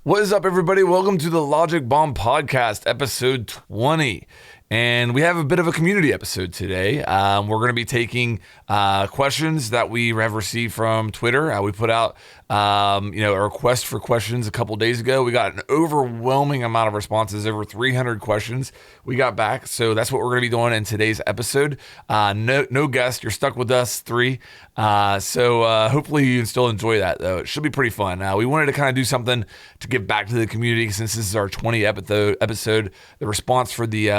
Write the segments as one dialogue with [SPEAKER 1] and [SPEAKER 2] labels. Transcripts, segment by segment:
[SPEAKER 1] What is up, everybody? Welcome to the Logic Bomb Podcast, episode 20. And we have a bit of a community episode today. We're going to be taking questions that we have received from Twitter. We put out a request for questions a couple days ago. We got an overwhelming amount of responses, over 300 questions we got back. So that's what we're going to be doing in today's episode. No guest. You're stuck with us three. So hopefully you can still enjoy that, though. It should be pretty fun. We wanted to kind of do something to give back to the community since this is our 20th episode. The response for the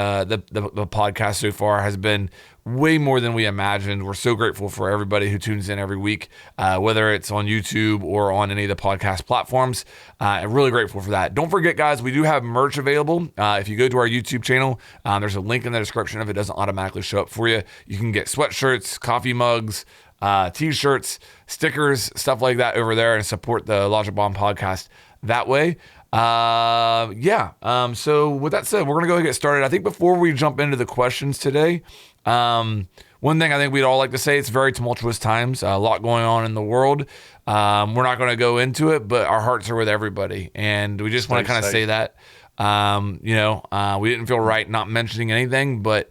[SPEAKER 1] podcast so far has been way more than we imagined. We're so grateful for everybody who tunes in every week, whether it's on YouTube or on any of the podcast platforms. I'm really grateful for that. Don't forget, guys, we do have merch available. If you go to our YouTube channel, there's a link in the description if it doesn't automatically show up for you. You can get sweatshirts, coffee mugs, t-shirts, stickers, stuff like that over there, and support the Logic Bomb podcast that way. So with that said, we're going to go and get started. I think before we jump into the questions today, one thing I think we'd all like to say, it's very tumultuous times, a lot going on in the world. We're not going to go into it, but our hearts are with everybody. And we just want to kind of say that, we didn't feel right not mentioning anything, but,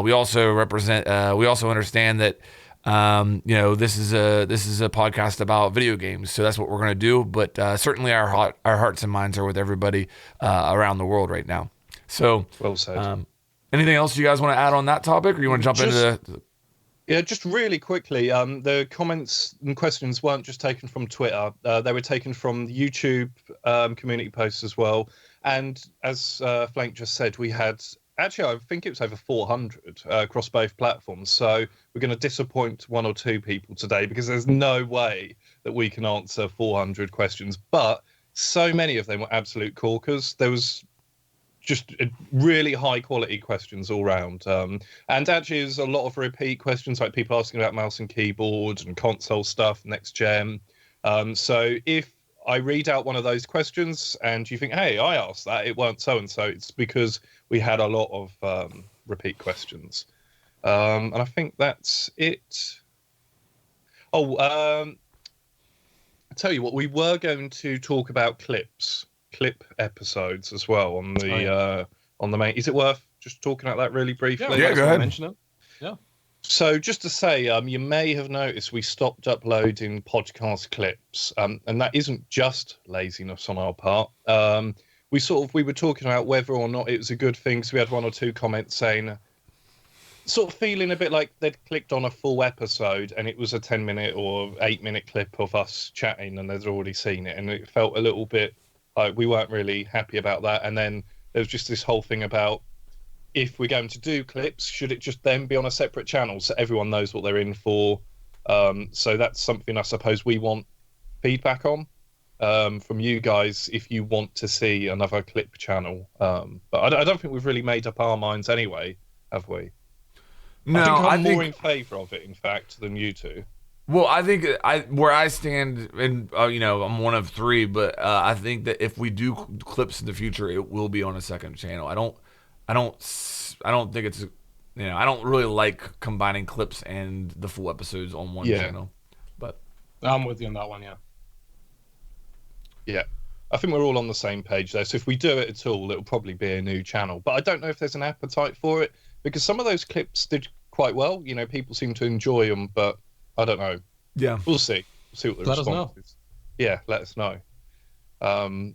[SPEAKER 1] we also understand that, this is a podcast about video games, so that's what we're going to do. But certainly our hearts and minds are with everybody around the world right now. So,
[SPEAKER 2] well said.
[SPEAKER 1] Anything else you guys want to add on that topic, or you want to jump into?
[SPEAKER 2] Yeah, just really quickly. The comments and questions weren't just taken from Twitter; they were taken from the YouTube community posts as well. And as Flank just said, we had. Actually, I think it was over 400 across both platforms. So we're going to disappoint one or two people today because there's no way that we can answer 400 questions. But so many of them were absolute corkers. There was just really high quality questions all round. And actually, there's a lot of repeat questions, like people asking about mouse and keyboard and console stuff, next gen. So if I read out one of those questions and you think, hey, I asked that, it weren't so-and-so, it's because we had a lot of repeat questions. And I think that's it. I tell you what, we were going to talk about clip episodes as well on the main. Is it worth just talking about that really briefly?
[SPEAKER 1] Yeah, go ahead.
[SPEAKER 3] Mention it. Yeah.
[SPEAKER 2] So just to say, you may have noticed we stopped uploading podcast clips, and that isn't just laziness on our part. We were talking about whether or not it was a good thing, because we had one or two comments saying, sort of feeling a bit like they'd clicked on a full episode and it was a 10-minute or 8-minute clip of us chatting and they'd already seen it, and it felt a little bit like we weren't really happy about that. And then there was just this whole thing about, if we're going to do clips, should it just then be on a separate channel so everyone knows what they're in for? So that's something I suppose we want feedback on from you guys, if you want to see another clip channel. But I don't think we've really made up our minds anyway, have we?
[SPEAKER 1] No,
[SPEAKER 2] I think I'm more in favour of it, in fact, than you two.
[SPEAKER 1] Well, I think where I stand, and I'm one of three, but I think that if we do clips in the future, it will be on a second channel. I don't think it's, I don't really like combining clips and the full episodes on one channel. But
[SPEAKER 3] I'm with you on that one, yeah.
[SPEAKER 2] Yeah. I think we're all on the same page there. So if we do it at all, it'll probably be a new channel. But I don't know if there's an appetite for it, because some of those clips did quite well. People seem to enjoy them, but I don't know.
[SPEAKER 1] Yeah.
[SPEAKER 2] We'll see. We'll see what the response is. Yeah, let us know. And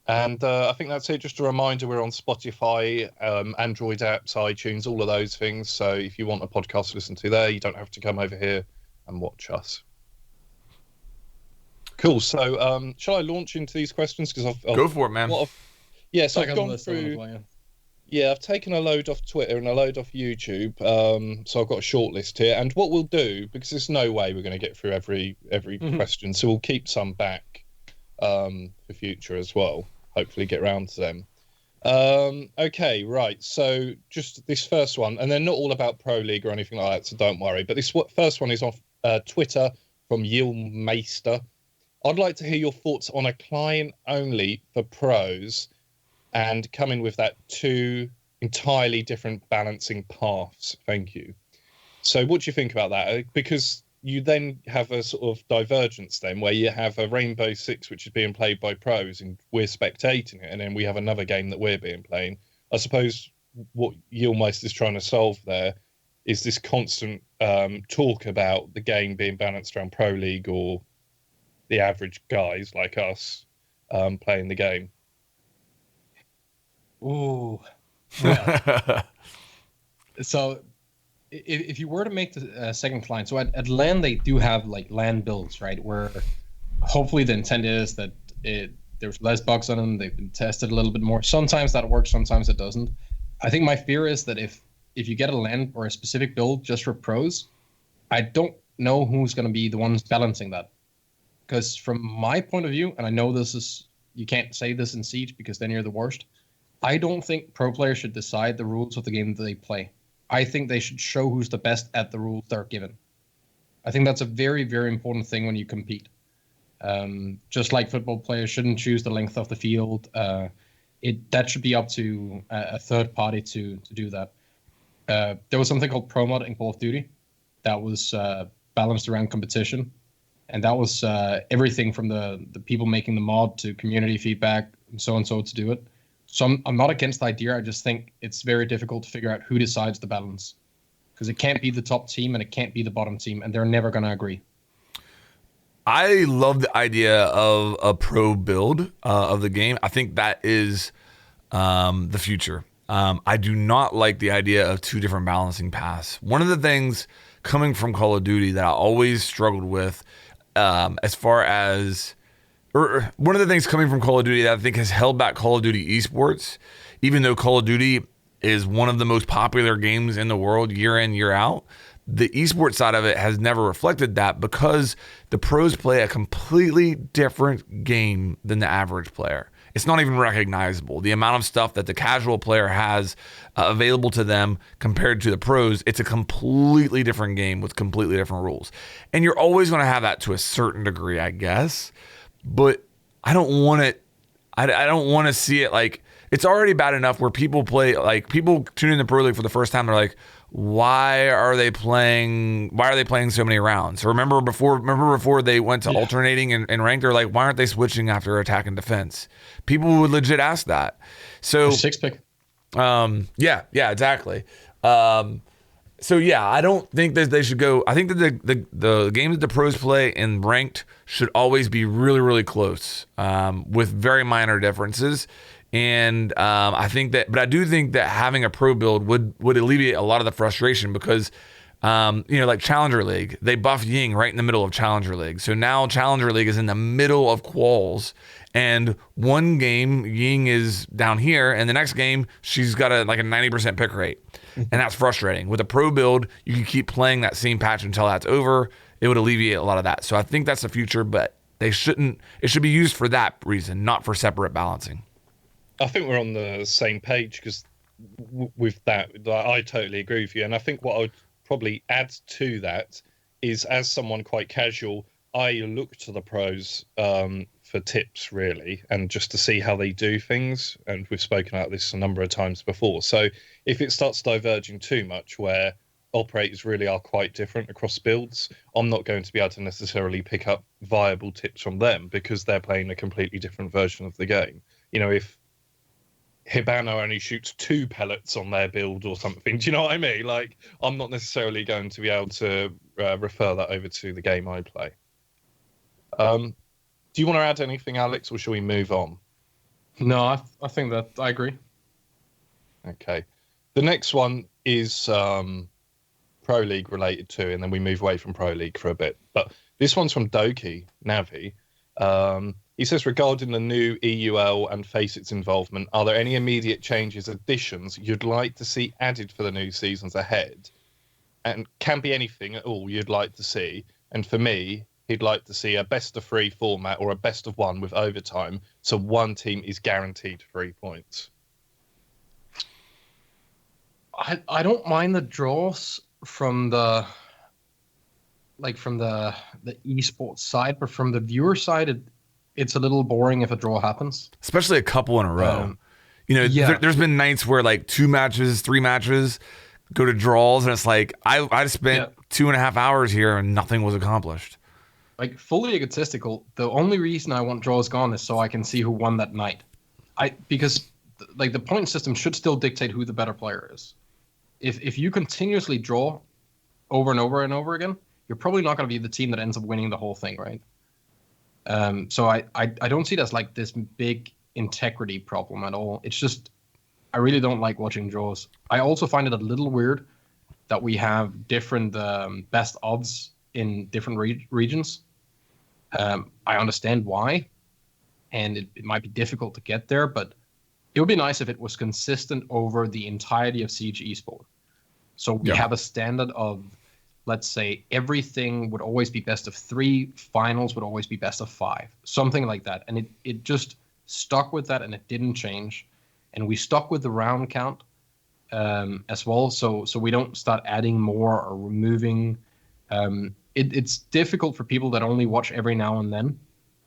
[SPEAKER 2] I think that's it. Just a reminder, we're on Spotify, Android apps, iTunes, all of those things. So if you want a podcast to listen to there, you don't have to come over here and watch us. Cool. So shall I launch into these questions? Because I've
[SPEAKER 1] go for it, man.
[SPEAKER 2] So I've gone through. Yeah, I've taken a load off Twitter and a load off YouTube. So I've got a short list here. And what we'll do, because there's no way we're going to get through every question, so we'll keep some back for future as well. Hopefully get around to them. Okay, right. So just this first one, and they're not all about Pro League or anything like that, so don't worry. But this first one is off Twitter from Yilmeister. I'd like to hear your thoughts on a client only for pros, and come in with that two entirely different balancing paths. Thank you. So what do you think about that? Because you then have a sort of divergence then where you have a Rainbow Six which is being played by pros and we're spectating it, and then we have another game that we're being playing. I suppose what Yilmeister is trying to solve there is this constant talk about the game being balanced around Pro League or the average guys like us playing the game.
[SPEAKER 3] Ooh. Well, so if you were to make the second client, so at LAN they do have like LAN builds, right? Where hopefully the intent is that there's less bugs on them. They've been tested a little bit more. Sometimes that works, sometimes it doesn't. I think my fear is that if you get a LAN or a specific build just for pros, I don't know who's going to be the ones balancing that. Because from my point of view, and I know you can't say this in Siege because then you're the worst. I don't think pro players should decide the rules of the game that they play. I think they should show who's the best at the rules they're given. I think that's a very, very important thing when you compete. Just like football players shouldn't choose the length of the field, that should be up to a third party to do that. There was something called Pro Mod in Call of Duty that was balanced around competition, and that was everything from the people making the mod to community feedback and so to do it. So I'm not against the idea. I just think it's very difficult to figure out who decides the balance, because it can't be the top team and it can't be the bottom team, and they're never going to agree.
[SPEAKER 1] I love the idea of a pro build of the game. I think that is the future. I do not like the idea of two different balancing paths. One of the things coming from Call of Duty that I always struggled with, one of the things coming from Call of Duty that I think has held back Call of Duty esports, even though Call of Duty is one of the most popular games in the world year in, year out, the esports side of it has never reflected that, because the pros play a completely different game than the average player. It's not even recognizable. The amount of stuff that the casual player has available to them compared to the pros, it's a completely different game with completely different rules. And you're always going to have that to a certain degree, I guess. But I don't want it. I don't want to see it like, it's already bad enough where people tune in the Pro League for the first time. They're like, why are they playing so many rounds? Remember before they went to alternating and ranked, they're like, why aren't they switching after attack and defense? People would legit ask that. So
[SPEAKER 3] six pick.
[SPEAKER 1] Yeah, exactly. So yeah, I don't think that they should go. I think that the game that the pros play in ranked should always be really, really close, with very minor differences. And I do think that having a pro build would alleviate a lot of the frustration, because like Challenger League, they buffed Ying right in the middle of Challenger League. So now Challenger League is in the middle of quals, and one game Ying is down here, and the next game she's got a 90% pick rate. And that's frustrating. With a pro build, you can keep playing that same patch until that's over. It would alleviate a lot of that. So I think that's the future, but it should be used for that reason, not for separate balancing.
[SPEAKER 2] I think we're on the same page, because with that, I totally agree with you. And I think what I would probably add to that is, as someone quite casual, I look to the pros for tips, really, and just to see how they do things. And we've spoken about this a number of times before. So if it starts diverging too much, where operators really are quite different across builds, I'm not going to be able to necessarily pick up viable tips from them, because they're playing a completely different version of the game. If Hibana only shoots 2 pellets on their build or something, do you know what I mean? Like, I'm not necessarily going to be able to refer that over to the game I play. Do you want to add anything, Alex, or shall we move on?
[SPEAKER 3] No, I think that I agree.
[SPEAKER 2] Okay. The next one is Pro League related too, and then we move away from Pro League for a bit. But this one's from Doki Navi. He says, regarding the new EUL and Facet's involvement, are there any immediate changes, additions you'd like to see added for the new seasons ahead? And can be anything at all you'd like to see. And for me, he'd like to see a best of 3 format or a best of 1 with overtime, so one team is guaranteed 3 points.
[SPEAKER 3] I don't mind the draws from the esports side, but from the viewer side, it's a little boring if a draw happens,
[SPEAKER 1] especially a couple in a row. There's been nights where 2 matches, 3 matches go to draws, and it's like I spent 2.5 hours here and nothing was accomplished.
[SPEAKER 3] Like, fully egotistical, the only reason I want draws gone is so I can see who won that night. Because like the point system should still dictate who the better player is. If you continuously draw over and over and over again, you're probably not going to be the team that ends up winning the whole thing, right? So I don't see it as like this big integrity problem at all. It's just I really don't like watching draws. I also find it a little weird that we have different best odds in different regions. I understand why, and it might be difficult to get there, but it would be nice if it was consistent over the entirety of Siege Esport. So we have a standard of, let's say, everything would always be best of 3, finals would always be best of 5, something like that. And it just stuck with that, and it didn't change. And we stuck with the round count as well, so we don't start adding more or removing. It's difficult for people that only watch every now and then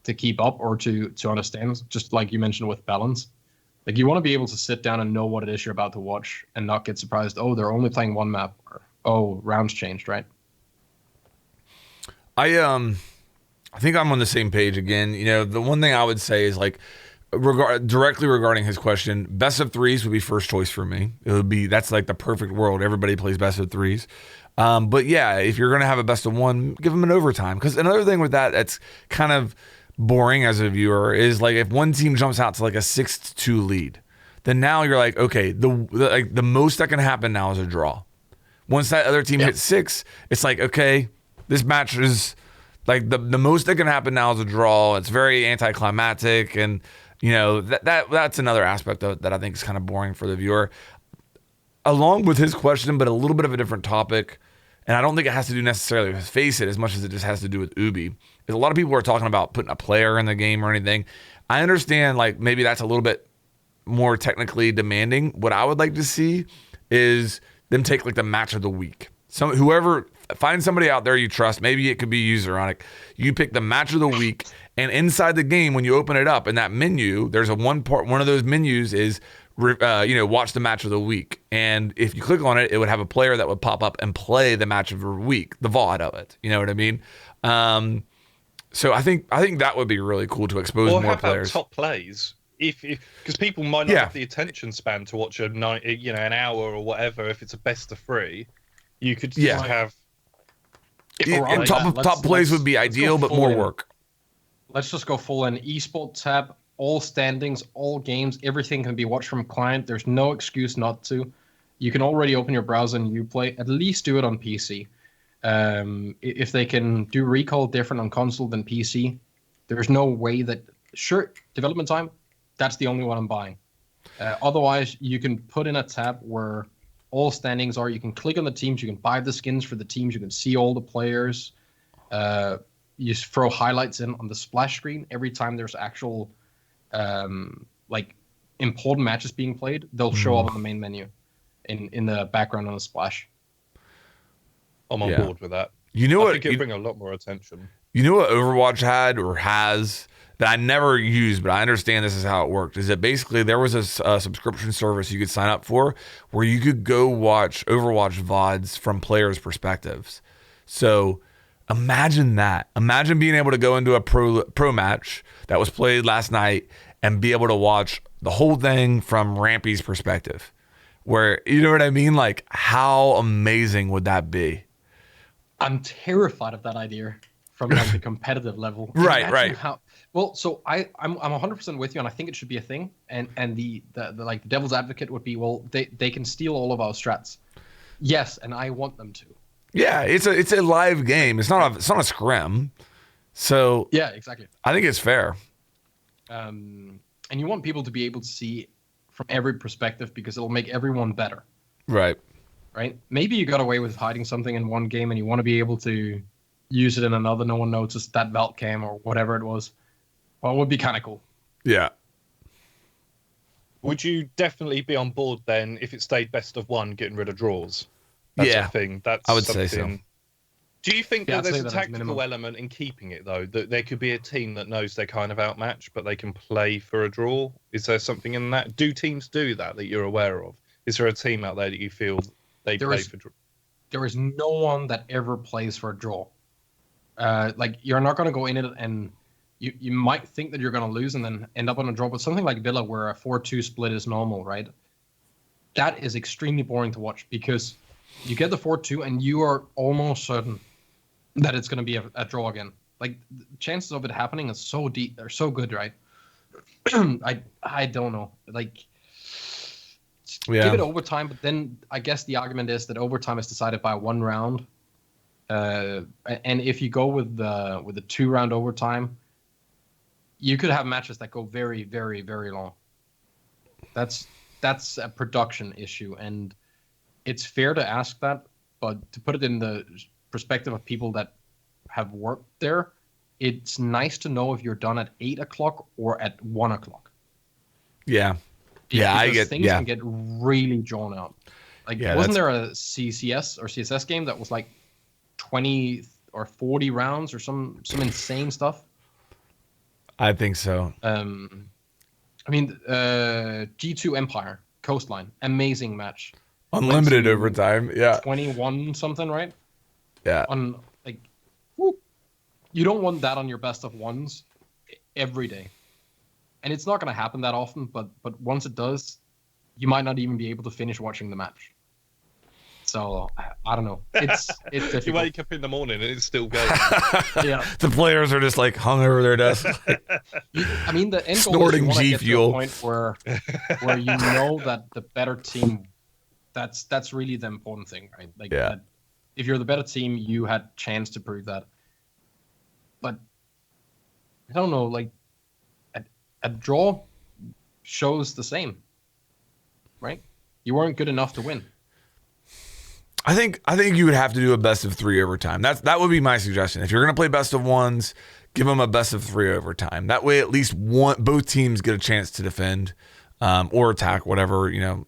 [SPEAKER 3] to keep up or to understand, just like you mentioned with balance. Like, you want to be able to sit down and know what it is you're about to watch and not get surprised, oh, they're only playing one map, or, oh, rounds changed, right?
[SPEAKER 1] I think I'm on the same page again. You know, the one thing I would say is, like, directly regarding his question, best of 3s would be first choice for me. That's like the perfect world. Everybody plays best of 3s. But yeah, if you're going to have a best of 1, give them an overtime. Because another thing with that's kind of boring as a viewer is, like, if one team jumps out to like a 6-2 lead, then now you're like, okay, the most that can happen now is a draw. Once that other team hits 6, it's like, okay, this match is like the most that can happen now is a draw. It's very anticlimactic, and you know that's another aspect of it that I think is kind of boring for the viewer. Along with his question, but a little bit of a different topic, and I don't think it has to do necessarily with Face It as much as it just has to do with Ubi. Is a lot of people are talking about putting a player in the game or anything. I understand, like, maybe that's a little bit more technically demanding. What I would like to see is them take like the match of the week. Whoever, find somebody out there you trust. Maybe it could be Useronic. You pick the match of the week, and inside the game, when you open it up in that menu, there's one of those menus is watch the match of the week. And if you click on it, it would have a player that would pop up and play the match of the week, the VOD of it. You know what I mean? So I think that would be really cool to expose more players.
[SPEAKER 2] Top plays. If because people might not have the attention span to watch an hour or whatever. If it's a best of 3, you could just have.
[SPEAKER 1] Top plays would be ideal, but more work.
[SPEAKER 3] Let's just go full in esport tab. All standings, all games, everything can be watched from client. There's no excuse not to. You can already open your browser and Uplay. At least do it on PC. If they can do recall different on console than PC, there's no way that. Sure, development time. That's the only one I'm buying. Otherwise, you can put in a tab where all standings are. You can click on the teams. You can buy the skins for the teams. You can see all the players. You throw highlights in on the splash screen every time there's actual important matches being played. They'll show up on the main menu in the background on the splash.
[SPEAKER 2] I'm on board with that.
[SPEAKER 1] You know what?
[SPEAKER 2] I think it'd bring a lot more attention.
[SPEAKER 1] You know what Overwatch had or has that I never used, but I understand this is how it worked, is that basically there was a subscription service you could sign up for where you could go watch Overwatch VODs from players' perspectives. So imagine that. Imagine being able to go into a pro match that was played last night and be able to watch the whole thing from Rampy's perspective. Where, you know what I mean? Like, how amazing would that be?
[SPEAKER 3] I'm terrified of that idea from like the competitive level.
[SPEAKER 1] Right.
[SPEAKER 3] Well, so I'm 100% with you, and I think it should be a thing. And the like the devil's advocate would be, well, they can steal all of our strats. Yes, and I want them to.
[SPEAKER 1] Yeah, it's a live game. It's not a scrim. So
[SPEAKER 3] yeah, exactly.
[SPEAKER 1] I think it's fair.
[SPEAKER 3] And you want people to be able to see from every perspective because it'll make everyone better.
[SPEAKER 1] Right.
[SPEAKER 3] Maybe you got away with hiding something in one game, and you want to be able to use it in another. No one noticed that Valt cam or whatever it was. Well, it would be kind of cool.
[SPEAKER 1] Yeah.
[SPEAKER 2] Would you definitely be on board then if it stayed best of 1, getting rid of draws? That's a thing.
[SPEAKER 1] I would say so.
[SPEAKER 2] Do you think that there's a tactical element in keeping it, though? That there could be a team that knows they're kind of outmatched, but they can play for a draw? Is there something in that? Do teams do that you're aware of? Is there a team out there that you feel they play for draw?
[SPEAKER 3] there is no one that ever plays for a draw. Like you're not going to go in it and you might think that you're going to lose and then end up on a draw, but something like Villa where a 4-2 split is normal, right? That is extremely boring to watch because you get the 4-2 and you are almost certain that it's going to be a draw again. Like the chances of it happening is so deep, they're so good, right? I don't know. Like give it overtime, but then I guess the argument is that overtime is decided by one round. And if you go with the 2-round overtime, you could have matches that go very, very, very long. That's a production issue, and it's fair to ask that, but to put it in the perspective of people that have worked there, it's nice to know if you're done at 8 o'clock or at 1 o'clock.
[SPEAKER 1] Yeah.
[SPEAKER 3] Yeah,
[SPEAKER 1] I get
[SPEAKER 3] things can get really drawn out. Like, wasn't there a CCS or CSS game that was like 20 or 40 rounds or some insane stuff?
[SPEAKER 1] I think so.
[SPEAKER 3] I mean, G2 Empire Coastline, amazing match.
[SPEAKER 1] Unlimited overtime. Yeah.
[SPEAKER 3] 21 something, right?
[SPEAKER 1] Yeah.
[SPEAKER 3] On like, whoop. You don't want that on your best of ones every day. And it's not going to happen that often, but once it does, you might not even be able to finish watching the match. So I don't know. It's difficult.
[SPEAKER 2] You wake up in the morning and it's still going.
[SPEAKER 3] Yeah.
[SPEAKER 1] The players are just like hung over their desk.
[SPEAKER 3] I mean, the end goal
[SPEAKER 1] Snorting
[SPEAKER 3] is you
[SPEAKER 1] G
[SPEAKER 3] get
[SPEAKER 1] fuel.
[SPEAKER 3] to a point where you know that the better team. That's really the important thing, right? Like, that if you're the better team, you had chance to prove that. But I don't know. Like a draw shows the same, right? You weren't good enough to win.
[SPEAKER 1] I think you would have to do a best of 3 overtime. That would be my suggestion. If you're going to play best of ones, give them a best of 3 overtime. That way, at least both teams get a chance to defend or attack, whatever, you know.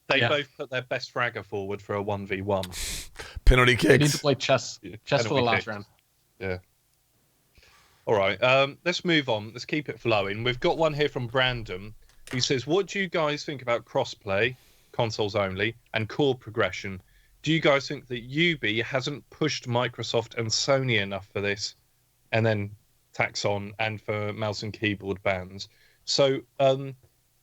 [SPEAKER 2] They both put their best fragger forward for a 1v1.
[SPEAKER 1] Penalty kicks.
[SPEAKER 3] They need to play chess for the last round.
[SPEAKER 2] Yeah. All right. Let's move on. Let's keep it flowing. We've got one here from Brandon. He says, what do you guys think about crossplay, consoles only, and core progression? Do you guys think that UB hasn't pushed Microsoft and Sony enough for this? And then tax on, and for mouse and keyboard bans. So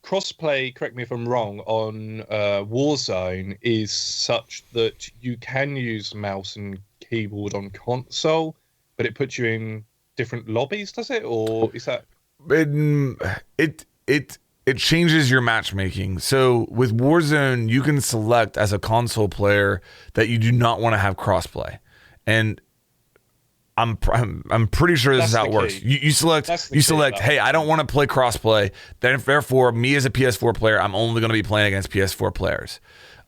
[SPEAKER 2] crossplay, correct me if I'm wrong, on Warzone is such that you can use mouse and keyboard on console, but it puts you in different lobbies, does it? Or is that...
[SPEAKER 1] It changes your matchmaking. So with Warzone, you can select as a console player that you do not want to have crossplay, and I'm pretty sure this is how it works. You select. Hey, I don't want to play crossplay. Therefore, me as a PS4 player, I'm only going to be playing against PS4 players.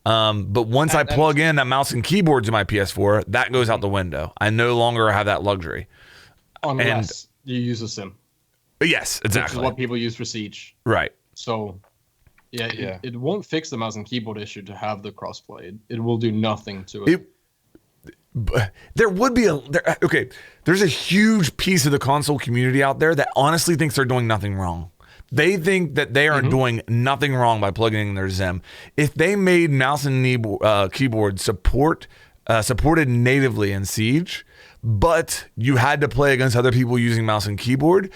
[SPEAKER 1] But once I plug in that mouse and keyboard to my PS4, that goes out the window. I no longer have that luxury.
[SPEAKER 3] Unless you use a sim.
[SPEAKER 1] Yes, exactly.
[SPEAKER 3] Which is what people use for Siege.
[SPEAKER 1] Right.
[SPEAKER 3] So, it won't fix the mouse and keyboard issue to have the crossplay. It will do nothing to it.
[SPEAKER 1] There would be there's a huge piece of the console community out there that honestly thinks they're doing nothing wrong. They think that they are doing nothing wrong by plugging in their Zim. If they made mouse and keyboard supported natively in Siege, but you had to play against other people using mouse and keyboard,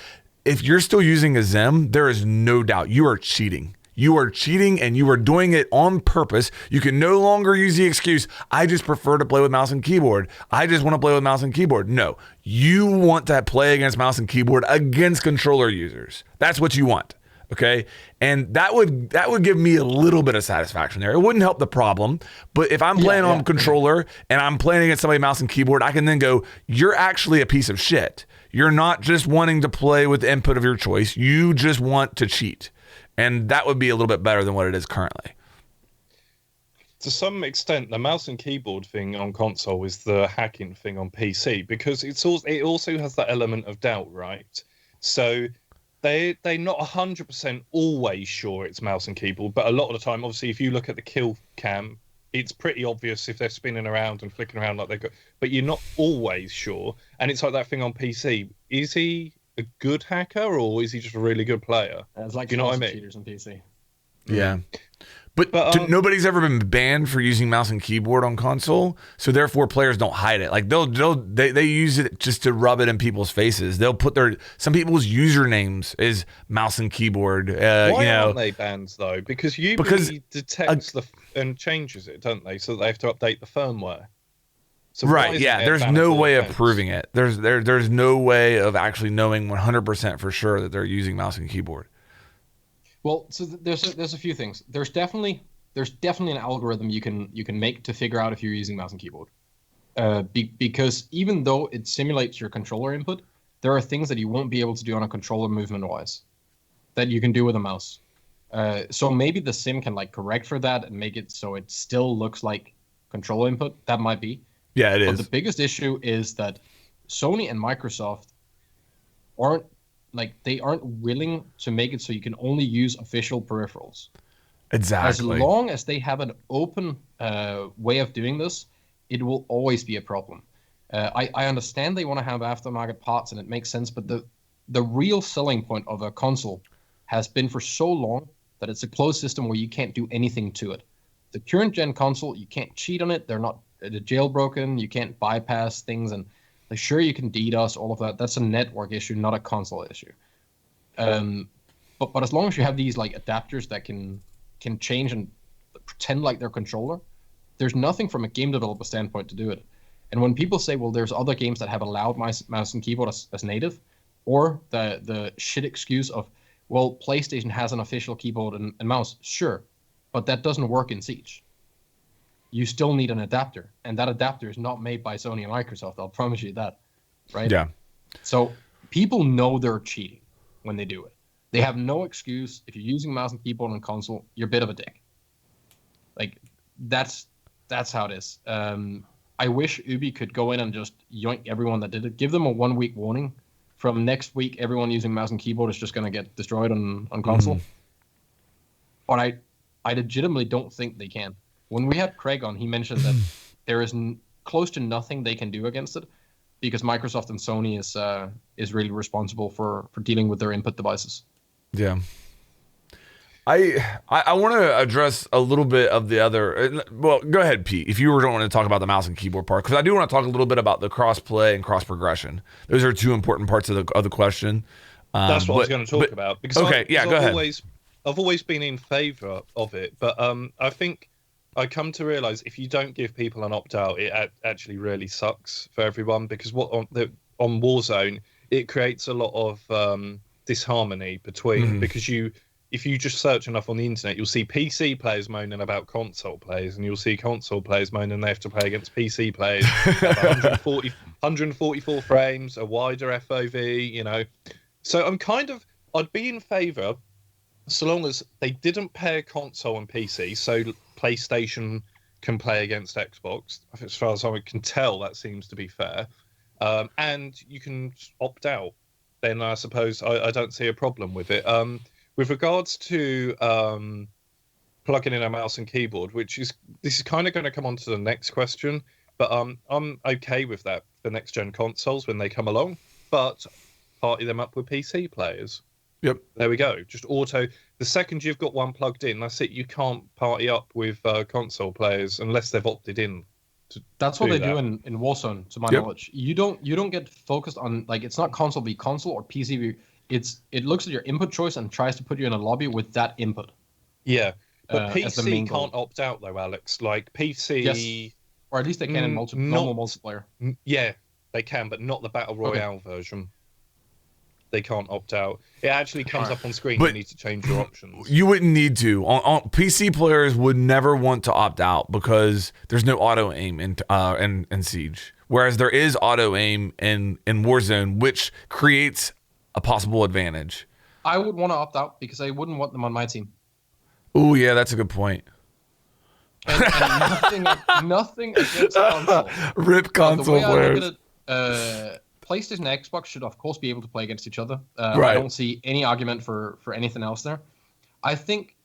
[SPEAKER 1] if you're still using a Zim, there is no doubt you are cheating. You are cheating, and you are doing it on purpose. You can no longer use the excuse, I just prefer to play with mouse and keyboard. I just want to play with mouse and keyboard. No, you want to play against mouse and keyboard against controller users. That's what you want, okay? And that would give me a little bit of satisfaction there. It wouldn't help the problem, but if I'm playing on controller and I'm playing against somebody mouse and keyboard, I can then go, you're actually a piece of shit. You're not just wanting to play with the input of your choice. You just want to cheat. And that would be a little bit better than what it is currently.
[SPEAKER 2] To some extent, the mouse and keyboard thing on console is the hacking thing on PC, because it also has that element of doubt, right? So they're not 100% always sure it's mouse and keyboard, but a lot of the time, obviously, if you look at the kill cam, it's pretty obvious if they're spinning around and flicking around like they've got, but you're not always sure. And it's like that thing on PC. Is he a good hacker, or is he just a really good player?
[SPEAKER 3] It's like,
[SPEAKER 2] you know what I mean?
[SPEAKER 3] Cheaters on PC.
[SPEAKER 1] Yeah. But nobody's ever been banned for using mouse and keyboard on console, so therefore players don't hide it. Like they use it just to rub it in people's faces. They'll put some people's usernames is mouse and keyboard.
[SPEAKER 2] Why aren't they banned though? Because Ubi detects and changes it, don't they? So they have to update the firmware. So
[SPEAKER 1] right, yeah. There's no way of proving it. There's no way of actually knowing 100% for sure that they're using mouse and keyboard.
[SPEAKER 3] Well, so there's a few things. There's definitely an algorithm you can make to figure out if you're using mouse and keyboard. Because even though it simulates your controller input, there are things that you won't be able to do on a controller movement-wise that you can do with a mouse. So maybe the sim can like correct for that and make it so it still looks like controller input. That might be.
[SPEAKER 1] Yeah, it is.
[SPEAKER 3] But the biggest issue is that Sony and Microsoft aren't willing to make it so you can only use official peripherals.
[SPEAKER 1] Exactly.
[SPEAKER 3] As long as they have an open way of doing this, it will always be a problem. I understand they want to have aftermarket parts, and it makes sense, but the real selling point of a console has been for so long that it's a closed system where you can't do anything to it. The current gen console, you can't cheat on it. They're jailbroken. You can't bypass things, and sure, you can DDoS, all of that. That's a network issue, not a console issue. But as long as you have these like adapters that can change and pretend like they're controller, there's nothing from a game developer standpoint to do it. And when people say, well, there's other games that have allowed mouse and keyboard as native, or the shit excuse of, well, PlayStation has an official keyboard and mouse, sure, but that doesn't work in Siege. You still need an adapter, and that adapter is not made by Sony and Microsoft. I'll promise you that, right?
[SPEAKER 1] Yeah.
[SPEAKER 3] So people know they're cheating when they do it. They have no excuse. If you're using mouse and keyboard on console, you're a bit of a dick. Like that's how it is. I wish Ubi could go in and just yoink everyone that did it. Give them a 1 week warning. From next week, everyone using mouse and keyboard is just going to get destroyed on console. But I legitimately don't think they can. When we had Craig on, he mentioned that there is close to nothing they can do against it because Microsoft and Sony is really responsible for dealing with their input devices.
[SPEAKER 1] Yeah. I want to address a little bit of the other. Well, go ahead, Pete, if you were going to talk about the mouse and keyboard part, because I do want to talk a little bit about the cross play and cross progression. Those are two important parts of the question.
[SPEAKER 2] That's what I was going to talk about. Because
[SPEAKER 1] go ahead.
[SPEAKER 2] I've always been in favor of it, but I think I come to realize if you don't give people an opt-out, it actually really sucks for everyone, because on Warzone, it creates a lot of disharmony between, because if you just search enough on the internet, you'll see PC players moaning about console players, and you'll see console players moaning they have to play against PC players at 144 frames, a wider FOV, So I'd be in favor so long as they didn't pair console and PC, so PlayStation can play against Xbox. As far as I can tell, that seems to be fair. And you can opt out. Then I suppose I don't see a problem with it. With regards to plugging in a mouse and keyboard, this is kind of going to come on to the next question, but I'm okay with that for next gen consoles when they come along, but party them up with PC players.
[SPEAKER 1] Yep.
[SPEAKER 2] There we go. Just auto. The second you've got one plugged in, that's it. You can't party up with console players unless they've opted in.
[SPEAKER 3] That's what they do in Warzone, to my knowledge. You don't get focused on, like, it's not console v console or PC v. It looks at your input choice and tries to put you in a lobby with that input.
[SPEAKER 2] Yeah, but PC can't opt out though, Alex. Like PC,
[SPEAKER 3] yes. Or at least they can in normal multiplayer.
[SPEAKER 2] Yeah, they can, but not the battle royale version. They can't opt out. It actually comes up on screen. But you need to change your options.
[SPEAKER 1] You wouldn't need to. On PC players would never want to opt out because there's no auto aim in Siege, whereas there is auto aim in Warzone, which creates a possible advantage.
[SPEAKER 3] I would want to opt out because I wouldn't want them on my team.
[SPEAKER 1] Oh yeah, that's a good point.
[SPEAKER 3] And nothing against console.
[SPEAKER 1] Rip console players.
[SPEAKER 3] PlayStation and Xbox should of course be able to play against each other.
[SPEAKER 1] Right.
[SPEAKER 3] I don't see any argument for anything else there. I think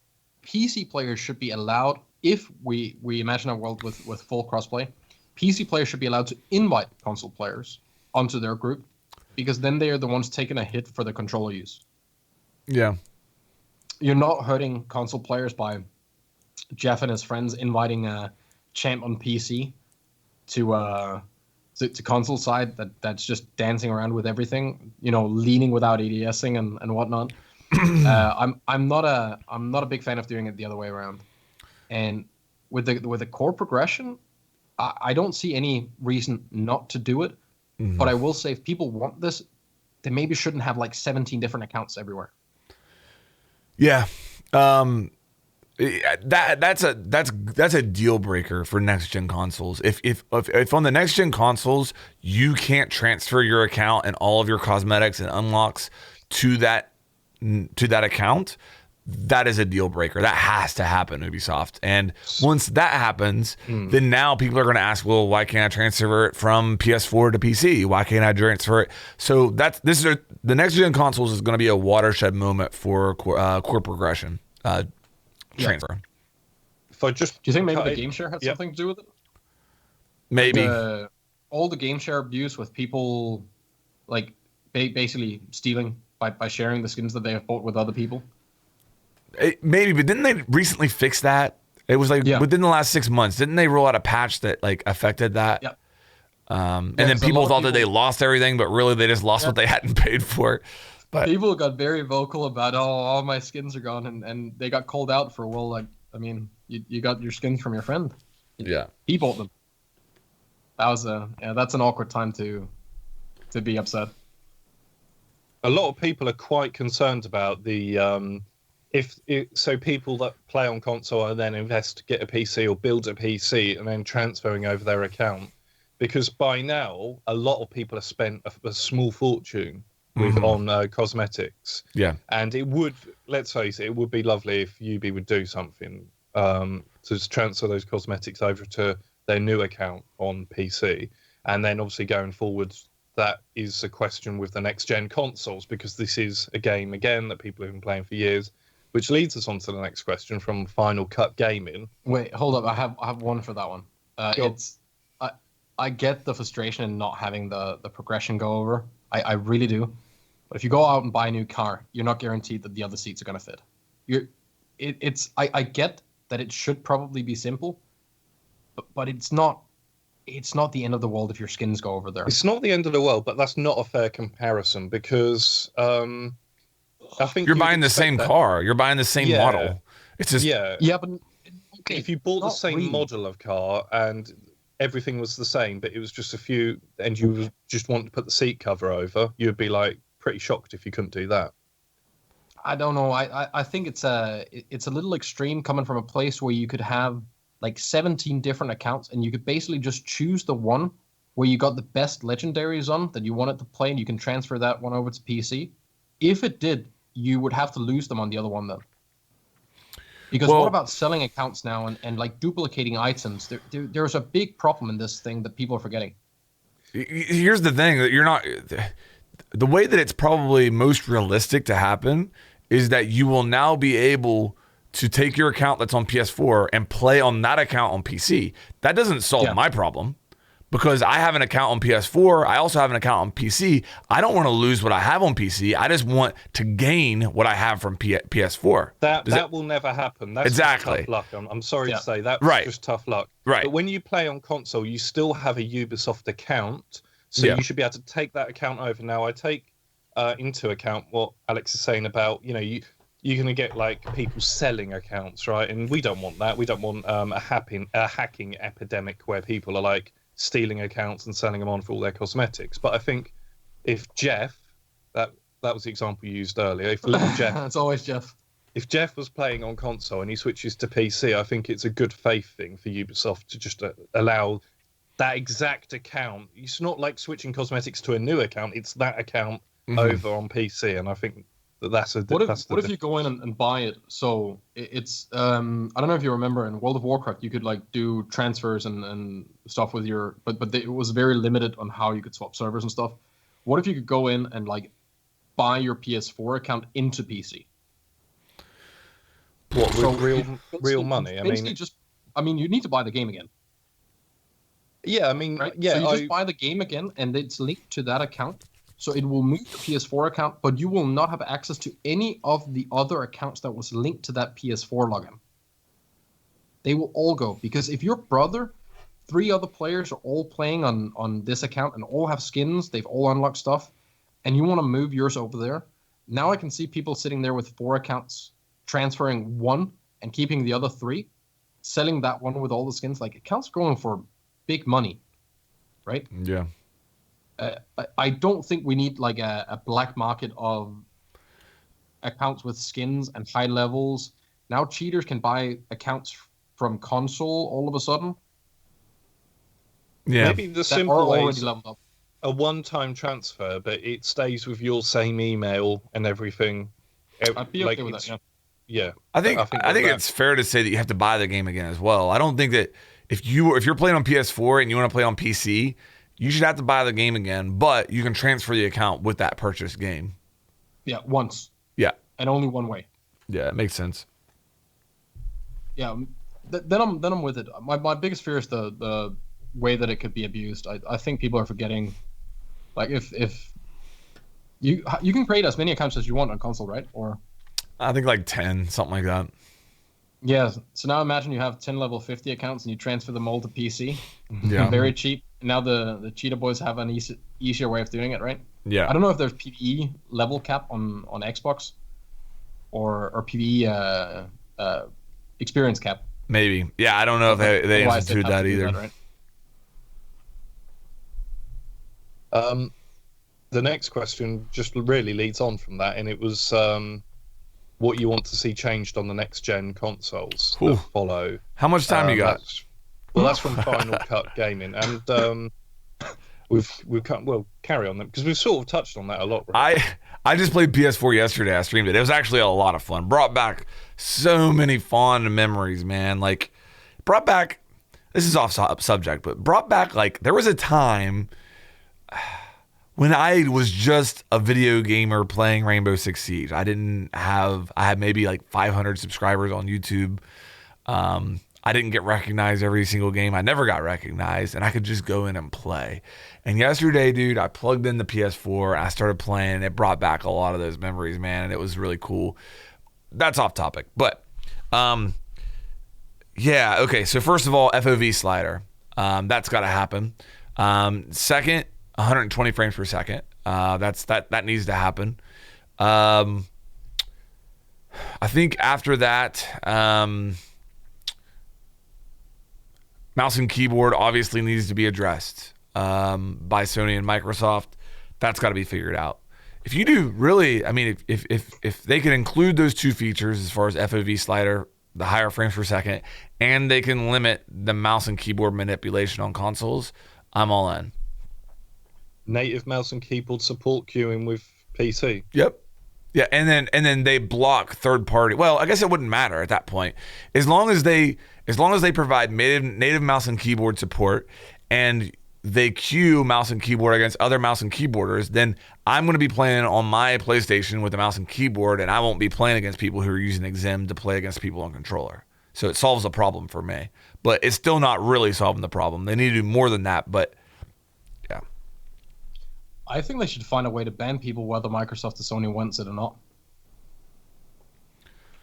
[SPEAKER 3] PC players should be allowed, if we imagine a world with full crossplay, PC players should be allowed to invite console players onto their group, because then they are the ones taking a hit for the controller use.
[SPEAKER 1] Yeah.
[SPEAKER 3] You're not hurting console players by Jeff and his friends inviting Champ on PC to console side that's just dancing around with everything, leaning without ADSing and whatnot. I'm not a big fan of doing it the other way around. And with the core progression, I don't see any reason not to do it. Mm-hmm. But I will say, if people want this, they maybe shouldn't have like 17 different accounts everywhere.
[SPEAKER 1] Yeah. That's a deal breaker for next gen consoles. If on the next gen consoles you can't transfer your account and all of your cosmetics and unlocks to that account, that is a deal breaker. That has to happen, Ubisoft. And once that happens, then now people are going to ask, well, why can't I transfer it from PS4 to PC? Why can't I transfer it? So the next gen consoles is going to be a watershed moment for core progression. Transfer.
[SPEAKER 2] Do
[SPEAKER 3] you think maybe the game share had something to do with it?
[SPEAKER 1] Maybe.
[SPEAKER 3] All the game share abuse with people like basically stealing by sharing the skins that they have bought with other people.
[SPEAKER 1] Maybe, but didn't they recently fix that? It was like within the last 6 months. Didn't they roll out a patch that like affected that?
[SPEAKER 3] Yep.
[SPEAKER 1] And then people thought that they lost everything, but really they just lost what they hadn't paid for. But
[SPEAKER 3] people got very vocal about, all my skins are gone, and they got called out for, well, like, I mean, you got your skins from your friend.
[SPEAKER 1] Yeah.
[SPEAKER 3] He bought them. That's an awkward time to be upset.
[SPEAKER 2] A lot of people are quite concerned about the so people that play on console and then invest to get a PC or build a PC and then transferring over their account, because by now a lot of people have spent a small fortune on cosmetics.
[SPEAKER 1] Yeah,
[SPEAKER 2] and it would, let's face it would be lovely if Ubi would do something to transfer those cosmetics over to their new account on PC, and then obviously going forward, that is a question with the next gen consoles, because this is a game again that people have been playing for years. Which leads us on to the next question from Final Cut Gaming.
[SPEAKER 3] Wait, hold up. I have one for that one. I get the frustration in not having the progression go over. I really do. But if you go out and buy a new car, you're not guaranteed that the other seats are going to fit. I get that it should probably be simple, but it's not the end of the world if your skins go over there.
[SPEAKER 2] It's not the end of the world, but that's not a fair comparison, because I think
[SPEAKER 1] you're buying the same car. You're buying the same model. It's just
[SPEAKER 3] but okay,
[SPEAKER 2] if you bought the same model of car and everything was the same, but it was just a few, and you just want to put the seat cover over, you'd be like pretty shocked if you couldn't do that.
[SPEAKER 3] I don't know. I think it's a little extreme coming from a place where you could have like 17 different accounts and you could basically just choose the one where you got the best legendaries on that you wanted to play, and you can transfer that one over to PC. If it did, you would have to lose them on the other one then. Because what about selling accounts now and like duplicating items? There's a big problem in this thing that people are forgetting.
[SPEAKER 1] Here's the thing, that you're not... The way that it's probably most realistic to happen is that you will now be able to take your account that's on PS4 and play on that account on PC. That doesn't solve my problem, because I have an account on PS4. I also have an account on PC. I don't want to lose what I have on PC. I just want to gain what I have from PS4.
[SPEAKER 2] That will never happen. That's
[SPEAKER 1] exactly
[SPEAKER 2] tough luck. I'm sorry to say that's just tough luck.
[SPEAKER 1] Right.
[SPEAKER 2] But when you play on console, you still have a Ubisoft account, so you should be able to take that account over. Now, I take into account what Alex is saying about, you're going to get like people selling accounts, right? And we don't want that. We don't want a hacking epidemic where people are like stealing accounts and selling them on for all their cosmetics. But I think if Jeff, that was the example you used earlier, if little Jeff,
[SPEAKER 3] it's always Jeff.
[SPEAKER 2] If Jeff was playing on console and he switches to PC, I think it's a good faith thing for Ubisoft to just allow that exact account. It's not like switching cosmetics to a new account. It's that account over on PC, and I think that's a.
[SPEAKER 3] What if you go in and buy it? So it's I don't know if you remember, in World of Warcraft you could like do transfers and stuff with your, but it was very limited on how you could swap servers and stuff. What if you could go in and like buy your PS4 account into PC?
[SPEAKER 2] What, with real money?
[SPEAKER 3] I mean, you need to buy the game again.
[SPEAKER 2] Yeah, I mean,
[SPEAKER 3] right?
[SPEAKER 2] yeah.
[SPEAKER 3] So you just buy the game again, and it's linked to that account. So it will move the PS4 account, but you will not have access to any of the other accounts that was linked to that PS4 login. they will all go. Because if your brother, 3 other players are all playing on this account and all have skins, they've all unlocked stuff, and you want to move yours over there, now I can see people sitting there with 4 accounts, transferring 1 and keeping the other 3, selling that one with all the skins. Like, accounts going for big money, right?
[SPEAKER 1] Yeah.
[SPEAKER 3] I don't think we need like a black market of accounts with skins and high levels. Now cheaters can buy accounts from console all of a sudden.
[SPEAKER 1] Yeah.
[SPEAKER 2] Maybe the
[SPEAKER 3] That are
[SPEAKER 2] simple way
[SPEAKER 3] already
[SPEAKER 2] is
[SPEAKER 3] leveled up.
[SPEAKER 2] a one-time transfer, but it stays with your same email and everything.
[SPEAKER 3] I'd be okay with that.
[SPEAKER 2] Yeah.
[SPEAKER 1] I think
[SPEAKER 2] that-
[SPEAKER 1] it's fair to say that you have to buy the game again as well. I don't think that if you're playing on PS4 and you want to play on PC, you should have to buy the game again, but you can transfer the account with that purchased game.
[SPEAKER 3] Yeah, once.
[SPEAKER 1] Yeah.
[SPEAKER 3] And only one way.
[SPEAKER 1] Yeah, it makes sense.
[SPEAKER 3] Yeah. Then I'm with it. My biggest fear is the way that it could be abused. I think people are forgetting, like, if you can create as many accounts as you want on console, right? Or
[SPEAKER 1] I think like 10, something like that.
[SPEAKER 3] yeah. So now imagine you have 10 level 50 accounts and you transfer them all to PC.
[SPEAKER 1] Yeah.
[SPEAKER 3] Very cheap. And now the cheetah boys have an easier way of doing it, right?
[SPEAKER 1] Yeah.
[SPEAKER 3] I don't know if there's PvE level cap on Xbox or PvE experience cap.
[SPEAKER 1] Maybe. Yeah, I don't know if they
[SPEAKER 3] Otherwise,
[SPEAKER 1] instituted
[SPEAKER 3] they'd have
[SPEAKER 1] that
[SPEAKER 3] to do
[SPEAKER 1] either.
[SPEAKER 3] right?
[SPEAKER 2] The next question just really leads on from that, and it was what you want to see changed on the next gen consoles that follow.
[SPEAKER 1] How much time you got?
[SPEAKER 2] That's from Final Cut Gaming, and we've carry on them because we've sort of touched on that a lot. Right?
[SPEAKER 1] I just played PS4 yesterday. I streamed it. It was actually a lot of fun. Brought back so many fond memories, man. Like, brought back. This is off subject, but brought back, like, there was a time when I was just a video gamer playing Rainbow Six Siege. I had maybe like 500 subscribers on YouTube. I didn't get recognized every single game. I never got recognized, and I could just go in and play. And yesterday, dude, I plugged in the PS4 and I started playing. It brought back a lot of those memories, man, and it was really cool. That's off topic, but yeah, okay. So first of all, FOV slider, that's got to happen. Second, 120 frames per second. That needs to happen. I think after that, mouse and keyboard obviously needs to be addressed by Sony and Microsoft. That's got to be figured out. If you do really, I mean, if they can include those 2 features as far as FOV slider, the higher frames per second, and they can limit the mouse and keyboard manipulation on consoles, I'm all in.
[SPEAKER 2] Native mouse and keyboard support queuing with PC.
[SPEAKER 1] Yep. Yeah, and then they block third party. Well, I guess it wouldn't matter at that point, as long as they provide native mouse and keyboard support, and they queue mouse and keyboard against other mouse and keyboarders. Then I'm going to be playing on my PlayStation with a mouse and keyboard, and I won't be playing against people who are using Exim to play against people on controller. So it solves a problem for me, but it's still not really solving the problem. They need to do more than that, but yeah.
[SPEAKER 3] I think they should find a way to ban people whether Microsoft or Sony wants it or not.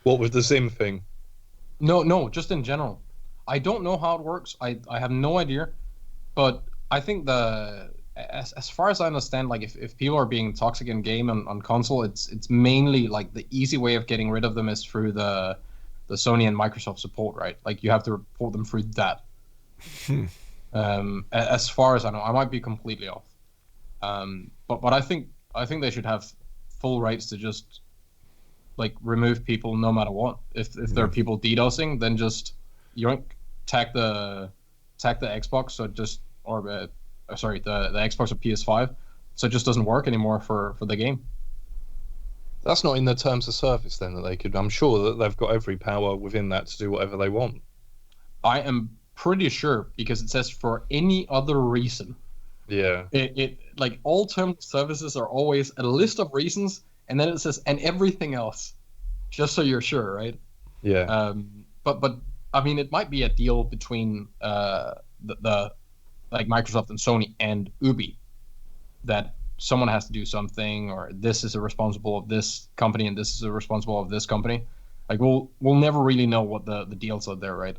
[SPEAKER 2] What with the Zim thing?
[SPEAKER 3] No, just in general. I don't know how it works. I have no idea, but I think as far as I understand, like if people are being toxic in game on console, it's mainly like the easy way of getting rid of them is through the Sony and Microsoft support, right? Like you have to report them through that. As far as I know, I might be completely off. But I think they should have full rights to just like remove people no matter what. If there are people DDoSing, then just tag the Xbox, so just the Xbox or PS5, so it just doesn't work anymore for the game.
[SPEAKER 2] That's not in the terms of service then that they could. I'm sure that they've got every power within that to do whatever they want.
[SPEAKER 3] I am pretty sure because it says for any other reason.
[SPEAKER 2] Yeah.
[SPEAKER 3] It like all terms of services are always a list of reasons, and then it says and everything else, just so you're sure, right?
[SPEAKER 2] Yeah.
[SPEAKER 3] But I mean, it might be a deal between the like Microsoft and Sony and Ubi that someone has to do something, or this is a responsible of this company and this is a responsible of this company. Like we'll never really know what the deals are there, right?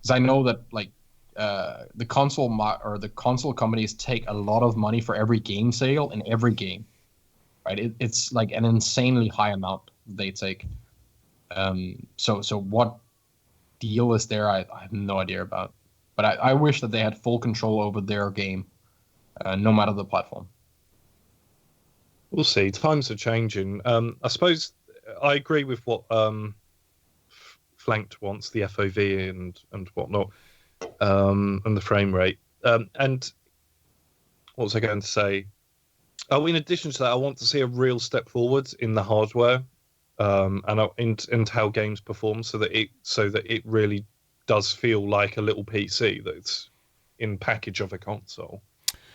[SPEAKER 3] Because I know that like the console companies take a lot of money for every game sale in every game, right? It's like an insanely high amount they take. So what deal is there? I have no idea about. But I wish that they had full control over their game, no matter the platform.
[SPEAKER 2] We'll see. Times are changing. I suppose I agree with what Flanked wants, the FOV and whatnot, and the frame rate. And what was I going to say? Oh, in addition to that, I want to see a real step forward in the hardware, and how games perform, so that it really does feel like a little PC that's in package of a console.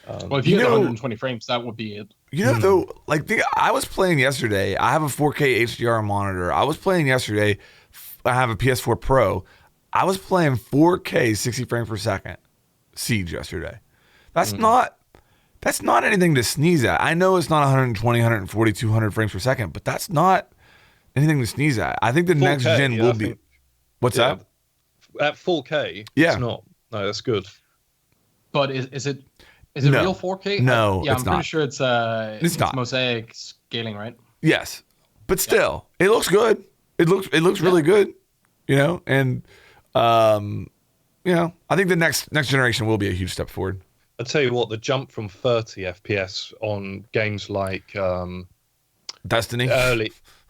[SPEAKER 3] Well, if you had 120 frames, that would be it.
[SPEAKER 1] Though, like I was playing yesterday. I have a 4K HDR monitor. I was playing yesterday. I have a PS4 Pro. I was playing 4K 60 frames per second Siege yesterday. That's not anything to sneeze at. I know it's not 120, 140, 200 frames per second, but that's not anything to sneeze at. I think the next gen will be. What's that?
[SPEAKER 2] At 4K, it's not. No, that's good.
[SPEAKER 3] But is it real 4K?
[SPEAKER 1] No,
[SPEAKER 3] I'm
[SPEAKER 1] not.
[SPEAKER 3] pretty sure it's
[SPEAKER 1] not.
[SPEAKER 3] mosaic scaling, right?
[SPEAKER 1] Yes, but still, it looks good. It looks really good, and I think the next generation will be a huge step forward.
[SPEAKER 2] I'll tell you what, the jump from 30 FPS on games like
[SPEAKER 1] Destiny,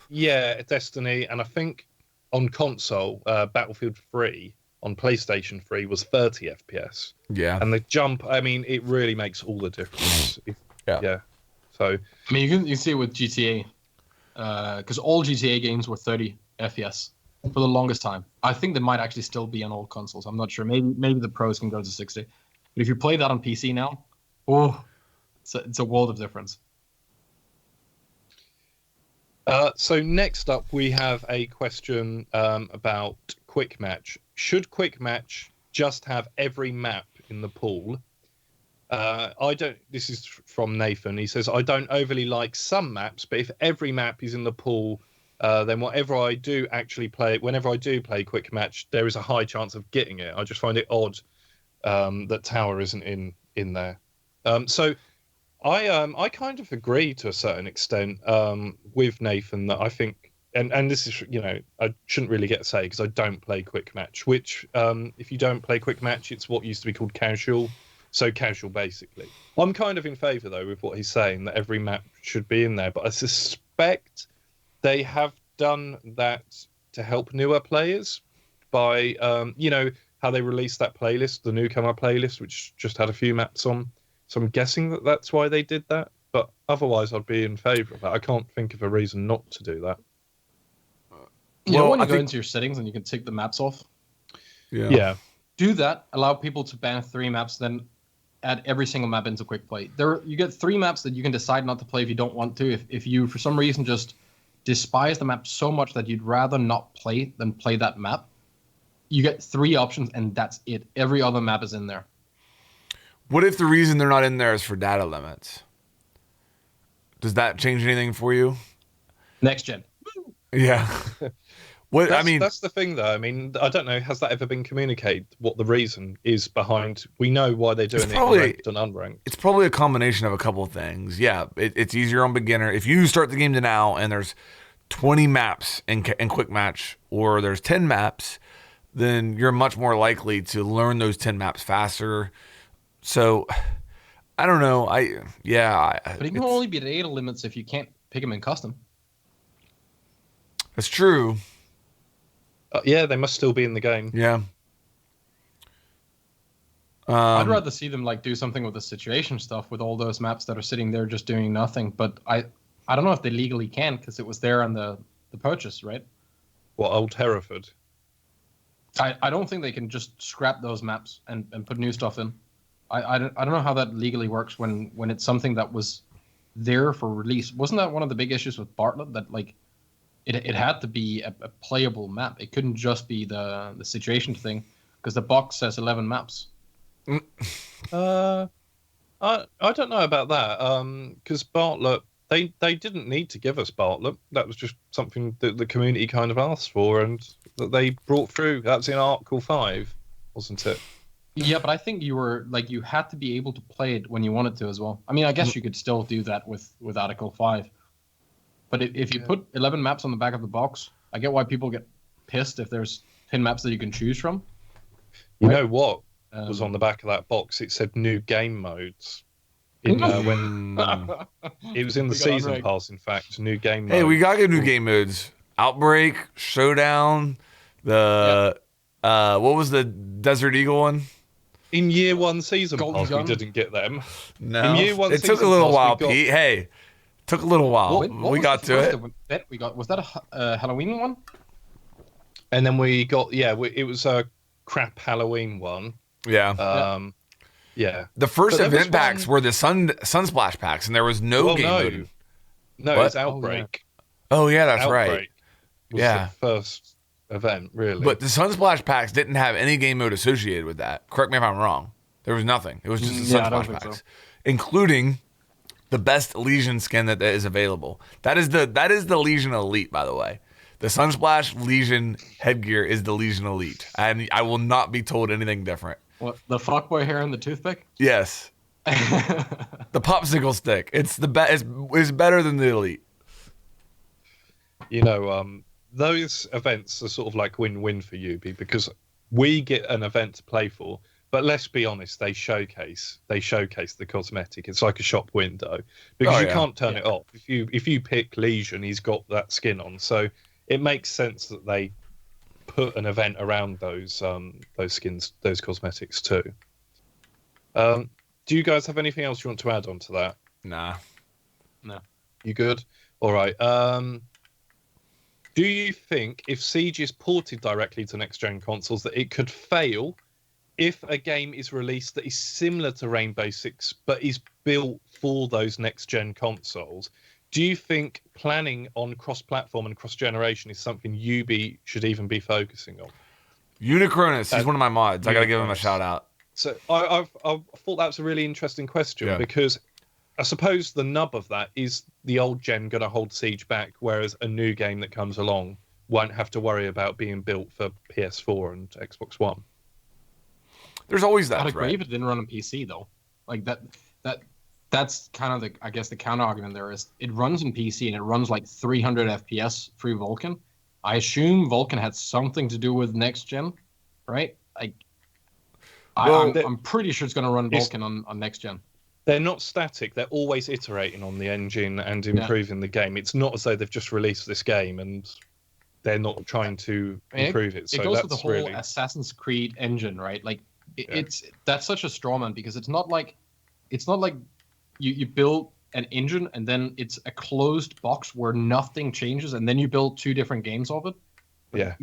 [SPEAKER 2] Destiny, and I think on console, Battlefield 3 on PlayStation 3 was 30 FPS.
[SPEAKER 1] Yeah,
[SPEAKER 2] and the jump, I mean, it really makes all the difference. Yeah. So
[SPEAKER 3] I mean, you can see it with GTA, because all GTA games were 30 FPS for the longest time. I think they might actually still be on old consoles. I'm not sure. Maybe the pros can go to 60. But if you play that on PC now, it's a world of difference.
[SPEAKER 2] So next up, we have a question about Quick Match. Should Quick Match just have every map in the pool? This is from Nathan. He says, I don't overly like some maps, but if every map is in the pool, then whenever I do play Quick Match, there is a high chance of getting it. I just find it odd that Tower isn't in there. So I kind of agree to a certain extent with Nathan that I think, and this is, I shouldn't really get to say because I don't play Quick Match, which if you don't play Quick Match, it's what used to be called casual. So casual, basically. I'm kind of in favour, though, with what he's saying, that every map should be in there. But I suspect they have done that to help newer players by, how they released that playlist, the newcomer playlist, which just had a few maps on. So I'm guessing that that's why they did that. But otherwise, I'd be in favour of that. I can't think of a reason not to do that.
[SPEAKER 3] When you go into your settings and you can take the maps off?
[SPEAKER 2] Yeah.
[SPEAKER 3] Do that. Allow people to ban 3 maps, then add every single map into quick play. You get 3 maps that you can decide not to play if you don't want to. If you, for some reason, just despise the map so much that you'd rather not play than play that map, you get 3 options, and that's it. Every other map is in there.
[SPEAKER 1] What if the reason they're not in there is for data limits? Does that change anything for you?
[SPEAKER 3] Next gen.
[SPEAKER 1] Yeah.
[SPEAKER 2] That's the thing, though. I mean, I don't know. Has that ever been communicated? What the reason is behind? We know why they're doing it ranked and unranked.
[SPEAKER 1] It's probably a combination of a couple of things. Yeah, it's easier on beginner. If you start the game to now and there's 20 maps in Quick Match, or there's 10 maps, then you're much more likely to learn those 10 maps faster. So, I don't know.
[SPEAKER 3] But it can only be data limits if you can't pick them in custom.
[SPEAKER 1] That's true.
[SPEAKER 2] Yeah, they must still be in the game.
[SPEAKER 1] Yeah.
[SPEAKER 3] I'd rather see them do something with the situation stuff with all those maps that are sitting there just doing nothing. But I don't know if they legally can, because it was there on the purchase, right?
[SPEAKER 2] What, Old Hereford?
[SPEAKER 3] I don't think they can just scrap those maps and put new stuff in. I don't know how that legally works when it's something that was there for release. Wasn't that one of the big issues with Bartlett, that it had to be a playable map? It couldn't just be the situation thing, because the box says 11 maps.
[SPEAKER 2] I don't know about that, because Bartlett, they didn't need to give us Bartlett. That was just something that the community kind of asked for and that they brought through. That's in Article 5. wasn't it?
[SPEAKER 3] Yeah, but I think you had to be able to play it when you wanted to as well. I mean, I guess you could still do that with Article 5. But if you put 11 maps on the back of the box, I get why people get pissed if there's 10 maps that you can choose from.
[SPEAKER 2] You know what was on the back of that box? It said new game modes. When it was in the season pass, in fact, new game modes.
[SPEAKER 1] Hey, we got new game modes. Outbreak, Showdown, what was the Desert Eagle one?
[SPEAKER 2] In year 1 season
[SPEAKER 3] Golden
[SPEAKER 2] pass,
[SPEAKER 3] Gun?
[SPEAKER 2] we didn't get them.
[SPEAKER 1] No.
[SPEAKER 2] In year 1
[SPEAKER 1] it took a little while, Pete. Hey, took a little while. We got to it.
[SPEAKER 3] Was that a Halloween one?
[SPEAKER 2] And then we got, it was a crap Halloween one.
[SPEAKER 1] Yeah.
[SPEAKER 2] Yeah.
[SPEAKER 1] The first event packs were the Sunsplash packs, and there was no game mode.
[SPEAKER 2] No, it's Outbreak.
[SPEAKER 1] Oh, yeah, that's
[SPEAKER 2] Outbreak
[SPEAKER 1] right.
[SPEAKER 2] Was the first event, really.
[SPEAKER 1] But the Sunsplash packs didn't have any game mode associated with that. Correct me if I'm wrong. There was nothing. It was just the Sunsplash packs, including the best Legion skin that is available. That is the Legion Elite, by the way. The Sunsplash Legion headgear is the Legion Elite, and I will not be told anything different.
[SPEAKER 3] What, the fuckboy hair and the toothpick?
[SPEAKER 1] Yes. The popsicle stick. It's the best. It's better than the Elite.
[SPEAKER 2] You know, those events are sort of like win-win for Ubi because we get an event to play for, but let's be honest, they showcase the cosmetic. It's like a shop window because you can't turn it off. If you pick Legion, he's got that skin on, so it makes sense that they put an event around those skins, those cosmetics too. Do you guys have anything else you want to add on to that?
[SPEAKER 1] Nah.
[SPEAKER 3] No.
[SPEAKER 2] You good? All right. Do you think if Siege is ported directly to next-gen consoles that it could fail if a game is released that is similar to Rainbow Six but is built for those next-gen consoles? Do you think planning on cross-platform and cross-generation is something Ubi should even be focusing on?
[SPEAKER 1] Unicronus, he's one of my mods. I got to give him a shout-out.
[SPEAKER 2] So I thought that was a really interesting question because I suppose the nub of that is the old gen going to hold Siege back, whereas a new game that comes along won't have to worry about being built for PS4 and Xbox One.
[SPEAKER 1] There's always that.
[SPEAKER 3] I'd agree if it didn't run on PC though. Like that's kind of the counter argument there is it runs in PC and it runs like 300 FPS through Vulkan. I assume Vulkan had something to do with next gen, right? Like I'm pretty sure it's going to run Vulkan on next gen.
[SPEAKER 2] They're not static. They're always iterating on the engine and improving the game. It's not as though they've just released this game and they're not trying to improve it. So
[SPEAKER 3] it goes
[SPEAKER 2] that's
[SPEAKER 3] with the whole Assassin's Creed engine, right? Like that's such a straw man because it's not like you build an engine and then it's a closed box where nothing changes and then you build 2 different games of it.
[SPEAKER 2] Yeah.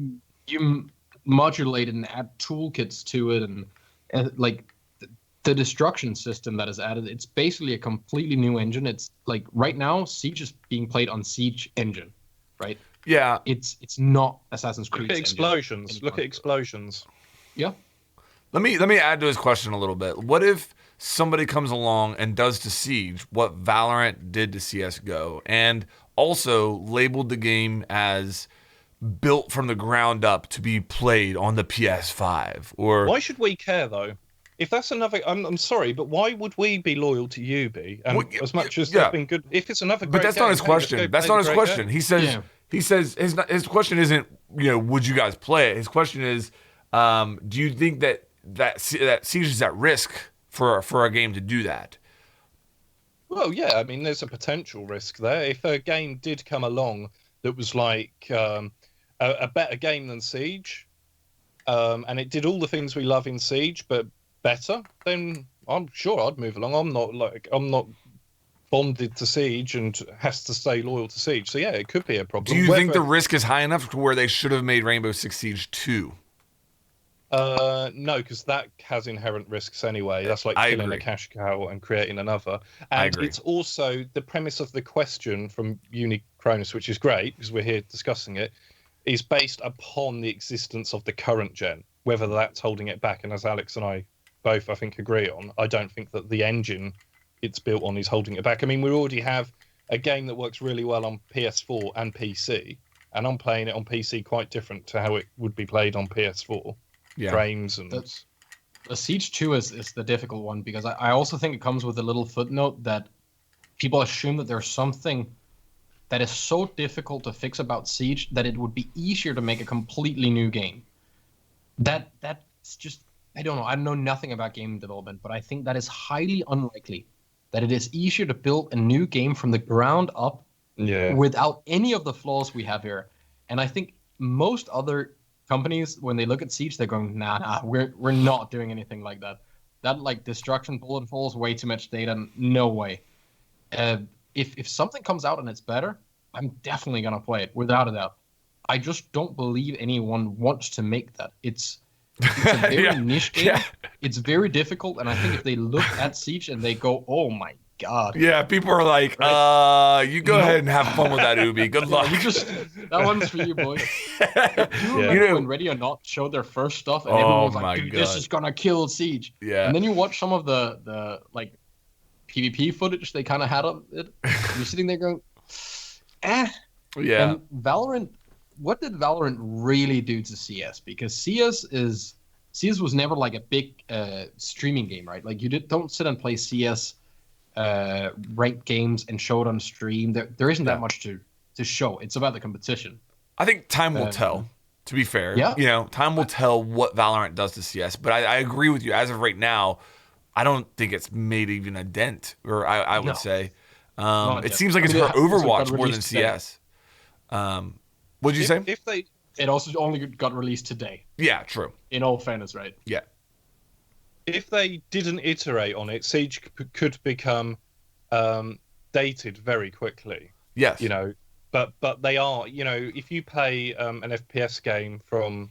[SPEAKER 3] You modulate it and add toolkits to it and like the destruction system that is added, it's basically a completely new engine. It's like right now, Siege is being played on Siege engine, right?
[SPEAKER 1] Yeah.
[SPEAKER 3] It's not Assassin's Creed.
[SPEAKER 2] Look at explosions. Look at explosions.
[SPEAKER 3] Yeah.
[SPEAKER 1] Let me add to his question a little bit. What if somebody comes along and does to Siege what Valorant did to CSGO and also labeled the game as built from the ground up to be played on the PS5? Or
[SPEAKER 2] why should we care though? If that's another, I'm sorry, but why would we be loyal to Ubi? As much as they've been good, if it's another,
[SPEAKER 1] but that's not his question. That's not his question. He says his question isn't would you guys play it? His question is, do you think that Siege is at risk for a game to do that?
[SPEAKER 2] Well, yeah, I mean, there's a potential risk there. If a game did come along that was like a better game than Siege, and it did all the things we love in Siege, but better, then I'm sure I'd move along. I'm not bonded to Siege and has to stay loyal to Siege. So yeah, it could be a problem.
[SPEAKER 1] Do you think the risk is high enough to where they should have made Rainbow Six Siege 2?
[SPEAKER 2] No, because that has inherent risks anyway. That's like killing a cash cow and creating another. And it's also the premise of the question from Unicronus, which is great because we're here discussing it, is based upon the existence of the current gen, whether that's holding it back. And as Alex and I both, I think, agree on, I don't think that the engine it's built on is holding it back. I mean, we already have a game that works really well on PS4 and PC, and I'm playing it on PC quite different to how it would be played on PS4. frames and.
[SPEAKER 3] The Siege 2 is the difficult one because I also think it comes with a little footnote that people assume that there's something that is so difficult to fix about Siege that it would be easier to make a completely new game. That's just, I don't know. I know nothing about game development, but I think that is highly unlikely that it is easier to build a new game from the ground up without any of the flaws we have here. And I think most other companies, when they look at Siege, they're going, nah, we're not doing anything like that. That like destruction bullet falls, way too much data, no way. If something comes out and it's better, I'm definitely gonna play it without a doubt. I just don't believe anyone wants to make that. It's a very niche game. Yeah. It's very difficult, and I think if they look at Siege and they go, "Oh my god,"
[SPEAKER 1] people are like, you go ahead and have fun with that, Ubi. Good luck.
[SPEAKER 3] That one's for you, boys. Do you remember when Ready or Not showed their first stuff, and everyone was like, "Dude, this is gonna kill Siege."
[SPEAKER 1] Yeah.
[SPEAKER 3] And then you watch some of the like PvP footage they kind of had of it. You're sitting there going, "Eh."
[SPEAKER 1] Yeah.
[SPEAKER 3] And Valorant. What did Valorant really do to CS? Because CS was never like a big streaming game, right? Like you don't sit and play CS ranked games and show it on stream. There isn't that much to show. It's about the competition.
[SPEAKER 1] I think time will tell. To be fair, time will tell what Valorant does to CS. But I agree with you. As of right now, I don't think it's made even a dent. Or I would say, it seems like it's for Overwatch more than CS. What'd you say?
[SPEAKER 3] It also only got released today.
[SPEAKER 1] Yeah, true.
[SPEAKER 3] In all fairness, right?
[SPEAKER 1] Yeah.
[SPEAKER 2] If they didn't iterate on it, Siege could become dated very quickly.
[SPEAKER 1] Yes.
[SPEAKER 2] But they are, if you play an FPS game from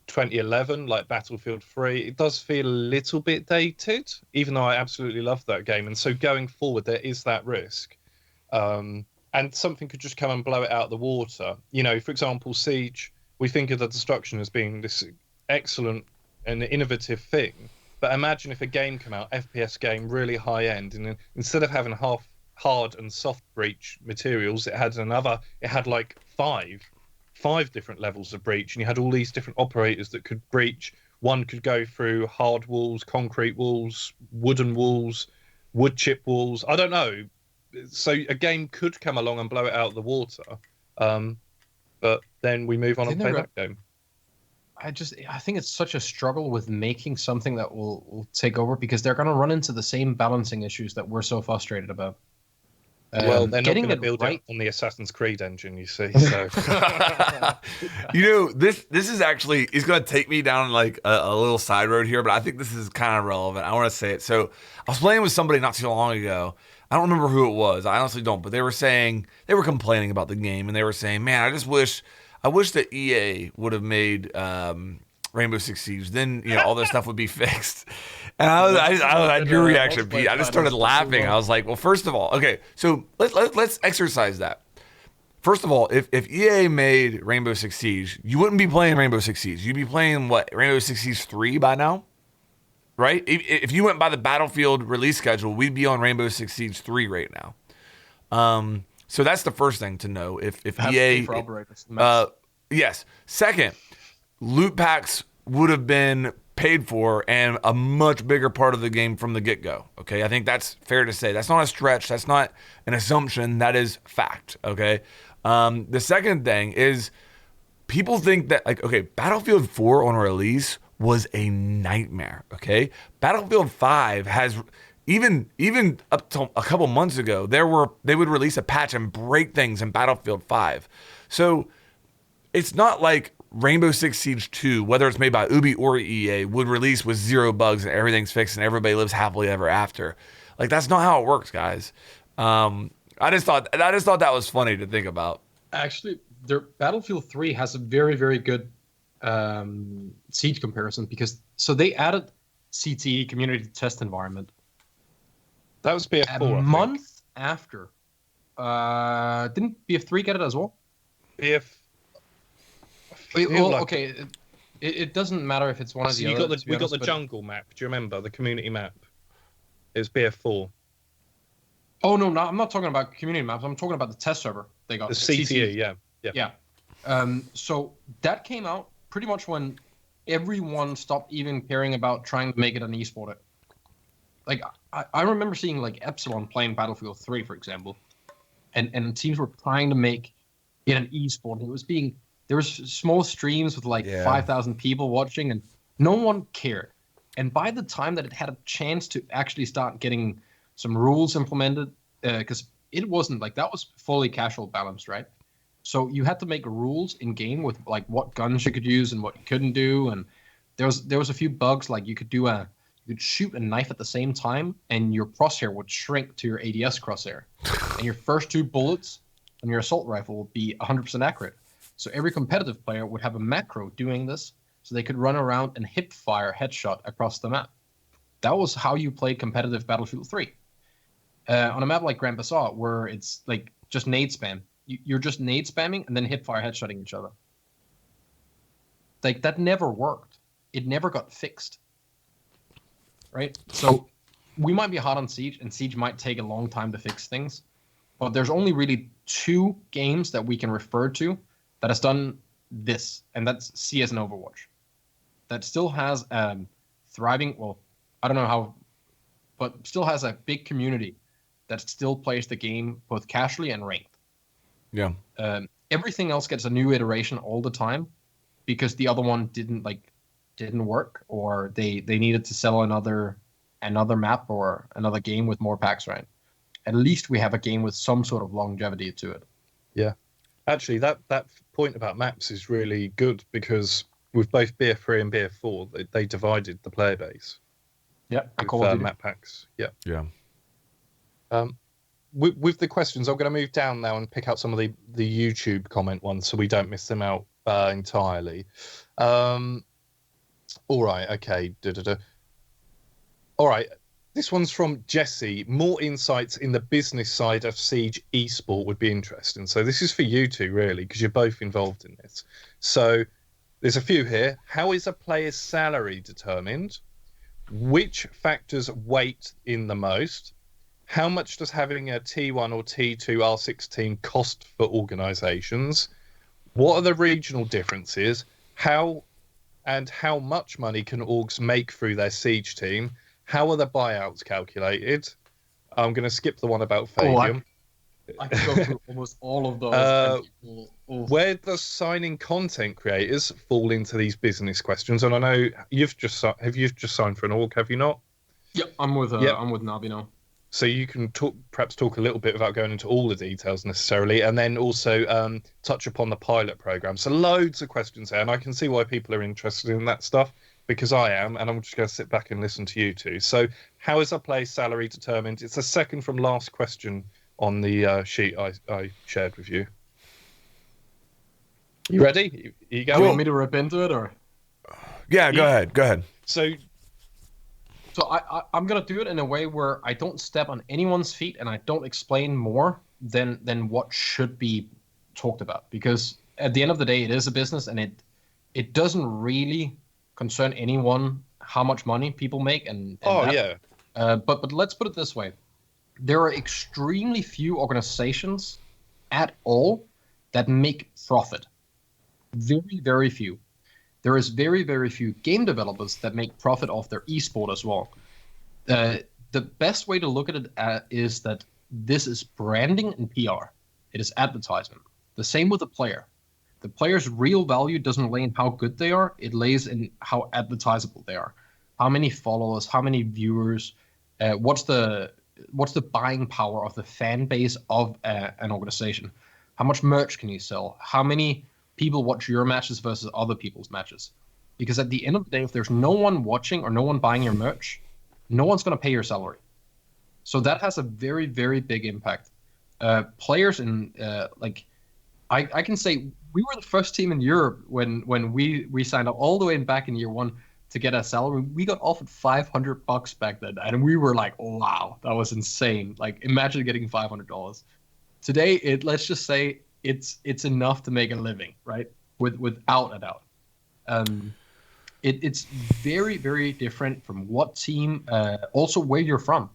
[SPEAKER 2] 2011, like Battlefield 3, it does feel a little bit dated, even though I absolutely love that game. And so going forward, there is that risk. And something could just come and blow it out of the water. For example, Siege, we think of the destruction as being this excellent and innovative thing. But imagine if a game came out, FPS game, really high end, and instead of having half hard and soft breach materials, it had like five different levels of breach, and you had all these different operators that could breach. One could go through hard walls, concrete walls, wooden walls, wood chip walls. I don't know. So a game could come along and blow it out of the water, but then we move on and play that game.
[SPEAKER 3] I think it's such a struggle with making something that will take over because they're going to run into the same balancing issues that we're so frustrated about.
[SPEAKER 2] Well, they're not going to build it on the Assassin's Creed engine, you see. So,
[SPEAKER 1] this is actually is going to take me down like a little side road here, but I think this is kind of relevant. I want to say it. So I was playing with somebody not too long ago. I don't remember who it was. I honestly don't. But they were complaining about the game, and they were saying, "Man, I wish that EA would have made Rainbow Six Siege. Then all this stuff would be fixed." And I your reaction, Pete. I just started laughing. I was like, "Well, first of all, okay, so let's exercise that. First of all, if EA made Rainbow Six Siege, you wouldn't be playing Rainbow Six Siege. You'd be playing what, Rainbow Six Siege 3 by now." Right? If you went by the Battlefield release schedule, we'd be on Rainbow Six Siege 3 right now. So that's the first thing to know. If EA, yes. Second, loot packs would have been paid for and a much bigger part of the game from the get-go. Okay, I think that's fair to say. That's not a stretch. That's not an assumption. That is fact. Okay. The second thing is people think that Battlefield 4 on release was a nightmare. Okay, Battlefield 5 has even up to a couple months ago they would release a patch and break things in Battlefield 5. So it's not like Rainbow Six Siege 2, whether it's made by Ubi or EA, would release with 0 bugs and everything's fixed and everybody lives happily ever after. Like, that's not how it works, guys. I just thought that was funny to think about.
[SPEAKER 3] Actually, their Battlefield 3 has a very, very good Siege comparison because they added CTE, community test environment.
[SPEAKER 2] That was BF4.
[SPEAKER 3] A month after. Didn't BF3 get it as well? Okay. It doesn't matter if it's one of the other.
[SPEAKER 2] We got the jungle map. Do you remember the community map? It was BF4.
[SPEAKER 3] Oh no, I'm not talking about community maps. I'm talking about the test server they got.
[SPEAKER 2] The CTE, yeah.
[SPEAKER 3] So that came out pretty much when everyone stopped even caring about trying to make it an esport. Like I remember seeing like Epsilon playing Battlefield 3, for example, and teams were trying to make it an esport. It was being there was small streams with like 5,000 people watching, and no one cared. And by the time that it had a chance to actually start getting some rules implemented, because it wasn't like that was fully casual balanced, right? So you had to make rules in game with like what guns you could use and what you couldn't do, and there was a few bugs like you could shoot a knife at the same time, and your crosshair would shrink to your ADS crosshair, and your first 2 bullets on your assault rifle would be 100% accurate. So every competitive player would have a macro doing this, so they could run around and hip fire headshot across the map. That was how you played competitive Battlefield 3. On a map like Grand Bazaar, where it's like just nade spam, you're just nade spamming and then hip fire headshotting each other. Like that never worked. It never got fixed. Right? So we might be hot on Siege, and Siege might take a long time to fix things. But there's only really 2 games that we can refer to that has done this, and that's CS and Overwatch. That still has thriving, well, I don't know how, but still has a big community that still plays the game both casually and ranked.
[SPEAKER 1] Yeah.
[SPEAKER 3] Everything else gets a new iteration all the time because the other one didn't work, or they needed to sell another map or another game with more packs, right? At least we have a game with some sort of longevity to it.
[SPEAKER 2] Yeah. Actually, that point about maps is really good, because with both Beer 3 and Beer 4, they divided the player base.
[SPEAKER 3] Yeah,
[SPEAKER 2] with map packs. Yeah.
[SPEAKER 1] Yeah.
[SPEAKER 2] With the questions, I'm going to move down now and pick out some of the YouTube comment ones so we don't miss them out entirely. All right. Okay. All right. This one's from Jesse. More insights in the business side of Siege esport would be interesting. So this is for you two, really, because you're both involved in this. So there's a few here. How is a player's salary determined? Which factors weight in the most? How much does having a T1 or T2 R16 cost for organizations? What are the regional differences? How much money can orgs make through their Siege team? How are the buyouts calculated? I'm going to skip the one about Fabian.
[SPEAKER 3] I can go through almost all of those.
[SPEAKER 2] Where does signing content creators fall into these business questions? And I know you've just signed for an org, have you not?
[SPEAKER 3] Yep, I'm with Navi now.
[SPEAKER 2] So you can perhaps talk a little bit without going into all the details necessarily, and then also touch upon the pilot program. So loads of questions there, and I can see why people are interested in that stuff, because I am, and I'm just going to sit back and listen to you two. So how is a player's salary determined? It's the second from last question on the sheet I shared with you. You ready? You go.
[SPEAKER 3] Do you want me to rip into it, or?
[SPEAKER 1] Yeah, go ahead.
[SPEAKER 2] So
[SPEAKER 3] I'm gonna do it in a way where I don't step on anyone's feet and I don't explain more than what should be talked about, because at the end of the day, it is a business, and it doesn't really concern anyone how much money people make but let's put it this way. There are extremely few organizations at all that make profit. Very, very few. There is very, very few game developers that make profit off their esport as well. The best way to look at it is that this is branding and PR. It is advertisement. The same with the player. The player's real value doesn't lay in how good they are. It lays in how advertisable they are. How many followers, how many viewers, what's the buying power of the fan base of an organization? How much merch can you sell? How many people watch your matches versus other people's matches? Because at the end of the day, if there's no one watching or no one buying your merch, no one's going to pay your salary. So that has a very, very big impact. Players in I can say we were the first team in Europe when we signed up all the way back in year one to get a salary. We got offered $500 back then, and we were like, oh, wow, that was insane. Like, imagine getting $500. Today, let's just say it's enough to make a living, right? Without a doubt. It's very, very different from what team, also where you're from.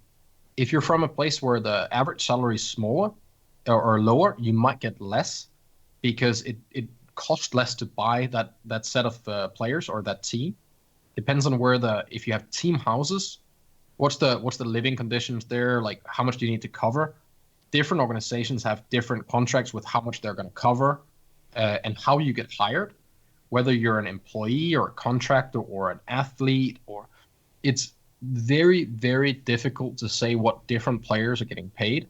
[SPEAKER 3] If you're from a place where the average salary is smaller or lower, you might get less, because it cost less to buy that set of players or that team. Depends on if you have team houses, what's the living conditions there, like how much do you need to cover. Different organizations have different contracts with how much they're going to cover, and how you get hired, whether you're an employee or a contractor or an athlete, or it's very, very difficult to say what different players are getting paid.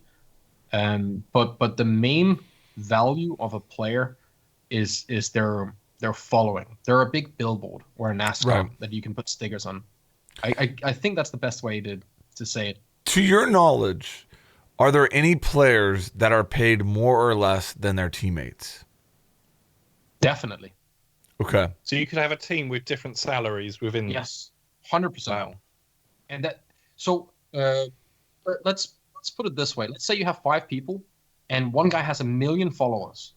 [SPEAKER 3] But the main value of a player is their following. They're a big billboard or an ascot that you can put stickers on. I think that's the best way to say it.
[SPEAKER 1] To your knowledge, are there any players that are paid more or less than their teammates?
[SPEAKER 3] Definitely.
[SPEAKER 1] Okay.
[SPEAKER 2] So you could have a team with different salaries within.
[SPEAKER 3] Yes, 100%.
[SPEAKER 2] Wow.
[SPEAKER 3] And that. So let's put it this way. Let's say you have 5 people, and one guy has 1 million followers,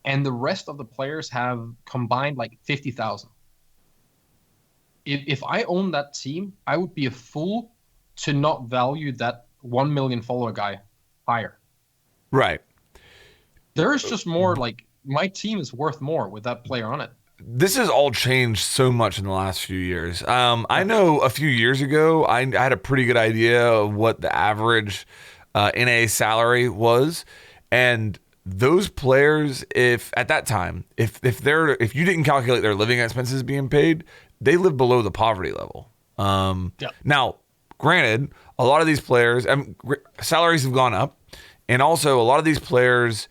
[SPEAKER 3] and the rest of the players have combined like 50,000. If I own that team, I would be a fool to not value that 1 million follower guy higher.
[SPEAKER 1] Right.
[SPEAKER 3] There is just more, like, my team is worth more with that player on it.
[SPEAKER 1] This has all changed so much in the last few years. I know a few years ago, I had a pretty good idea of what the average NA salary was. And those players, if at that time, if you didn't calculate their living expenses being paid, they live below the poverty level. Now, granted, a lot of these players, salaries have gone up, and also a lot of these players,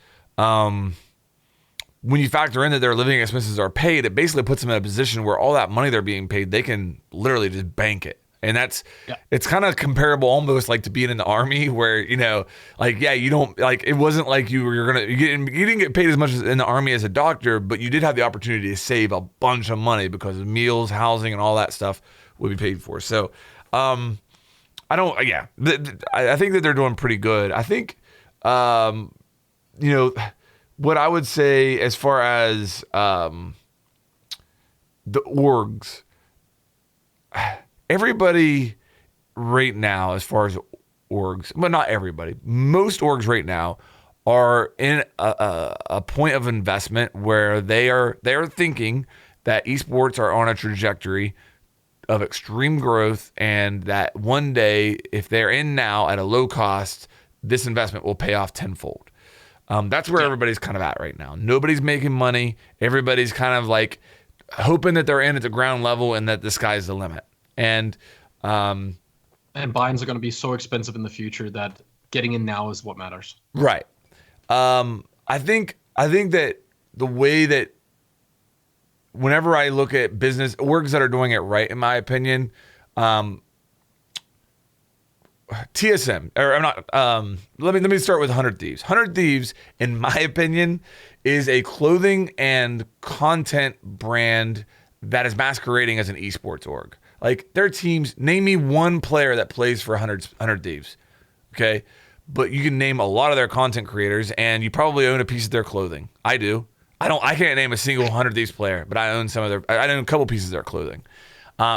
[SPEAKER 1] when you factor in that their living expenses are paid, it basically puts them in a position where all that money they're being paid, they can literally just bank it. And it's kind of comparable almost like to being in the army where, you know, like, yeah, you don't like, it wasn't like you didn't get paid as much in the army as a doctor, but you did have the opportunity to save a bunch of money because of meals, housing, and all that stuff would be paid for. So, I think that they're doing pretty good. I think, you know, what I would say as far as the orgs, everybody right now, as far as orgs, but not everybody, most orgs right now are in a point of investment where they are thinking that esports are on a trajectory of extreme growth, and that one day, if they're in now at a low cost, this investment will pay off tenfold. That's where everybody's kind of at right now. Nobody's making money. Everybody's kind of like hoping that they're in at the ground level and that the sky's the limit. And
[SPEAKER 3] buy-ins are going to be so expensive in the future that getting in now is what matters.
[SPEAKER 1] Right. I think that the way that whenever I look at business orgs that are doing it right, in my opinion, TSM, or I'm not, let me start with 100 Thieves. 100 Thieves, in my opinion, is a clothing and content brand that is masquerading as an esports org. Like, their teams, name me one player that plays for 100 Thieves, okay? But you can name a lot of their content creators, and you probably own a piece of their clothing. I do. I can't name a single 100 Thieves player, but I own I own a couple pieces of their clothing.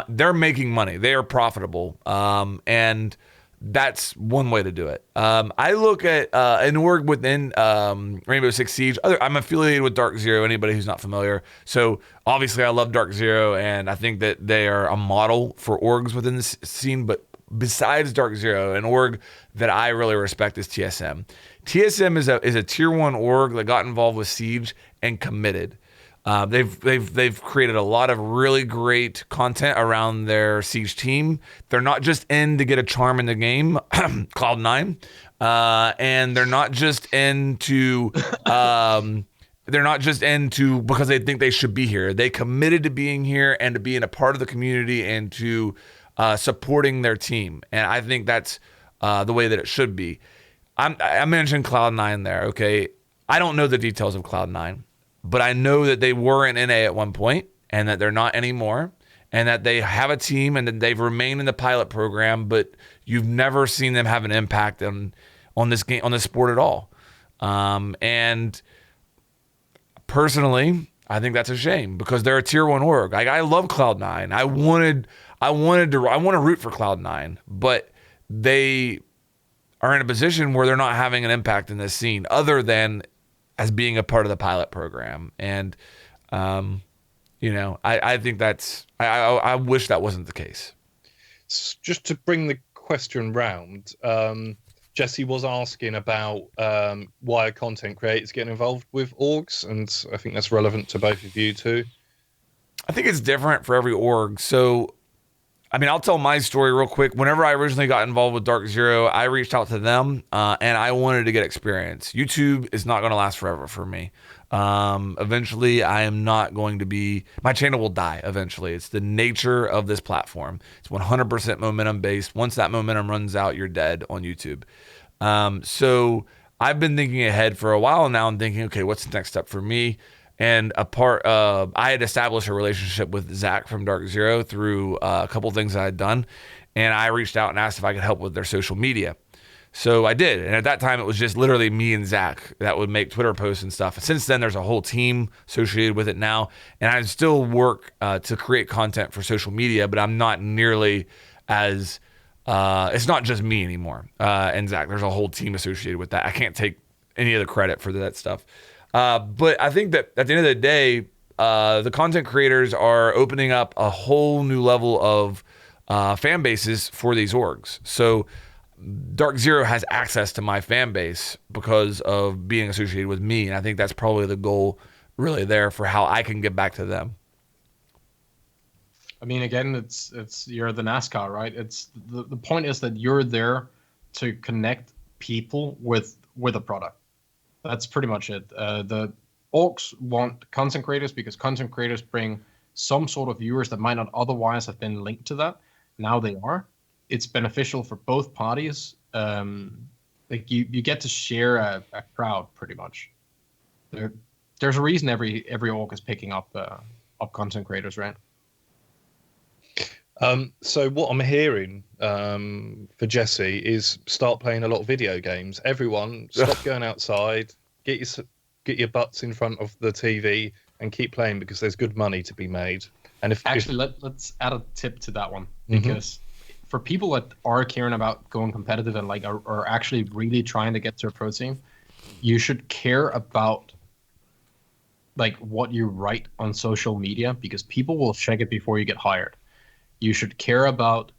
[SPEAKER 1] They're making money. They are profitable. And that's one way to do it. I look at an org within Rainbow Six Siege. I'm affiliated with Dark Zero, anybody who's not familiar. So obviously I love Dark Zero, and I think that they are a model for orgs within the scene. But besides Dark Zero, an org that I really respect is TSM. TSM is a tier 1 org that got involved with Siege and committed. They've created a lot of really great content around their Siege team. They're not just in to get a charm in the game, Cloud9, and they're not just into because they think they should be here. They committed to being here and to being a part of the community and to supporting their team. And I think that's the way that it should be. I mentioned Cloud9 there. Okay, I don't know the details of Cloud9. But I know that they were in NA at one point, and that they're not anymore, and that they have a team, and that they've remained in the pilot program, but you've never seen them have an impact on this game, on this sport at all. And personally, I think that's a shame because they're a tier 1 org. I love Cloud9. I want to root for Cloud9, but they are in a position where they're not having an impact in this scene other than as being a part of the pilot program. And, I think I wish that wasn't the case.
[SPEAKER 2] Just to bring the question round, Jesse was asking about why content creators getting involved with orgs, and I think that's relevant to both of you too.
[SPEAKER 1] I think it's different for every org. So, I'll tell my story real quick. Whenever I originally got involved with Dark Zero, I reached out to them and I wanted to get experience. YouTube is not going to last forever for me. Eventually, I am not going to be, my channel will die eventually. It's the nature of this platform. It's 100% momentum based. Once that momentum runs out, you're dead on YouTube. So I've been thinking ahead for a while now and thinking, okay, what's the next step for me? And I had established a relationship with Zach from Dark Zero through a couple things that I had done. And I reached out and asked if I could help with their social media. So I did. And at that time, it was just literally me and Zach that would make Twitter posts and stuff. And since then, there's a whole team associated with it now. And I still work to create content for social media, but I'm not nearly as, it's not just me anymore. And Zach, there's a whole team associated with that. I can't take any of the credit for that stuff. But I think that at the end of the day, the content creators are opening up a whole new level of fan bases for these orgs. So Dark Zero has access to my fan base because of being associated with me. And I think that's probably the goal really there for how I can get back to them.
[SPEAKER 3] Again, it's you're the NASCAR, right? It's the point is that you're there to connect people with a product. That's pretty much it. The orgs want content creators because content creators bring some sort of viewers that might not otherwise have been linked to that. Now they are. It's beneficial for both parties. Like you get to share a crowd pretty much. There's a reason every org is picking up content creators, right?
[SPEAKER 2] So what I'm hearing for Jesse is start playing a lot of video games. Everyone, stop going outside, get your butts in front of the TV, and keep playing because there's good money to be made. And
[SPEAKER 3] let's add a tip to that one, because for people that are caring about going competitive and are actually really trying to get to a pro team, you should care about what you write on social media because people will check it before you get hired. You should care about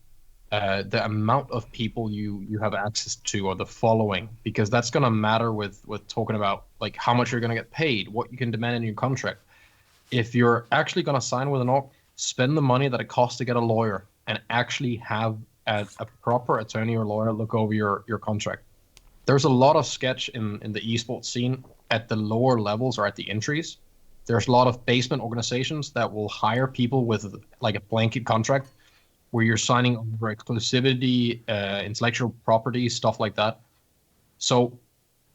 [SPEAKER 3] the amount of people you have access to or the following, because that's going to matter with talking about how much you're going to get paid, what you can demand in your contract. If you're actually going to sign with an org, spend the money that it costs to get a lawyer and actually have a proper attorney or lawyer look over your contract. There's a lot of sketch in the esports scene at the lower levels or at the entries. There's a lot of basement organizations that will hire people with a blanket contract where you're signing over exclusivity, intellectual property, stuff like that. So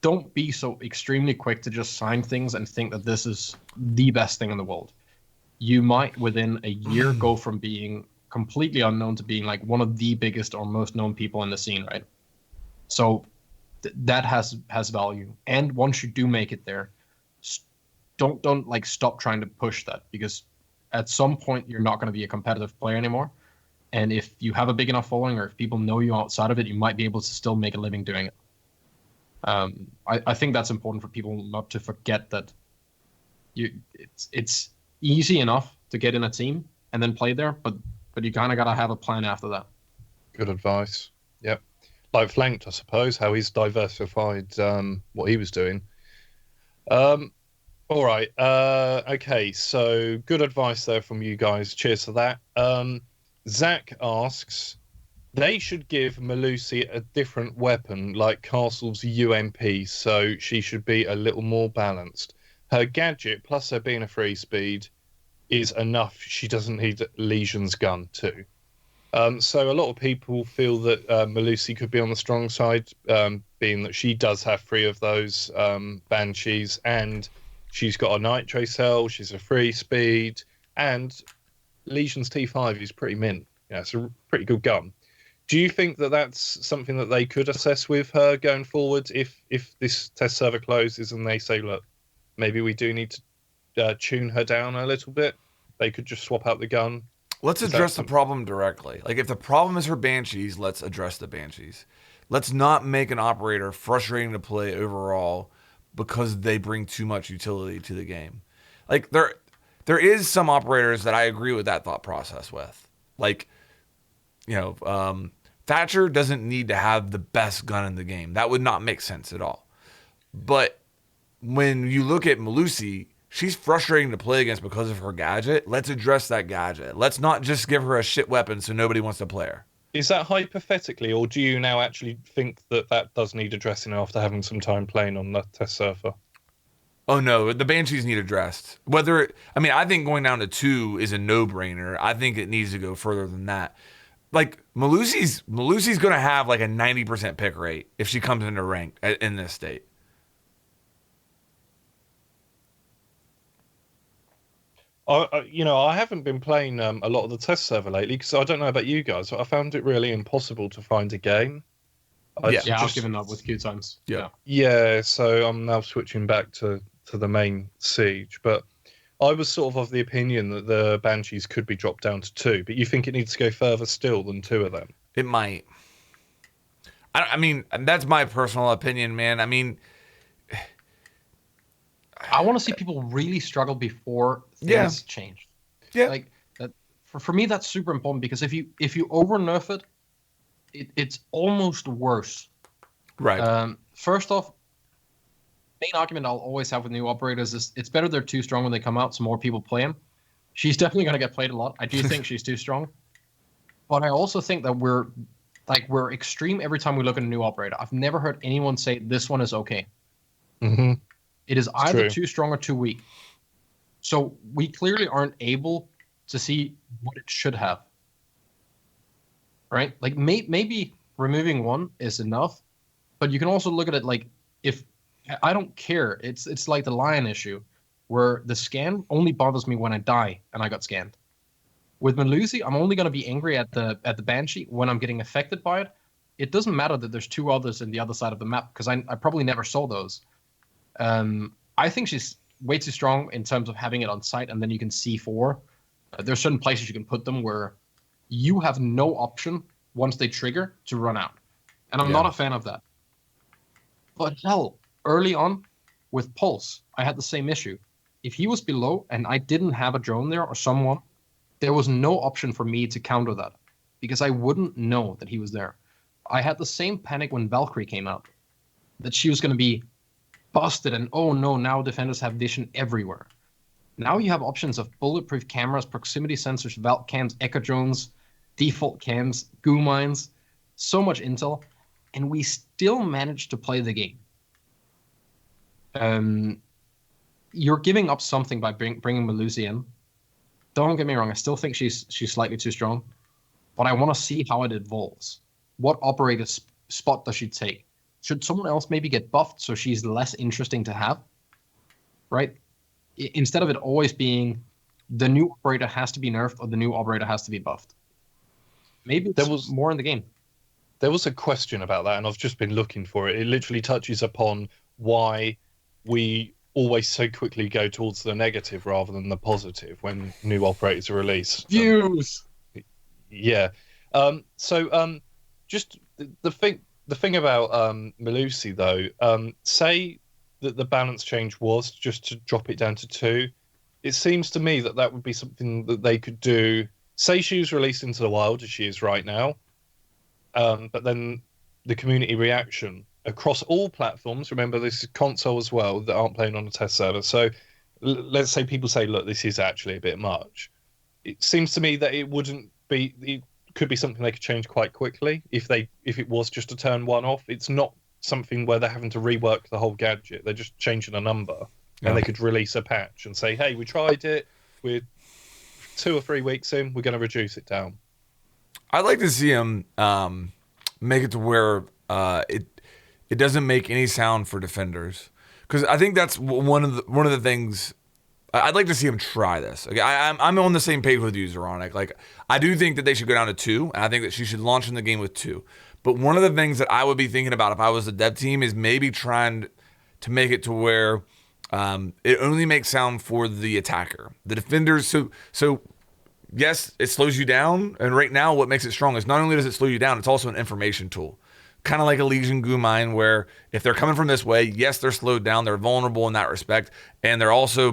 [SPEAKER 3] don't be so extremely quick to just sign things and think that this is the best thing in the world. You might within a year go from being completely unknown to being one of the biggest or most known people in the scene, right? So that has value. And once you do make it there, don't stop trying to push that, because at some point you're not going to be a competitive player anymore. And if you have a big enough following or if people know you outside of it, you might be able to still make a living doing it. I think that's important for people not to forget that it's easy enough to get in a team and then play there, but you kind of got to have a plan after that.
[SPEAKER 2] Good advice. Yep. Like Flanked, I suppose, how he's diversified what he was doing. All right. Okay, so good advice there from you guys. Cheers for that. Zach asks, they should give Melusi a different weapon like Castle's UMP, so she should be a little more balanced. Her gadget, plus her being a free speed, is enough. She doesn't need Legion's gun too. So a lot of people feel that Melusi could be on the strong side, being that she does have 3 of those Banshees, and she's got a Nitro cell, she's a free speed, and Legion's T5 is pretty mint. Yeah, it's a pretty good gun. Do you think that that's something that they could assess with her going forward if this test server closes and they say, look, maybe we do need to tune her down a little bit? They could just swap out the gun.
[SPEAKER 1] Let's address the problem directly. If the problem is her Banshees, let's address the Banshees. Let's not make an operator frustrating to play overall because they bring too much utility to the game. Like there is some operators that I agree with that thought process with. Like, Thatcher doesn't need to have the best gun in the game. That would not make sense at all. But when you look at Melusi, she's frustrating to play against because of her gadget. Let's address that gadget. Let's not just give her a shit weapon so nobody wants to play her.
[SPEAKER 2] Is that hypothetically, or do you now actually think that does need addressing after having some time playing on the test server?
[SPEAKER 1] Oh no, the Banshees need addressed. I think going down to 2 is a no-brainer. I think it needs to go further than that. Like Melusi's going to have like a 90% pick rate if she comes into rank in this state.
[SPEAKER 2] I haven't been playing a lot of the test server lately because I don't know about you guys, but I found it really impossible to find a game.
[SPEAKER 3] I've given up with queue times.
[SPEAKER 2] Yeah, so I'm now switching back to the main Siege, but I was sort of the opinion that the Banshees could be dropped down to 2, but you think it needs to go further still than 2 of them?
[SPEAKER 1] It might. I mean, that's my personal opinion, man. I mean,
[SPEAKER 3] I want to see people really struggle before things change.
[SPEAKER 1] Yeah.
[SPEAKER 3] Like that for me, that's super important because if you over nerf it's almost worse.
[SPEAKER 1] Right.
[SPEAKER 3] First off, main argument I'll always have with new operators is it's better they're too strong when they come out so more people play them. She's definitely going to get played a lot. I do think she's too strong. But I also think that we're extreme every time we look at a new operator. I've never heard anyone say this one is okay.
[SPEAKER 2] Mm-hmm.
[SPEAKER 3] It is either too strong or too weak. So we clearly aren't able to see what it should have. Right? Like maybe removing one is enough, but you can also look at it like if I don't care. It's like the lion issue where the scan only bothers me when I die and I got scanned. With Melusi, I'm only going to be angry at the Banshee when I'm getting affected by it. It doesn't matter that there's 2 others in the other side of the map because I probably never saw those. I think she's way too strong in terms of having it on site and then you can C4. There's certain places you can put them where you have no option once they trigger to run out. And I'm not a fan of that. But hell, early on with Pulse, I had the same issue. If he was below and I didn't have a drone there or someone, there was no option for me to counter that because I wouldn't know that he was there. I had the same panic when Valkyrie came out, that she was going to be busted and oh no, now defenders have vision everywhere. Now you have options of bulletproof cameras, proximity sensors, Valk cams, echo drones, default cams, goo mines, so much intel, and we still managed to play the game. You're giving up something by bringing Melusi in. Don't get me wrong, I still think she's slightly too strong, but I want to see how it evolves. What operator spot does she take? Should someone else maybe get buffed so she's less interesting to have? Right? Instead of it always being the new operator has to be nerfed or the new operator has to be buffed. Maybe there was more in the game.
[SPEAKER 2] There was a question about that, and I've just been looking for it. It literally touches upon why we always so quickly go towards the negative rather than the positive when new operators are released.
[SPEAKER 3] Views.
[SPEAKER 2] Yeah. Just the thing about Melusi though, say that the balance change was just to drop it down to 2. It seems to me that would be something that they could do. Say she was released into the wild as she is right now, but then the community reaction across all platforms. Remember, this is console as well that aren't playing on a test server. So let's say people say, look, this is actually a bit much. It seems to me that it could be something they could change quite quickly if it was just to turn one off. It's not something where they're having to rework the whole gadget. They're just changing a number, and they could release a patch and say, hey, we tried it. We're 2 or 3 weeks in. We're going to reduce it down.
[SPEAKER 1] I'd like to see them make it to where it doesn't make any sound for defenders, because I think that's one of the things. I'd like to see him try this. Okay, I'm on the same page with you, Zeronic. Like, I do think that they should go down to 2, and I think that she should launch in the game with 2. But one of the things that I would be thinking about if I was the dev team is maybe trying to make it to where it only makes sound for the attacker, the defenders. So yes, it slows you down. And right now, what makes it strong is not only does it slow you down, it's also an information tool. kind of like a Legion Gumine, where if they're coming from this way, yes, they're slowed down, they're vulnerable in that respect, and they're also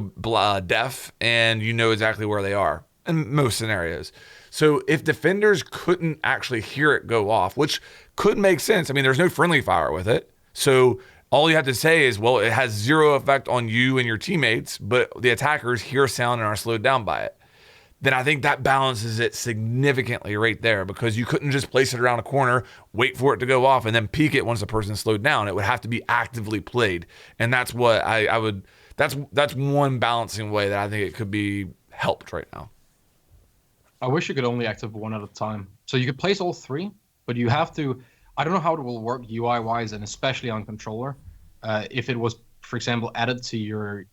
[SPEAKER 1] deaf, and you know exactly where they are in most scenarios. So if defenders couldn't actually hear it go off, which could make sense, I mean, there's no friendly fire with it. So all you have to say is, well, it has zero effect on you and your teammates, but the attackers hear sound and are slowed down by it. Then I think that balances it significantly right there, because you couldn't just place it around a corner, wait for it to go off, and then peek it once the person's slowed down. It would have to be actively played. And that's what I would, that's one balancing way that I think it could be helped right now.
[SPEAKER 3] I wish you could only active one at a time. So you could place all three, but you have to, I don't know how it will work UI-wise, and especially on controller. If it was, for example, added to your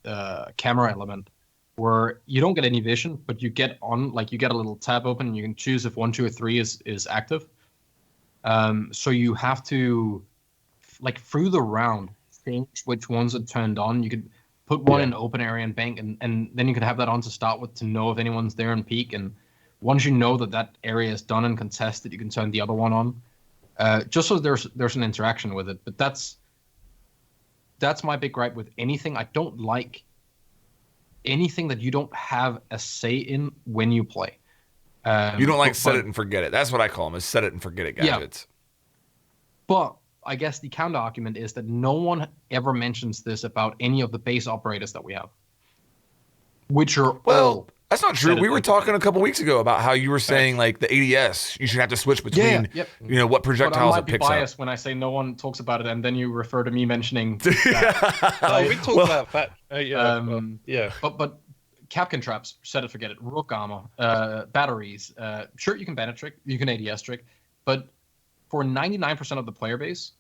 [SPEAKER 3] camera element, where you don't get any vision, but you get you get a little tab open, and you can choose if 1, 2, or 3 is active. So you have to, like, through the round, change which ones are turned on. You could put one in open area and bank, and then you could have that on to start with to know if anyone's there and peek. And once you know that area is done and contested, you can turn the other one on, just so there's an interaction with it. But that's my big gripe with anything. I don't like anything that you don't have a say in when you play.
[SPEAKER 1] You don't like set it and forget it. That's what I call them, is set it and forget it gadgets.
[SPEAKER 3] Yeah. But I guess the counter argument is that no one ever mentions this about any of the base operators that we have, which are all.
[SPEAKER 1] That's not true. We were talking a couple weeks ago about how you were saying, like, the ADS, you should have to switch between, what projectiles it picks up.
[SPEAKER 3] But I might be biased when I say no one talks about it, and then you refer to me mentioning that.
[SPEAKER 2] We talk about that.
[SPEAKER 3] But Capcan traps, set it, forget it. Rook armor, batteries. Sure, you can banner trick, you can ADS trick, but for 99% of the player base,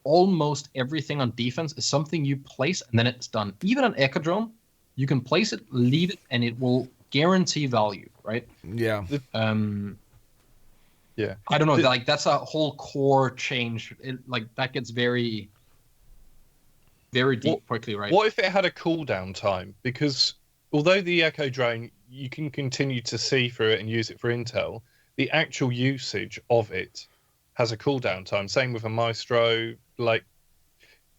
[SPEAKER 3] almost everything on defense is something you place and then it's done. Even an Echo Drone, you can place it, leave it, and it will guarantee value, right?
[SPEAKER 1] Yeah.
[SPEAKER 3] I don't know. That's a whole core change. That gets very, very deep quickly, right?
[SPEAKER 2] What if it had a cooldown time? Because although the Echo Drone, you can continue to see through it and use it for intel, the actual usage of it has a cooldown time. Same with a Maestro. Like,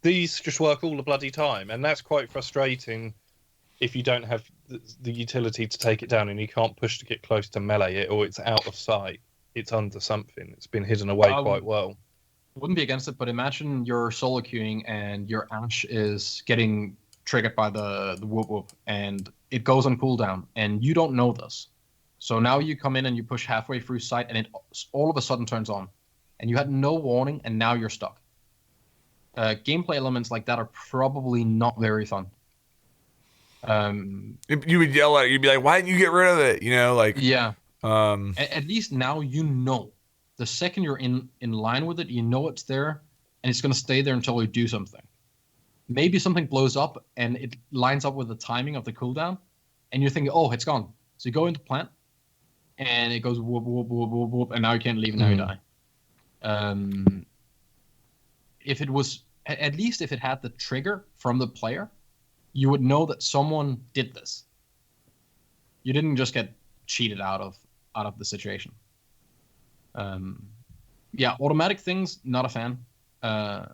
[SPEAKER 2] these just work all the bloody time, and that's quite frustrating if you don't have the utility to take it down and you can't push to get close to melee it, or it's out of sight. It's under something. It's been hidden away quite well.
[SPEAKER 3] Wouldn't be against it, but imagine you're solo queuing and your Ash is getting triggered by the whoop whoop, and it goes on cooldown, and you don't know this. So now you come in and you push halfway through sight, and it all of a sudden turns on, and you had no warning, and now you're stuck. Gameplay elements like that are probably not very fun.
[SPEAKER 1] You would yell at it. You'd be like, "Why didn't you get rid of it?"
[SPEAKER 3] Yeah. At least now you know. The second you're in line with it, you know it's there, and it's going to stay there until you do something. Maybe something blows up, and it lines up with the timing of the cooldown, and you're thinking, "Oh, it's gone." So you go into plant, and it goes whoop whoop whoop whoop whoop, and now you can't leave, and now you die. If it was, at least if it had the trigger from the player, you would know that someone did this. You didn't just get cheated out of the situation. Automatic things, not a fan. I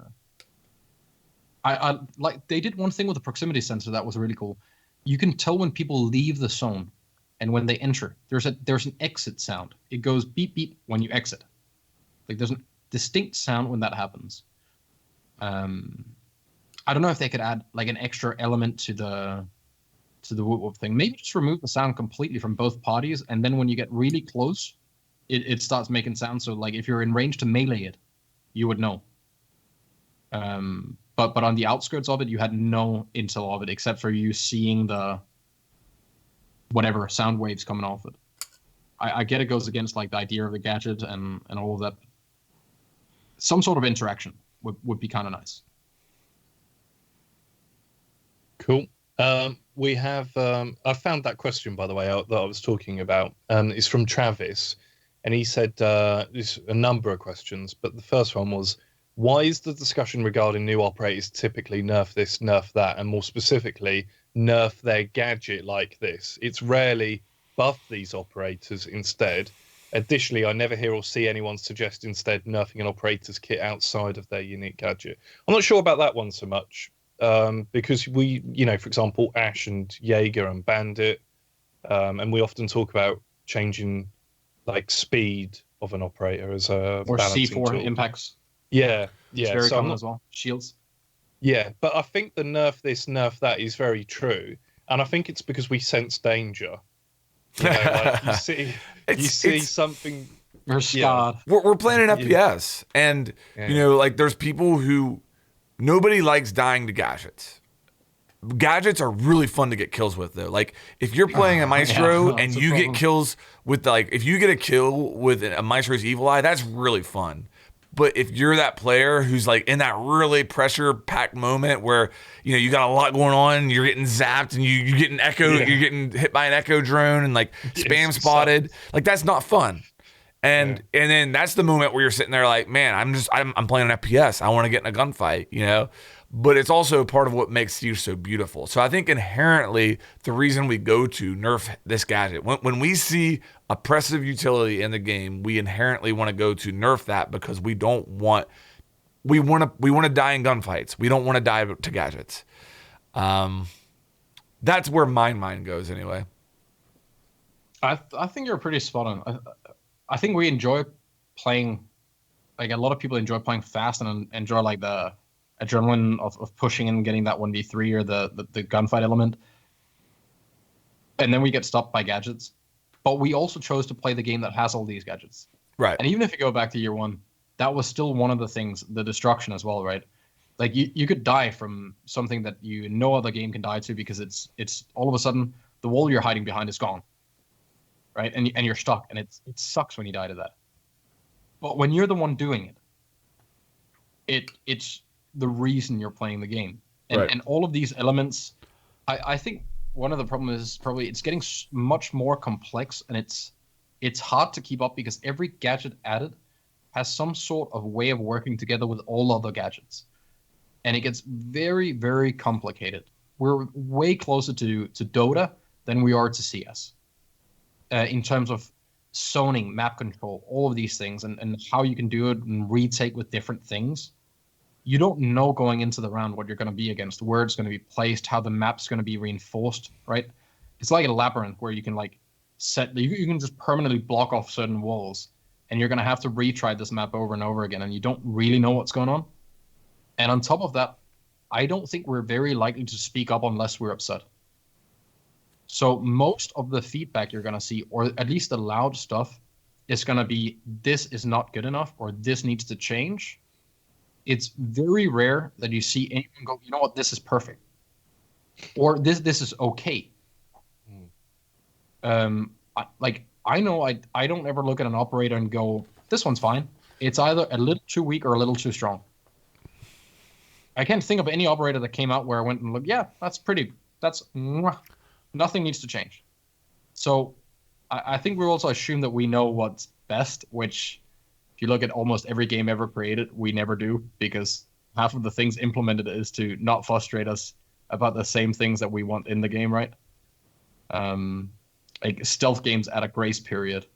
[SPEAKER 3] like, they did one thing with the proximity sensor that was really cool. You can tell when people leave the zone and when they enter. There's an exit sound. It goes beep beep when you exit. Like, there's a distinct sound when that happens. I don't know if they could add like an extra element to the whoop whoop thing. Maybe just remove the sound completely from both parties, and then when you get really close, it starts making sound. So like if you're in range to melee it, you would know. But on the outskirts of it, you had no intel of it except for you seeing the whatever sound waves coming off it. I get it goes against like the idea of the gadget and all of that. Some sort of interaction would be kind of nice.
[SPEAKER 2] Cool. We have. I found that question, by the way, that I was talking about. It's from Travis, and he said there's a number of questions, but the first one was, why is the discussion regarding new operators typically nerf this, nerf that, and more specifically, nerf their gadget like this? It's rarely buff these operators instead. Additionally, I never hear or see anyone suggest instead nerfing an operator's kit outside of their unique gadget. I'm not sure about that one so much, because we, for example, Ash and Jaeger and Bandit, and we often talk about changing like speed of an operator as a
[SPEAKER 3] Or
[SPEAKER 2] balancing
[SPEAKER 3] C4
[SPEAKER 2] tool.
[SPEAKER 3] impacts.
[SPEAKER 2] Yeah,
[SPEAKER 3] It's
[SPEAKER 2] yeah.
[SPEAKER 3] very
[SPEAKER 2] So
[SPEAKER 3] common as well. Shields.
[SPEAKER 2] yeah, but I think the nerf this, nerf that is very true, and I think it's because we sense danger. Like you see
[SPEAKER 1] It's
[SPEAKER 2] something.
[SPEAKER 3] You're scarred.
[SPEAKER 1] we're playing an
[SPEAKER 2] Yeah.
[SPEAKER 1] FPS, and
[SPEAKER 2] Yeah.
[SPEAKER 1] like there's people who nobody likes dying to gadgets. Gadgets are really fun to get kills with though. Like if you're playing a Maestro
[SPEAKER 3] Yeah,
[SPEAKER 1] and
[SPEAKER 3] that's a
[SPEAKER 1] you get
[SPEAKER 3] problem.
[SPEAKER 1] kills with if you get a kill with a Maestro's Evil Eye, that's really fun. But if you're that player who's like in that really pressure packed moment where you got a lot going on, you're getting zapped and you're getting you're getting hit by an echo drone and like spam
[SPEAKER 2] Yes,
[SPEAKER 1] spotted, like that's not fun. And then that's the moment where you're sitting there like, man, I'm playing an FPS. I want to get in a gunfight, But it's also part of what makes Siege so beautiful. So I think inherently the reason we go to nerf this gadget, when we see oppressive utility in the game, we inherently want to go to nerf that because we want to die in gunfights. We don't want to die to gadgets. That's where my mind goes anyway.
[SPEAKER 3] I think you're pretty spot on. I think we enjoy playing, like a lot of people enjoy playing fast and enjoy like the adrenaline of pushing and getting that 1v3 or the gunfight element. And then we get stopped by gadgets. But we also chose to play the game that has all these gadgets.
[SPEAKER 1] Right.
[SPEAKER 3] And even if you go back to year one, that was still one of the things, the destruction as well, right? Like you could die from something that no other game can die to because it's all of a sudden the wall you're hiding behind is gone. Right? And you're stuck, and it sucks when you die to that. But when you're the one doing it's the reason you're playing the game. And all of these elements, I think one of the problems is probably it's getting much more complex, and it's hard to keep up because every gadget added has some sort of way of working together with all other gadgets. And it gets very, very complicated. We're way closer to Dota than we are to CS. In terms of zoning, map control, all of these things, and how you can do it and retake with different things. You don't know going into the round what you're going to be against, where it's going to be placed, how the map's going to be reinforced, right? It's like a labyrinth where you can like you can just permanently block off certain walls, and you're going to have to retry this map over and over again, and you don't really know what's going on. And on top of that, I don't think we're very likely to speak up unless we're upset. So most of the feedback you're going to see, or at least the loud stuff, is going to be, this is not good enough, or this needs to change. It's very rare that you see anyone go, you know what, this is perfect. Or this is okay. I know I don't ever look at an operator and go, this one's fine. It's either a little too weak or a little too strong. I can't think of any operator that came out where I went and looked, yeah, nothing needs to change. So I think we also assume that we know what's best, which if you look at almost every game ever created, we never do, because half of the things implemented is to not frustrate us about the same things that we want in the game, right? Like stealth games add a grace period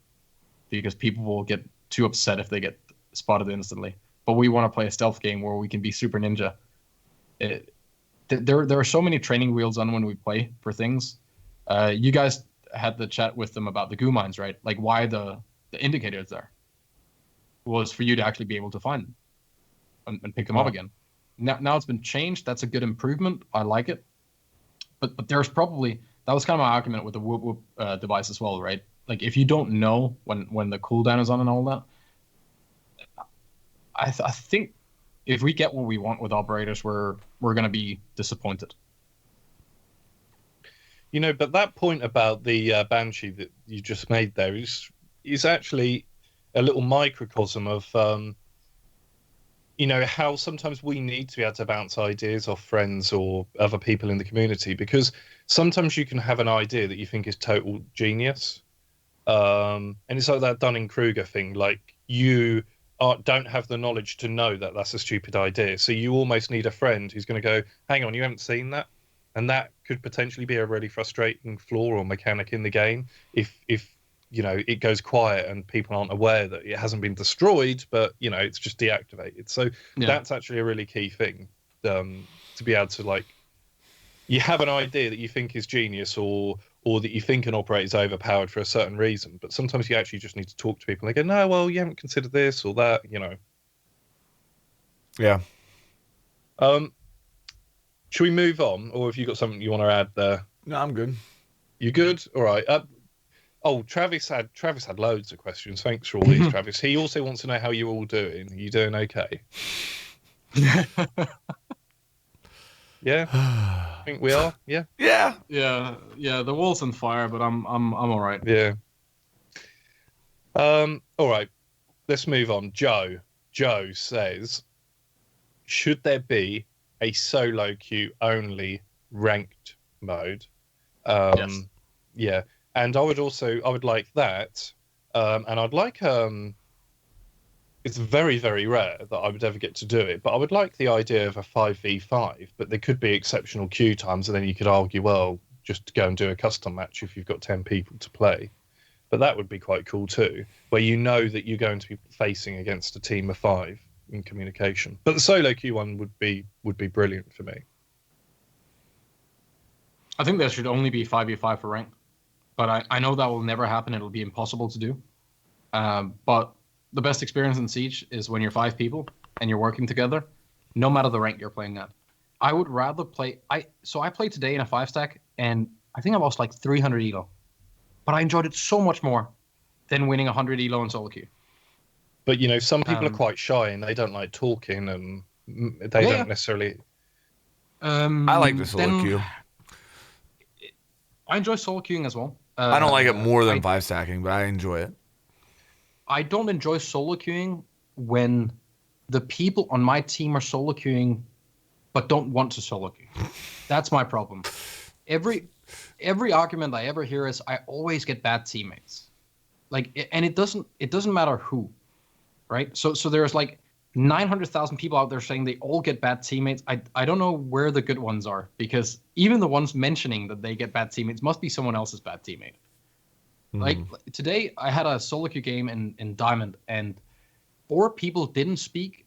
[SPEAKER 3] because people will get too upset if they get spotted instantly. But we want to play a stealth game where we can be super ninja. There are so many training wheels on when we play for things. You guys had the chat with them about the goo mines, right? Like why the indicators there was for you to actually be able to find them and pick them up again. Now it's been changed. That's a good improvement. I like it. But there's probably, that was kind of my argument with the whoop whoop device as well, right? Like if you don't know when the cooldown is on and all that, I think if we get what we want with operators, we're going to be disappointed.
[SPEAKER 2] But that point about the Banshee that you just made there is actually a little microcosm of, how sometimes we need to be able to bounce ideas off friends or other people in the community, because sometimes you can have an idea that you think is total genius. And it's like that Dunning-Kruger thing, like you don't have the knowledge to know that that's a stupid idea. So you almost need a friend who's going to go, hang on, you haven't seen that? And that could potentially be a really frustrating flaw or mechanic in the game if it goes quiet and people aren't aware that it hasn't been destroyed, but it's just deactivated. So that's actually a really key thing, to be able to, like, you have an idea that you think is genius, or that you think an operator is overpowered for a certain reason, but sometimes you actually just need to talk to people. And they go, no, well, you haven't considered this or that.
[SPEAKER 1] Yeah.
[SPEAKER 2] Should we move on, or have you got something you want to add there?
[SPEAKER 1] No, I'm good.
[SPEAKER 2] You good? All right. Travis had loads of questions. Thanks for all these, Travis. He also wants to know how you're all doing. Are you doing okay? Yeah, I think we are. Yeah.
[SPEAKER 1] Yeah.
[SPEAKER 3] The world's on fire, but I'm all right.
[SPEAKER 2] Yeah. All right. Let's move on. Joe says, should there be a solo queue only ranked mode?
[SPEAKER 3] Yes.
[SPEAKER 2] Yeah. And I would like that. And I'd like, it's very, very rare that I would ever get to do it, but I would like the idea of a 5v5, but there could be exceptional queue times, and then you could argue, well, just go and do a custom match if you've got 10 people to play. But that would be quite cool too, where you know that you're going to be facing against a team of 5 in communication. But the solo queue one would be brilliant for me.
[SPEAKER 3] I think there should only be 5v5 for rank, but I know that will never happen. It'll be impossible to do. But the best experience in Siege is when you're 5 people and you're working together, no matter the rank you're playing at. I would rather play. I played today in a 5-stack, and I think I lost like 300 elo, but I enjoyed it so much more than winning 100 elo in solo queue.
[SPEAKER 2] But some people are quite shy and they don't like talking, and they don't necessarily.
[SPEAKER 1] I like the solo queue.
[SPEAKER 3] I enjoy solo queuing as well.
[SPEAKER 1] I don't like it more than 5-stacking, but I enjoy it.
[SPEAKER 3] I don't enjoy solo queuing when the people on my team are solo queuing but don't want to solo queue. That's my problem. Every argument I ever hear is I always get bad teammates. Like, and it doesn't matter who, right? So there's like 900,000 people out there saying they all get bad teammates. I don't know where the good ones are, because even the ones mentioning that they get bad teammates must be someone else's bad teammate. Like today, I had a solo queue game in Diamond, and 4 people didn't speak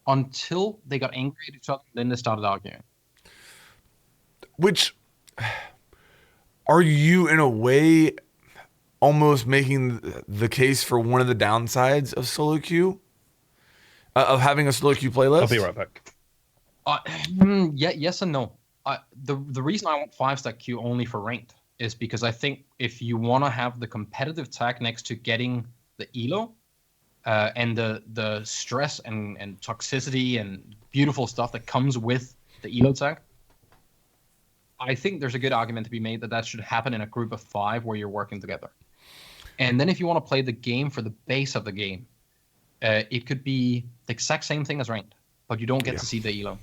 [SPEAKER 3] until they got angry at each other. Then they started arguing.
[SPEAKER 1] Which, are you in a way almost making the case for one of the downsides of solo queue, of having a solo queue playlist?
[SPEAKER 2] I'll be right back.
[SPEAKER 3] Yes and no. The reason I want 5-stack queue only for ranked is because I think if you want to have the competitive tag next to getting the elo, and the stress and toxicity and beautiful stuff that comes with the elo tag, I think there's a good argument to be made that should happen in a group of 5 where you're working together. And then if you want to play the game for the base of the game, it could be the exact same thing as ranked, but you don't get to see the elo.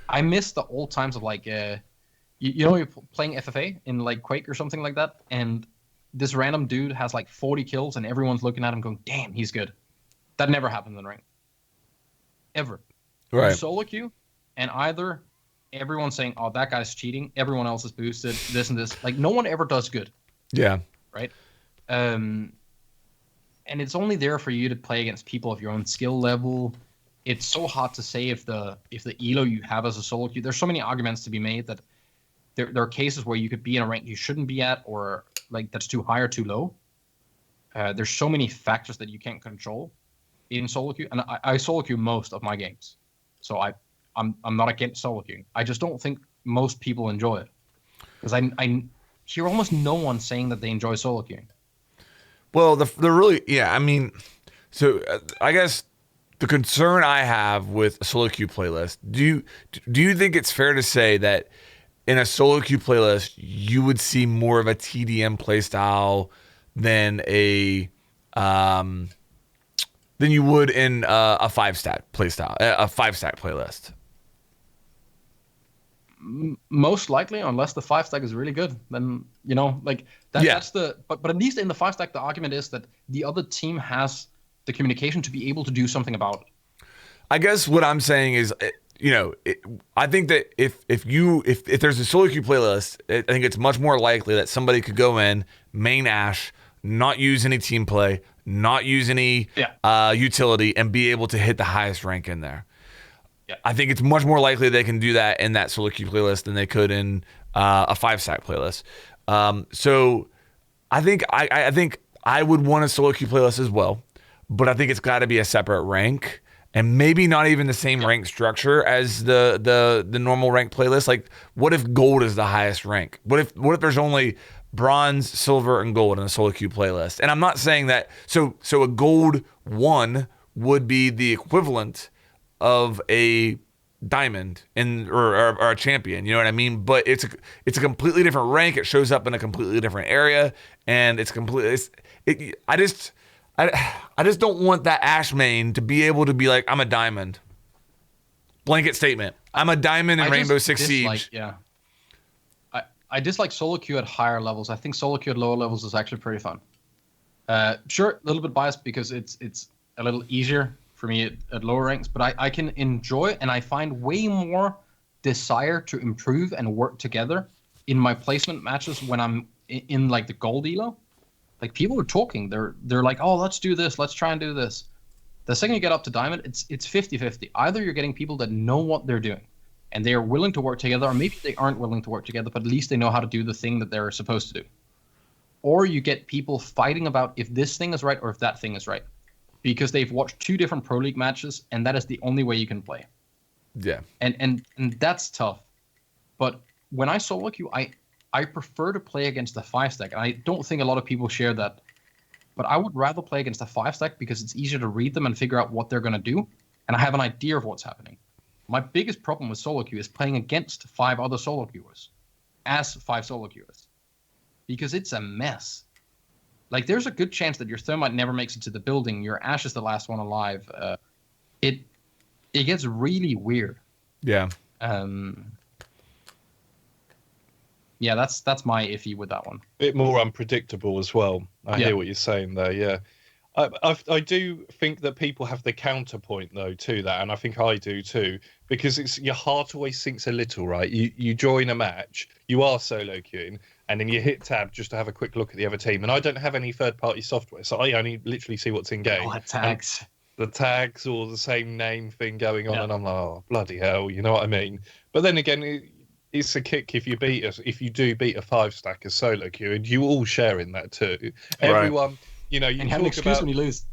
[SPEAKER 3] I miss the old times of like, you're playing FFA in like Quake or something like that, and this random dude has like 40 kills, and everyone's looking at him going, "Damn, he's good." That never happens in ranked, ever.
[SPEAKER 1] Right.
[SPEAKER 3] You solo queue, and either everyone's saying, "Oh, that guy's cheating," everyone else is boosted, this and this. Like, no one ever does good.
[SPEAKER 1] Yeah.
[SPEAKER 3] Right. And it's only there for you to play against people of your own skill level. It's so hard to say if the elo you have as a solo queue. There's so many arguments to be made that there are cases where you could be in a rank you shouldn't be at, or like that's too high or too low. There's so many factors that you can't control in solo queue, and I solo queue most of my games, so I'm not against solo queuing. I just don't think most people enjoy it, because I hear almost no one saying that they enjoy solo queuing.
[SPEAKER 1] Well, the really, I mean, so I guess the concern I have with a solo queue playlist, do you think it's fair to say that in a solo queue playlist you would see more of a TDM playstyle than than you would in a 5-stack playstyle, a 5-stack playlist?
[SPEAKER 3] Most likely, unless the 5-stack is really good, then like that. Yeah. That's but at least in the 5-stack, the argument is that the other team has the communication to be able to do something about it.
[SPEAKER 1] I guess what I'm saying is, I think that if there's a solo queue playlist, I think it's much more likely that somebody could go in, main Ash, not use any team play, not use any utility, and be able to hit the highest rank in there.
[SPEAKER 3] Yeah.
[SPEAKER 1] I think it's much more likely they can do that in that solo queue playlist than they could in a 5-stack playlist. So I think I would want a solo queue playlist as well, but I think it's got to be a separate rank. And maybe not even the same rank structure as the normal rank playlist. Like, what if gold is the highest rank? What if there's only bronze, silver, and gold in a solo queue playlist? And I'm not saying that. So a gold 1 would be the equivalent of a diamond or a champion. You know what I mean? But it's a completely different rank. It shows up in a completely different area, and it's completely. I just don't want that Ash main to be able to be like, I'm a diamond. Blanket statement. I'm a diamond in Rainbow Six Siege.
[SPEAKER 3] Yeah. I dislike solo queue at higher levels. I think solo queue at lower levels is actually pretty fun. Sure, a little bit biased because it's a little easier for me at lower ranks, but I can enjoy and I find way more desire to improve and work together in my placement matches when I'm in like the gold elo. Like, people are talking. They're like, oh, let's do this. Let's try and do this. The second you get up to diamond, it's 50-50. Either you're getting people that know what they're doing and they are willing to work together, or maybe they aren't willing to work together, but at least they know how to do the thing that they're supposed to do. Or you get people fighting about if this thing is right or if that thing is right, because they've watched 2 different Pro League matches, and that is the only way you can play.
[SPEAKER 1] Yeah.
[SPEAKER 3] And that's tough. But when I solo queue, I prefer to play against the 5-stack, and I don't think a lot of people share that. But I would rather play against the 5-stack because it's easier to read them and figure out what they're going to do, and I have an idea of what's happening. My biggest problem with solo queue is playing against 5 other solo queuers, as 5 solo queuers, because it's a mess. Like, there's a good chance that your Thermite never makes it to the building, your Ash is the last one alive. It gets really weird.
[SPEAKER 1] Yeah.
[SPEAKER 3] Yeah, that's my iffy with that one.
[SPEAKER 2] Bit more unpredictable as well. I hear what you're saying there. Yeah, I do think that people have the counterpoint though to that, and I think I do too, because it's your heart always sinks a little, right? You join a match, you are solo queuing, and then you hit tab just to have a quick look at the other team. And I don't have any third-party software, so I only literally see what's in game.
[SPEAKER 3] Oh, tags.
[SPEAKER 2] The tags or the same name thing going on, and I'm like, oh, bloody hell, you know what I mean? But then again, it's a kick if you do beat a 5-stack as solo queue, and you all share in that too. Everyone, you know, you
[SPEAKER 3] and have an excuse when you lose.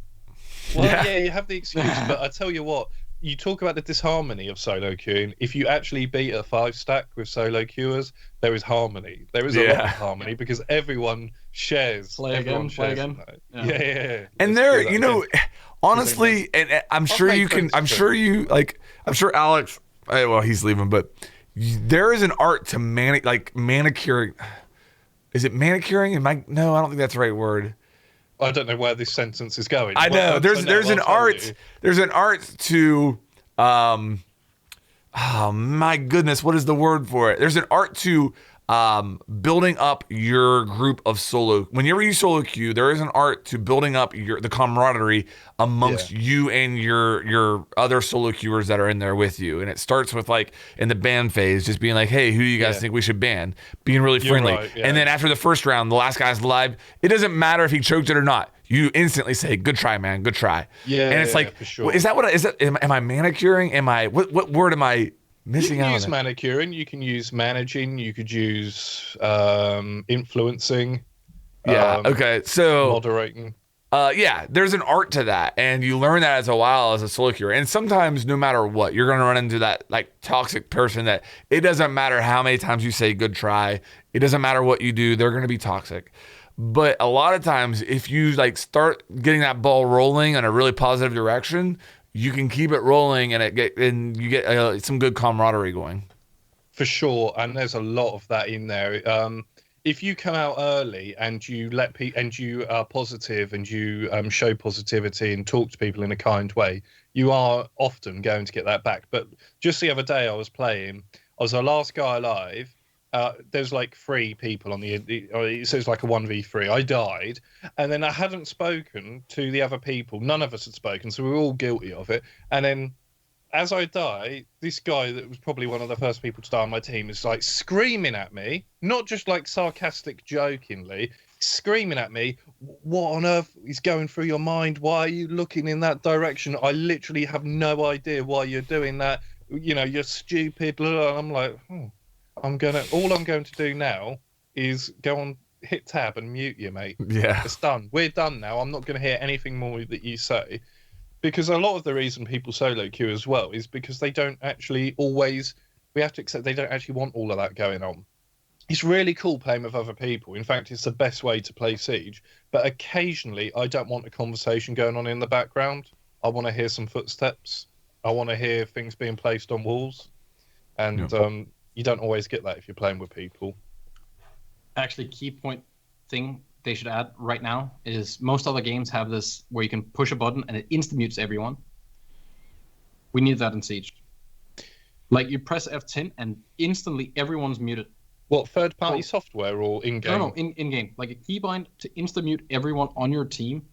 [SPEAKER 2] Well, yeah, you have the excuse, but I tell you what, you talk about the disharmony of solo queuing. If you actually beat a 5-stack with solo queuers, there is harmony. There is a lot of harmony because everyone shares.
[SPEAKER 3] Play again.
[SPEAKER 2] Yeah.
[SPEAKER 1] And there, you know, honestly, and I'm sure Alex, well, he's leaving, but there is an art to manicuring. Is it manicuring? No, I don't think that's the right word.
[SPEAKER 2] I don't know where this sentence is going.
[SPEAKER 1] I know there's an art. There's an art to, oh my goodness, what is the word for it? There's an art to building up your group of solo. Whenever you solo queue, there is an art to building up the camaraderie amongst you and your other solo queuers that are in there with you. And it starts with, like, in the ban phase, just being like, hey, who do you guys think we should ban? Being really friendly.
[SPEAKER 2] Right,
[SPEAKER 1] and then after the first round, the last guy's alive. It doesn't matter if he choked it or not. You instantly say, good try, man, good try.
[SPEAKER 2] Yeah,
[SPEAKER 1] and it's like,
[SPEAKER 2] for sure.
[SPEAKER 1] Is that what, am I manicuring? What word am I missing out on?
[SPEAKER 2] You can use manicuring, you can use managing, you could use influencing.
[SPEAKER 1] Yeah, okay, so
[SPEAKER 2] moderating.
[SPEAKER 1] There's an art to that, and you learn that as a solo queuer. And sometimes, no matter what, you're gonna run into that, like, toxic person that it doesn't matter how many times you say good try, it doesn't matter what you do, they're gonna be toxic. But a lot of times, if you, like, start getting that ball rolling in a really positive direction, you can keep it rolling, and you get some good camaraderie going.
[SPEAKER 2] For sure, and there's a lot of that in there. If you come out early and you and you are positive and you show positivity and talk to people in a kind way, you are often going to get that back. But just the other day, I was the last guy alive. There's like 3 people on it says like a 1v3. I died, and then I hadn't spoken to the other people. None of us had spoken, so we were all guilty of it. And then as I die, this guy that was probably one of the first people to die on my team is like screaming at me, not just like sarcastic jokingly. screaming at me, what on earth is going through your mind? Why are you looking in that direction? I literally have no idea why you're doing that. You're stupid. And I'm like, all I'm going to do now is go on, hit tab and mute you, mate.
[SPEAKER 1] Yeah.
[SPEAKER 2] It's done. We're done now. I'm not going to hear anything more that you say. Because a lot of the reason people solo queue as well is because they don't actually always, we have to accept they don't actually want all of that going on. It's really cool playing with other people. In fact, it's the best way to play Siege. But occasionally, I don't want a conversation going on in the background. I want to hear some footsteps. I want to hear things being placed on walls. And you don't always get that if you're playing with people.
[SPEAKER 3] Actually, key point thing they should add right now is most other games have this where you can push a button and it insta mutes everyone. We need that in Siege. Like you press F10 and instantly everyone's muted.
[SPEAKER 2] What, third-party software or in-game?
[SPEAKER 3] No, in-game. Like a keybind to insta-mute everyone on your team.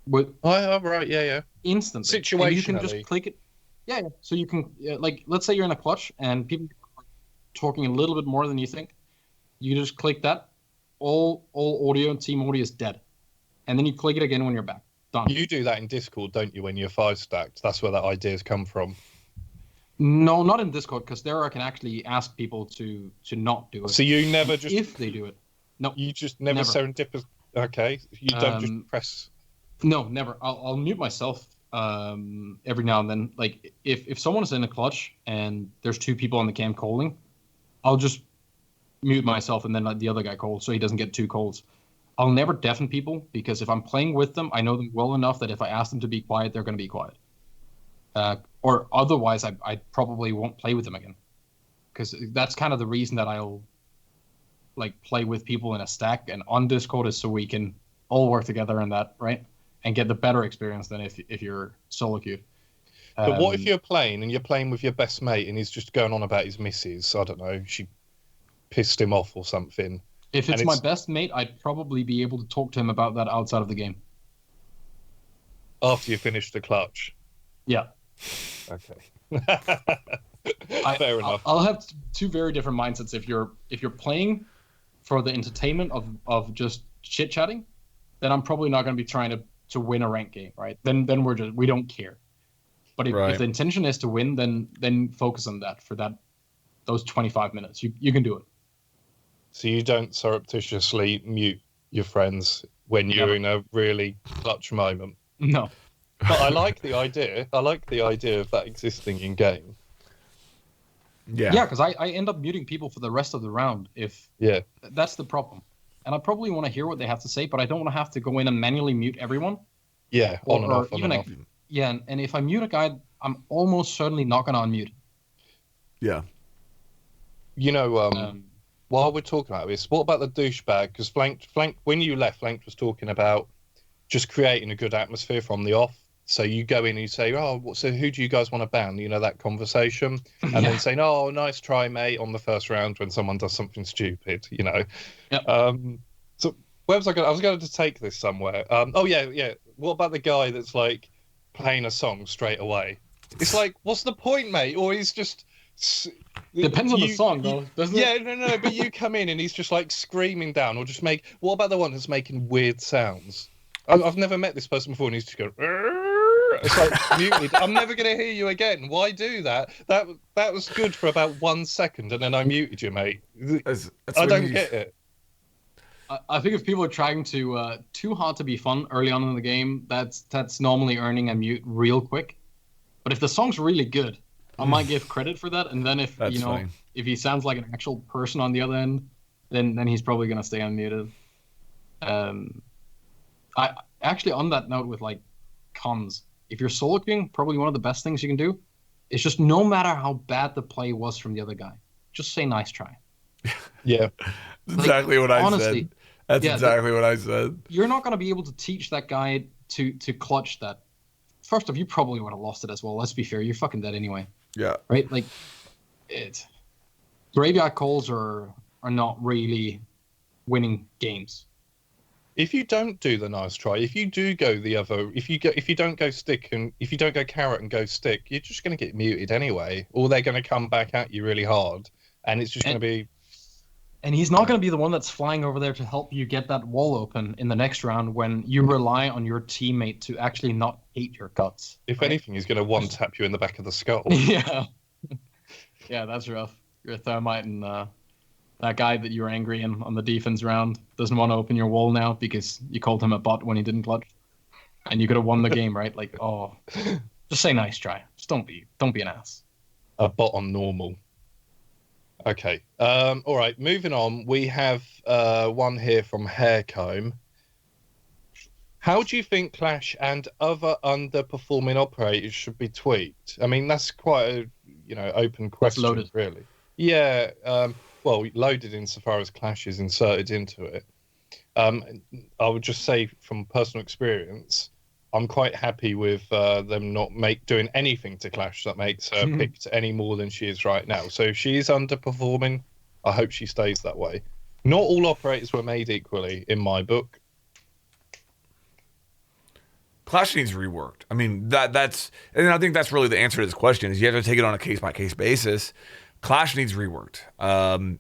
[SPEAKER 3] With
[SPEAKER 2] right, yeah.
[SPEAKER 3] Instantly.
[SPEAKER 2] Situationally.
[SPEAKER 3] And you can just click it. Yeah. So you can, like, let's say you're in a clutch and people are talking a little bit more than you think. You just click that. All audio and team audio is dead. And then you click it again when you're back. Done.
[SPEAKER 2] You do that in Discord, don't you, when you're 5-stacked? That's where that idea's come from.
[SPEAKER 3] No, not in Discord, because there I can actually ask people to not do it.
[SPEAKER 2] So you never just...
[SPEAKER 3] If they do it. No.
[SPEAKER 2] You just never. Serendipitous... Okay. You don't just press...
[SPEAKER 3] No, never. I'll mute myself every now and then. Like, if someone is in a clutch and there's 2 people on the cam calling, I'll just mute myself and then let the other guy call so he doesn't get 2 calls. I'll never deafen people, because if I'm playing with them, I know them well enough that if I ask them to be quiet, they're going to be quiet. Or otherwise, I probably won't play with them again, because that's kind of the reason that I'll like play with people in a stack and on Discord is so we can all work together in that, right, and get the better experience than if you're solo queued.
[SPEAKER 2] But what if you're playing and you're playing with your best mate and he's just going on about his missus? I don't know, she pissed him off or something.
[SPEAKER 3] If it's my best mate, I'd probably be able to talk to him about that outside of the game.
[SPEAKER 2] After you finish the clutch.
[SPEAKER 3] Yeah.
[SPEAKER 2] Okay. Fair enough.
[SPEAKER 3] I'll have 2 very different mindsets. If you're playing for the entertainment of just chit chatting, then I'm probably not going to be trying to win a ranked game, right? Then we don't care. But if the intention is to win, then focus on that for those 25 minutes. You can do it.
[SPEAKER 2] So you don't surreptitiously mute your friends when you're in a really clutch moment.
[SPEAKER 3] No.
[SPEAKER 2] But I like the idea. I like the idea of that existing in game.
[SPEAKER 3] Yeah, because I end up muting people for the rest of the round. That's the problem. And I probably want to hear what they have to say, but I don't want to have to go in and manually mute everyone.
[SPEAKER 2] Yeah, on and off.
[SPEAKER 3] Yeah, and if I mute a guy, I'm almost certainly not going to unmute.
[SPEAKER 1] Yeah.
[SPEAKER 2] While we're talking about this, what about the douchebag? Because Flank, when you left, Flank was talking about just creating a good atmosphere from the off. So you go in and you say, so who do you guys want to ban? That conversation. And then saying, oh, nice try, mate, on the first round when someone does something stupid, Yep. So where was I going? I was going to take this somewhere. Yeah. What about the guy that's like playing a song straight away? It's like, what's the point, mate? Or he's just...
[SPEAKER 3] Depends on the song, though, doesn't it?
[SPEAKER 2] Yeah, no, but you come in and he's just like screaming down or just make... What about the one that's making weird sounds? I've never met this person before and he's just going... It's like muted. I'm never going to hear you again. Why do that? That was good for about 1 second, and then I muted you, mate. I don't get it.
[SPEAKER 3] I think if people are trying to too hard to be fun early on in the game, that's normally earning a mute real quick. But if the song's really good, I might give credit for that. And then if if he sounds like an actual person on the other end, then he's probably going to stay unmuted. I actually, on that note, with like cons. If you're solo queuing, probably one of the best things you can do is just, no matter how bad the play was from the other guy, just say nice try.
[SPEAKER 2] Yeah.
[SPEAKER 1] That's exactly what I said. That's exactly what I said.
[SPEAKER 3] You're not going to be able to teach that guy to clutch that. First off, you probably would have lost it as well. Let's be fair. You're fucking dead anyway.
[SPEAKER 1] Yeah.
[SPEAKER 3] Right? Like, graveyard calls are not really winning games.
[SPEAKER 2] If you don't do the nice try, if you do go the other, if you don't go stick and if you don't go carrot and go stick, you're just going to get muted anyway, or they're going to come back at you really hard, and it's just going to be.
[SPEAKER 3] And he's not going to be the one that's flying over there to help you get that wall open in the next round when you rely on your teammate to actually not hate your guts.
[SPEAKER 2] If anything, he's going to one-tap you in the back of the skull.
[SPEAKER 3] Yeah. Yeah, that's rough. You're a Thermite, and that guy that you were angry in on the defense round doesn't want to open your wall now because you called him a bot when he didn't clutch. And you could have won the game, right? Like, oh, just say nice try. Just don't be an ass.
[SPEAKER 2] A bot on normal. Okay. All right. Moving on. We have one here from Haircomb. How do you think Clash and other underperforming operators should be tweaked? I mean, that's quite a open question,
[SPEAKER 3] loaded.
[SPEAKER 2] Really. Yeah. Well, loaded insofar as Clash is inserted into it. I would just say from personal experience, I'm quite happy with them not doing anything to Clash that makes her picked any more than she is right now. So if she is underperforming, I hope she stays that way. Not all operators were made equally, in my book.
[SPEAKER 1] Clash needs reworked. I mean, that's, and I think that's really the answer to this question is you have to take it on a case-by-case basis. Clash needs reworked. I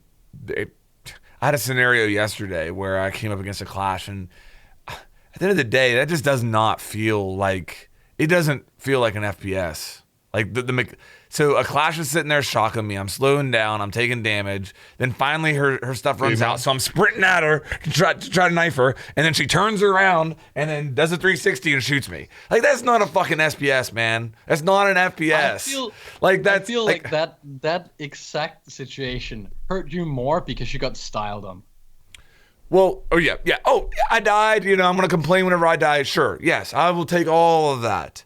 [SPEAKER 1] had a scenario yesterday where I came up against a Clash, and at the end of the day, that just does not feel like, it doesn't feel like an FPS. Like so a Clash is sitting there shocking me. I'm slowing down. I'm taking damage. Then finally her stuff runs out. So I'm sprinting at her to try to knife her. And then she turns around and then does a 360 and shoots me. Like, that's not a fucking SPS, man. That's not an FPS.
[SPEAKER 3] I feel like that exact situation hurt you more because you got styled on.
[SPEAKER 1] Well, yeah. Oh, I died. I'm going to complain whenever I die. Sure. Yes, I will take all of that.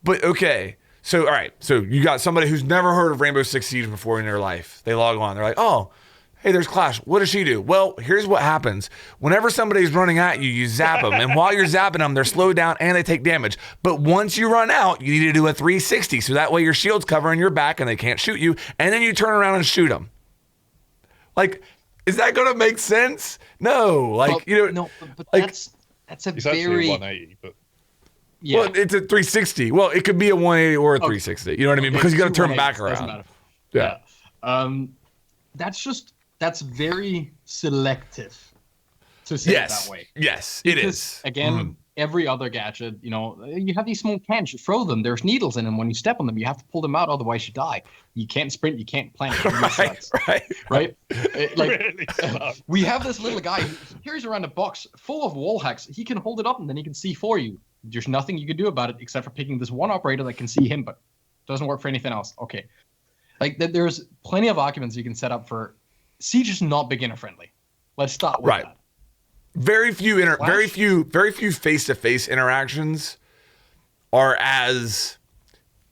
[SPEAKER 1] But okay. So, all right. So you got somebody who's never heard of Rainbow Six Siege before in their life. They log on. They're like, oh, hey, there's Clash. What does she do? Well, here's what happens. Whenever somebody's running at you, you zap them. And while you're zapping them, they're slowed down and they take damage. But once you run out, you need to do a 360. So that way your shield's covering your back and they can't shoot you. And then you turn around and shoot them. Like, is that going to make sense? No. Like,
[SPEAKER 3] No, but like, that's a
[SPEAKER 2] it's
[SPEAKER 3] very...
[SPEAKER 2] actually a 180, but...
[SPEAKER 1] Yeah. Well, it's a 360. Well, it could be a 180 or a 360. You know what I mean? Because you got to turn back around.
[SPEAKER 3] Yeah. That's very selective to say it that way.
[SPEAKER 1] Yes,
[SPEAKER 3] because,
[SPEAKER 1] it is.
[SPEAKER 3] Again, every other gadget, you have these small cans. You throw them. There's needles in them. When you step on them, you have to pull them out. Otherwise, you die. You can't sprint. You can't plant. Right?
[SPEAKER 2] Really
[SPEAKER 3] we have this little guy. He carries around a box full of wall hacks. He can hold it up and then he can see for you. There's nothing you can do about it except for picking this one operator that can see him, but doesn't work for anything else. Okay. Like, there's plenty of arguments you can set up for Siege is not beginner friendly. Let's start with that.
[SPEAKER 1] Very few face-to-face interactions are as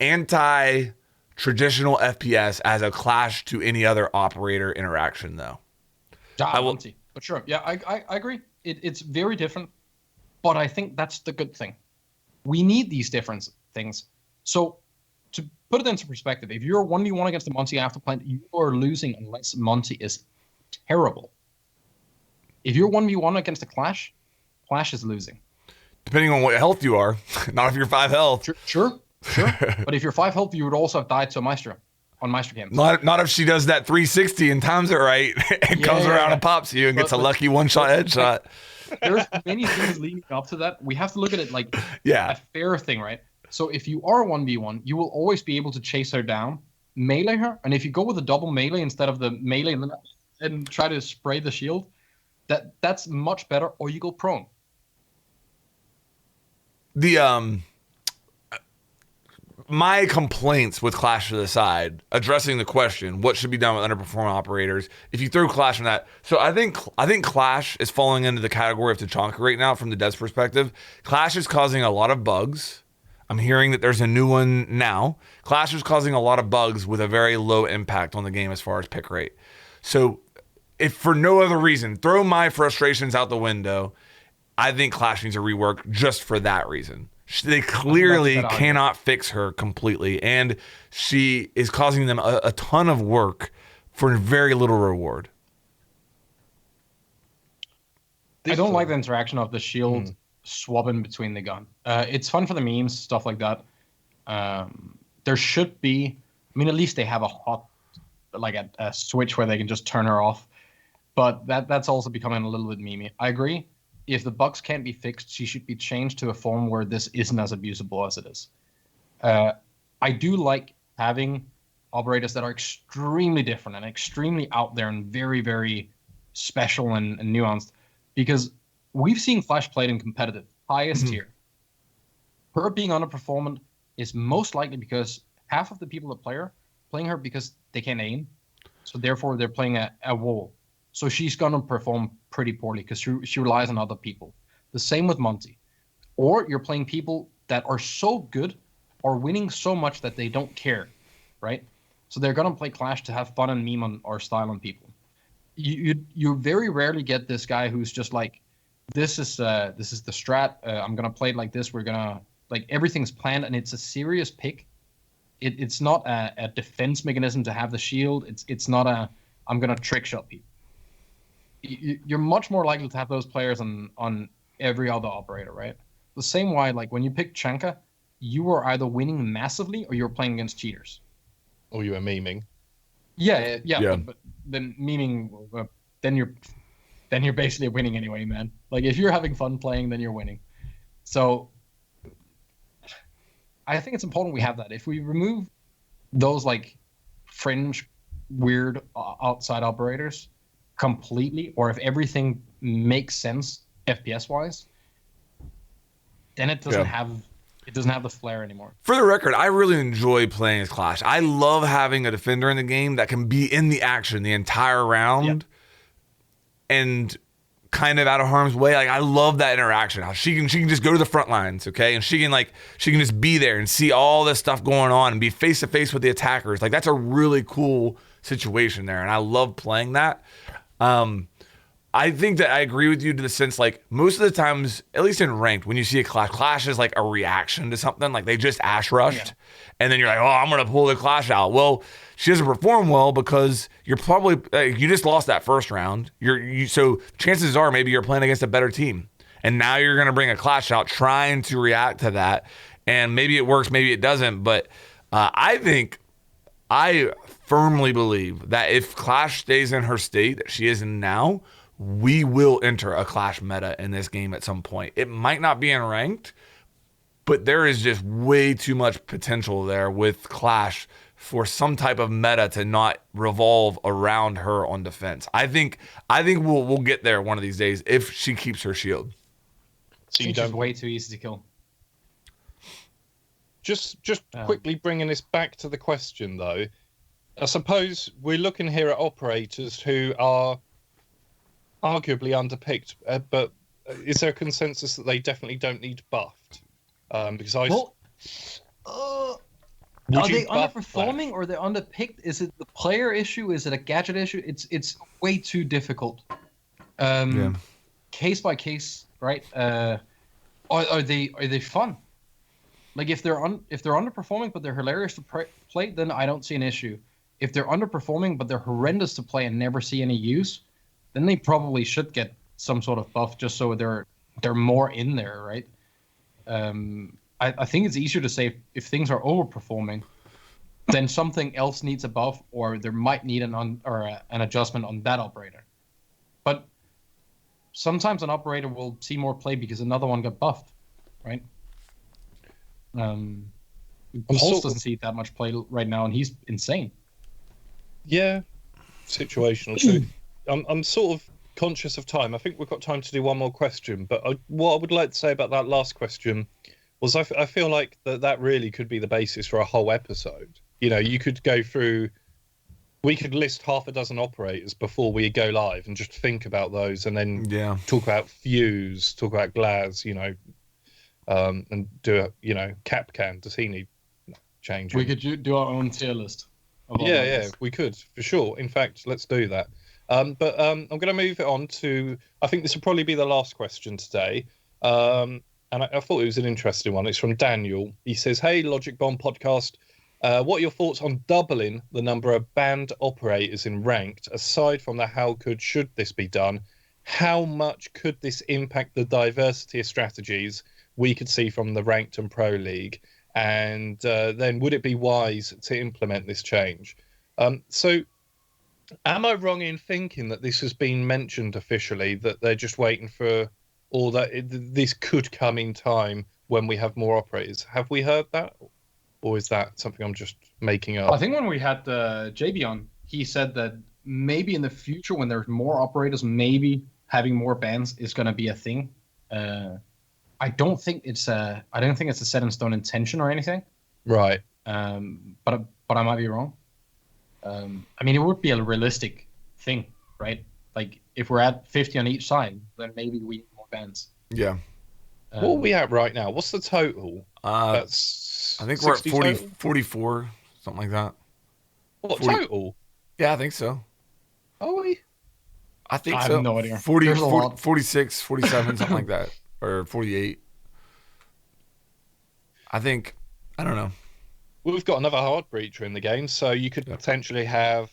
[SPEAKER 1] anti-traditional FPS as a Clash to any other operator interaction, though.
[SPEAKER 3] But sure, yeah, I agree. It's very different, but I think that's the good thing. We need these different things. So to put it into perspective, if you're 1v1 against the Monty after plant, you are losing unless Monty is terrible. If you're 1v1 against a Clash is losing.
[SPEAKER 1] Depending on what health you are, not if you're 5 health.
[SPEAKER 3] Sure. But if you're 5 health, you would also have died to a Maestro on Maestro games.
[SPEAKER 1] Not if she does that 360 and times it right and comes around and pops you and gets a lucky one-shot headshot.
[SPEAKER 3] There's many things leading up to that. We have to look at it like a fair thing, right? So if you are 1v1, you will always be able to chase her down, melee her, and if you go with a double melee instead of the melee and try to spray the shield, that's much better, or you go prone.
[SPEAKER 1] My complaints with Clash to the side, addressing the question, what should be done with underperforming operators, if you throw Clash on that. So I think Clash is falling into the category of Tachanka right now from the dev's perspective. Clash is causing a lot of bugs. I'm hearing that there's a new one now. Clash is causing a lot of bugs with a very low impact on the game as far as pick rate. So if for no other reason, throw my frustrations out the window, I think Clash needs a rework just for that reason. They clearly cannot fix her completely, and she is causing them a ton of work for very little reward.
[SPEAKER 3] I don't like the interaction of the shield swapping between the gun. It's fun for the memes, stuff like that. There should be, at least they have a switch where they can just turn her off. But that's also becoming a little bit memey. I agree. If the bugs can't be fixed, she should be changed to a form where this isn't as abusable as it is. I do like having operators that are extremely different and extremely out there and very, very special and nuanced, because we've seen Flash played in competitive, highest tier. Her being underperformant is most likely because half of the people that play her playing her because they can't aim, so therefore they're playing a wall. So she's gonna perform pretty poorly because she relies on other people. The same with Monty. Or you're playing people that are so good or winning so much that they don't care, right? So they're gonna play Clash to have fun and meme on or style on people. You very rarely get this guy who's just like, this is the strat. I'm gonna play it like this. We're gonna like everything's planned and it's a serious pick. It's not a defense mechanism to have the shield. It's not a I'm gonna trick shot people. You're much more likely to have those players on every other operator, right? The same way, like when you pick Chanka, you were either winning massively or you were playing against cheaters.
[SPEAKER 2] Or you were memeing.
[SPEAKER 3] Yeah.
[SPEAKER 1] Yeah.
[SPEAKER 3] But then memeing, then you're basically winning anyway, man. Like if you're having fun playing, then you're winning. So I think it's important we have that. If we remove those like fringe, weird outside operators completely, or if everything makes sense FPS wise, then it doesn't have the flair anymore.
[SPEAKER 1] For the record, I really enjoy playing as Clash. I love having a defender in the game that can be in the action the entire round and kind of out of harm's way. Like I love that interaction. How she can just go to the front lines, okay? And she can just be there and see all this stuff going on and be face to face with the attackers. Like that's a really cool situation there. And I love playing that. I think that I agree with you to the sense, like, most of the times, at least in ranked, when you see a Clash is like a reaction to something, like they just Ash rushed, and then you're like, oh, I'm going to pull the Clash out. Well, she doesn't perform well because you're probably, you just lost that first round. So chances are maybe you're playing against a better team, and now you're going to bring a Clash out trying to react to that, and maybe it works, maybe it doesn't, but I firmly believe that if Clash stays in her state that she is in now, we will enter a Clash meta in this game at some point. It might not be in ranked, but there is just way too much potential there with Clash for some type of meta to not revolve around her on defense. I think we'll get there one of these days if she keeps her shield.
[SPEAKER 3] So you don't way too easy to kill.
[SPEAKER 2] Just quickly bringing this back to the question though, I suppose we're looking here at operators who are arguably underpicked, but is there a consensus that they definitely don't need buffed? Because are they
[SPEAKER 3] underperforming or they're underpicked? Is it the player issue? Is it a gadget issue? It's way too difficult. Case by case, right? Are they fun? Like if they're underperforming but they're hilarious to play, then I don't see an issue. If they're underperforming but they're horrendous to play and never see any use, then they probably should get some sort of buff just so they're more in there, right? I think it's easier to say if things are overperforming, then something else needs a buff, or there might need an adjustment on that operator. But sometimes an operator will see more play because another one got buffed, right? Pulse doesn't see that much play right now, and he's insane.
[SPEAKER 2] Yeah, situational too. I'm sort of conscious of time. I think we've got time to do one more question, but what I would like to say about that last question was I feel like that really could be the basis for a whole episode. You know, you could go through, we could list half a dozen operators before we go live and just think about those, and then talk about Fuse, talk about Glaz, and do a, Capcan, does he need changing?
[SPEAKER 3] We could do our own tier list.
[SPEAKER 2] Yeah, we could, for sure. In fact, let's do that. But I'm going to move it on to, I think this will probably be the last question today. And I thought it was an interesting one. It's from Daniel. He says, hey, Logic Bomb podcast. What are your thoughts on doubling the number of banned operators in ranked? Aside from the should this be done? How much could this impact the diversity of strategies we could see from the ranked and pro league? And then would it be wise to implement this change? So Am I wrong in thinking that this has been mentioned officially, that they're just waiting for, or that this could come in time when we have more operators? Have we heard that? Or is that something I'm just making
[SPEAKER 3] I
[SPEAKER 2] up?
[SPEAKER 3] think when we had JB on, he said that maybe in the future, when there's more operators, maybe having more bans is going to be a thing. I don't think it's a set in stone intention or anything.
[SPEAKER 2] Right.
[SPEAKER 3] But I might be wrong. I mean, it would be a realistic thing, right? Like if we're at 50 on each side, then maybe we need more bans.
[SPEAKER 1] Yeah.
[SPEAKER 2] What are we at right now? What's the total? That's
[SPEAKER 1] I think we're at
[SPEAKER 2] 60
[SPEAKER 1] 40,
[SPEAKER 2] total?
[SPEAKER 1] 44, something like that.
[SPEAKER 2] What
[SPEAKER 1] 40
[SPEAKER 2] total?
[SPEAKER 1] Yeah, I think so.
[SPEAKER 2] Are we?
[SPEAKER 1] I think
[SPEAKER 3] I
[SPEAKER 1] so.
[SPEAKER 3] have no idea.
[SPEAKER 1] 40,
[SPEAKER 3] There's a
[SPEAKER 1] 40
[SPEAKER 3] lot.
[SPEAKER 1] 46, 47, something like that. Or 48. I think, I don't know.
[SPEAKER 2] We've got another hard breacher in the game, so you could potentially have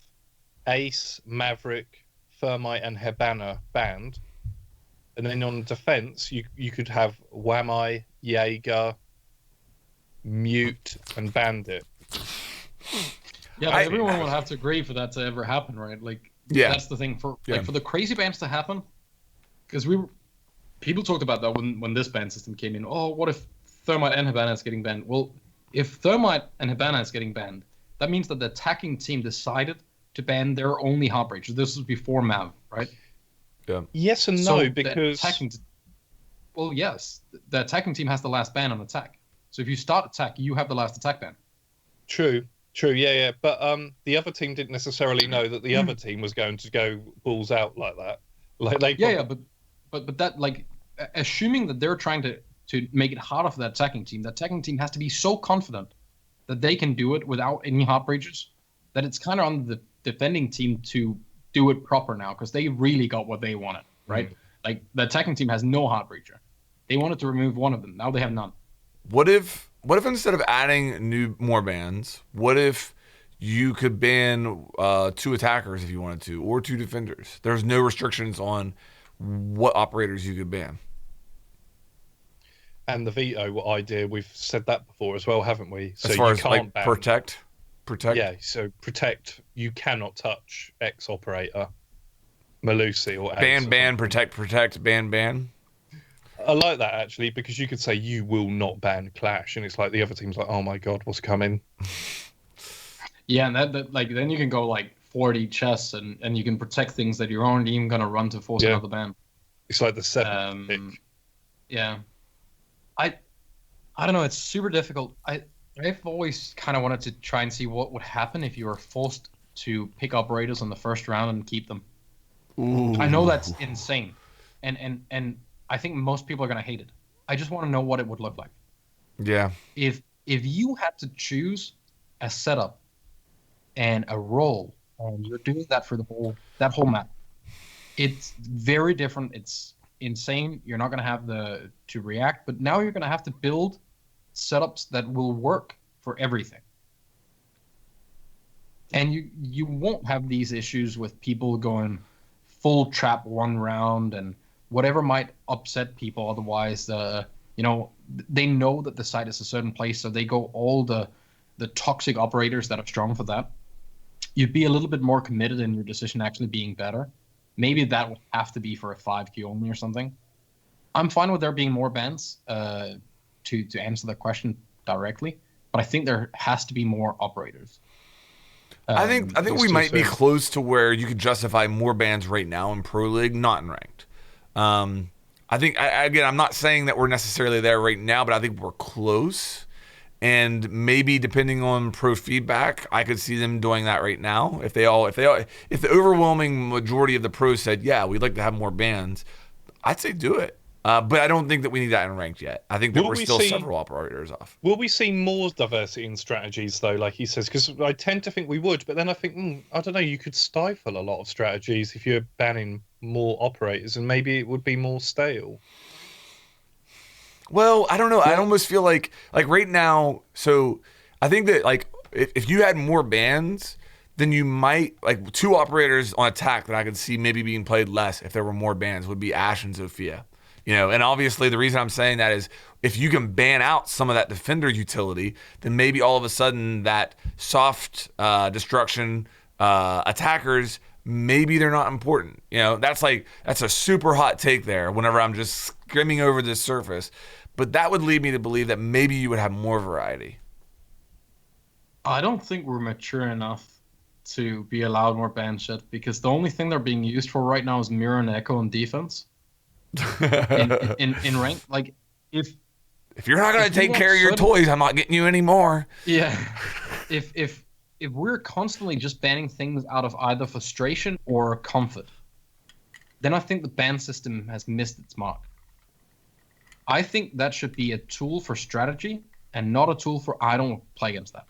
[SPEAKER 2] Ace, Maverick, Thermite, and Hibana banned. And then on defense, you could have Wamai, Jaeger, Mute, and Bandit.
[SPEAKER 3] Yeah, but everyone would have to agree for that to ever happen, right? Like, that's the thing for the crazy bans to happen. Because people talked about that when this ban system came in. Oh, what if Thermite and Hibana is getting banned? Well, if Thermite and Hibana is getting banned, that means that the attacking team decided to ban their only Heartbreacher. This was before Mav, right?
[SPEAKER 1] Yeah.
[SPEAKER 2] Yes and no, because
[SPEAKER 3] yes, the attacking team has the last ban on attack. So if you start attack, you have the last attack ban.
[SPEAKER 2] True, yeah. But the other team didn't necessarily know that the other team was going to go balls out like that. Like
[SPEAKER 3] but that, like, assuming that they're trying to make it harder for that attacking team has to be so confident that they can do it without any Heartbreachers that it's kind of on the defending team to do it proper now, because they really got what they wanted, right? Like, the attacking team has no Heartbreacher. They wanted to remove one of them. Now they have none.
[SPEAKER 1] What if instead of adding more bans, what if you could ban 2 attackers if you wanted to, or 2 defenders? There's no restrictions on what operators you could ban.
[SPEAKER 2] And the veto idea, we've said that before as well, haven't we? So
[SPEAKER 1] as far
[SPEAKER 2] you
[SPEAKER 1] as
[SPEAKER 2] can't
[SPEAKER 1] like
[SPEAKER 2] ban.
[SPEAKER 1] protect.
[SPEAKER 2] Yeah, so protect. You cannot touch X operator, Malusi or Ace
[SPEAKER 1] ban, protect, ban.
[SPEAKER 2] I like that actually, because you could say you will not ban Clash, and it's like the other team's like, oh my god, what's coming?
[SPEAKER 3] Yeah, and that like then you can go like 40 chests and you can protect things that you aren't even gonna run to force another ban.
[SPEAKER 2] It's like the 7th pick.
[SPEAKER 3] Yeah, I don't know. It's super difficult. I've always kind of wanted to try and see what would happen if you were forced to pick operators on the first round and keep them.
[SPEAKER 1] Ooh.
[SPEAKER 3] I know that's insane, and I think most people are gonna hate it. I just want to know what it would look like.
[SPEAKER 1] Yeah.
[SPEAKER 3] If you had to choose a setup and a role, and you're doing that for that whole map, it's very different. It's insane. You're not gonna have to react, but now you're gonna have to build setups that will work for everything. And you won't have these issues with people going full trap one round and whatever might upset people. Otherwise, they know that the site is a certain place, so they go all the toxic operators that are strong for that. You'd be a little bit more committed in your decision actually being better. Maybe that will have to be for a 5Q only or something. I'm fine with there being more bans to answer the question directly, but I think there has to be more operators.
[SPEAKER 1] I think we might be close to where you could justify more bans right now in Pro League, not in Ranked. I think, again, I'm not saying that we're necessarily there right now, but I think we're close. And maybe depending on pro feedback, I could see them doing that right now. If the overwhelming majority of the pros said, yeah, we'd like to have more bans, I'd say do it. But I don't think that we need that in Ranked yet. I think that we're still several operators off.
[SPEAKER 2] Will we see more diversity in strategies, though, like he says? Because I tend to think we would, but then I think, I don't know, you could stifle a lot of strategies if you're banning more operators, and maybe it would be more stale.
[SPEAKER 1] Well, I don't know. I almost feel like right now, so I think that like if you had more bans, then you might, like 2 operators on attack that I could see maybe being played less if there were more bans would be Ashe and Zofia. And obviously the reason I'm saying that is if you can ban out some of that defender utility, then maybe all of a sudden that soft destruction attackers, maybe they're not important. That's a super hot take there whenever I'm just skimming over this surface. But that would lead me to believe that maybe you would have more variety.
[SPEAKER 3] I don't think we're mature enough to be allowed more ban shit, because the only thing they're being used for right now is mirror and echo and defense. in rank, like if
[SPEAKER 1] you're not going to take care of your toys, I'm not getting you anymore.
[SPEAKER 3] Yeah. If we're constantly just banning things out of either frustration or comfort, then I think the ban system has missed its mark. I think that should be a tool for strategy and not a tool for I don't play against that.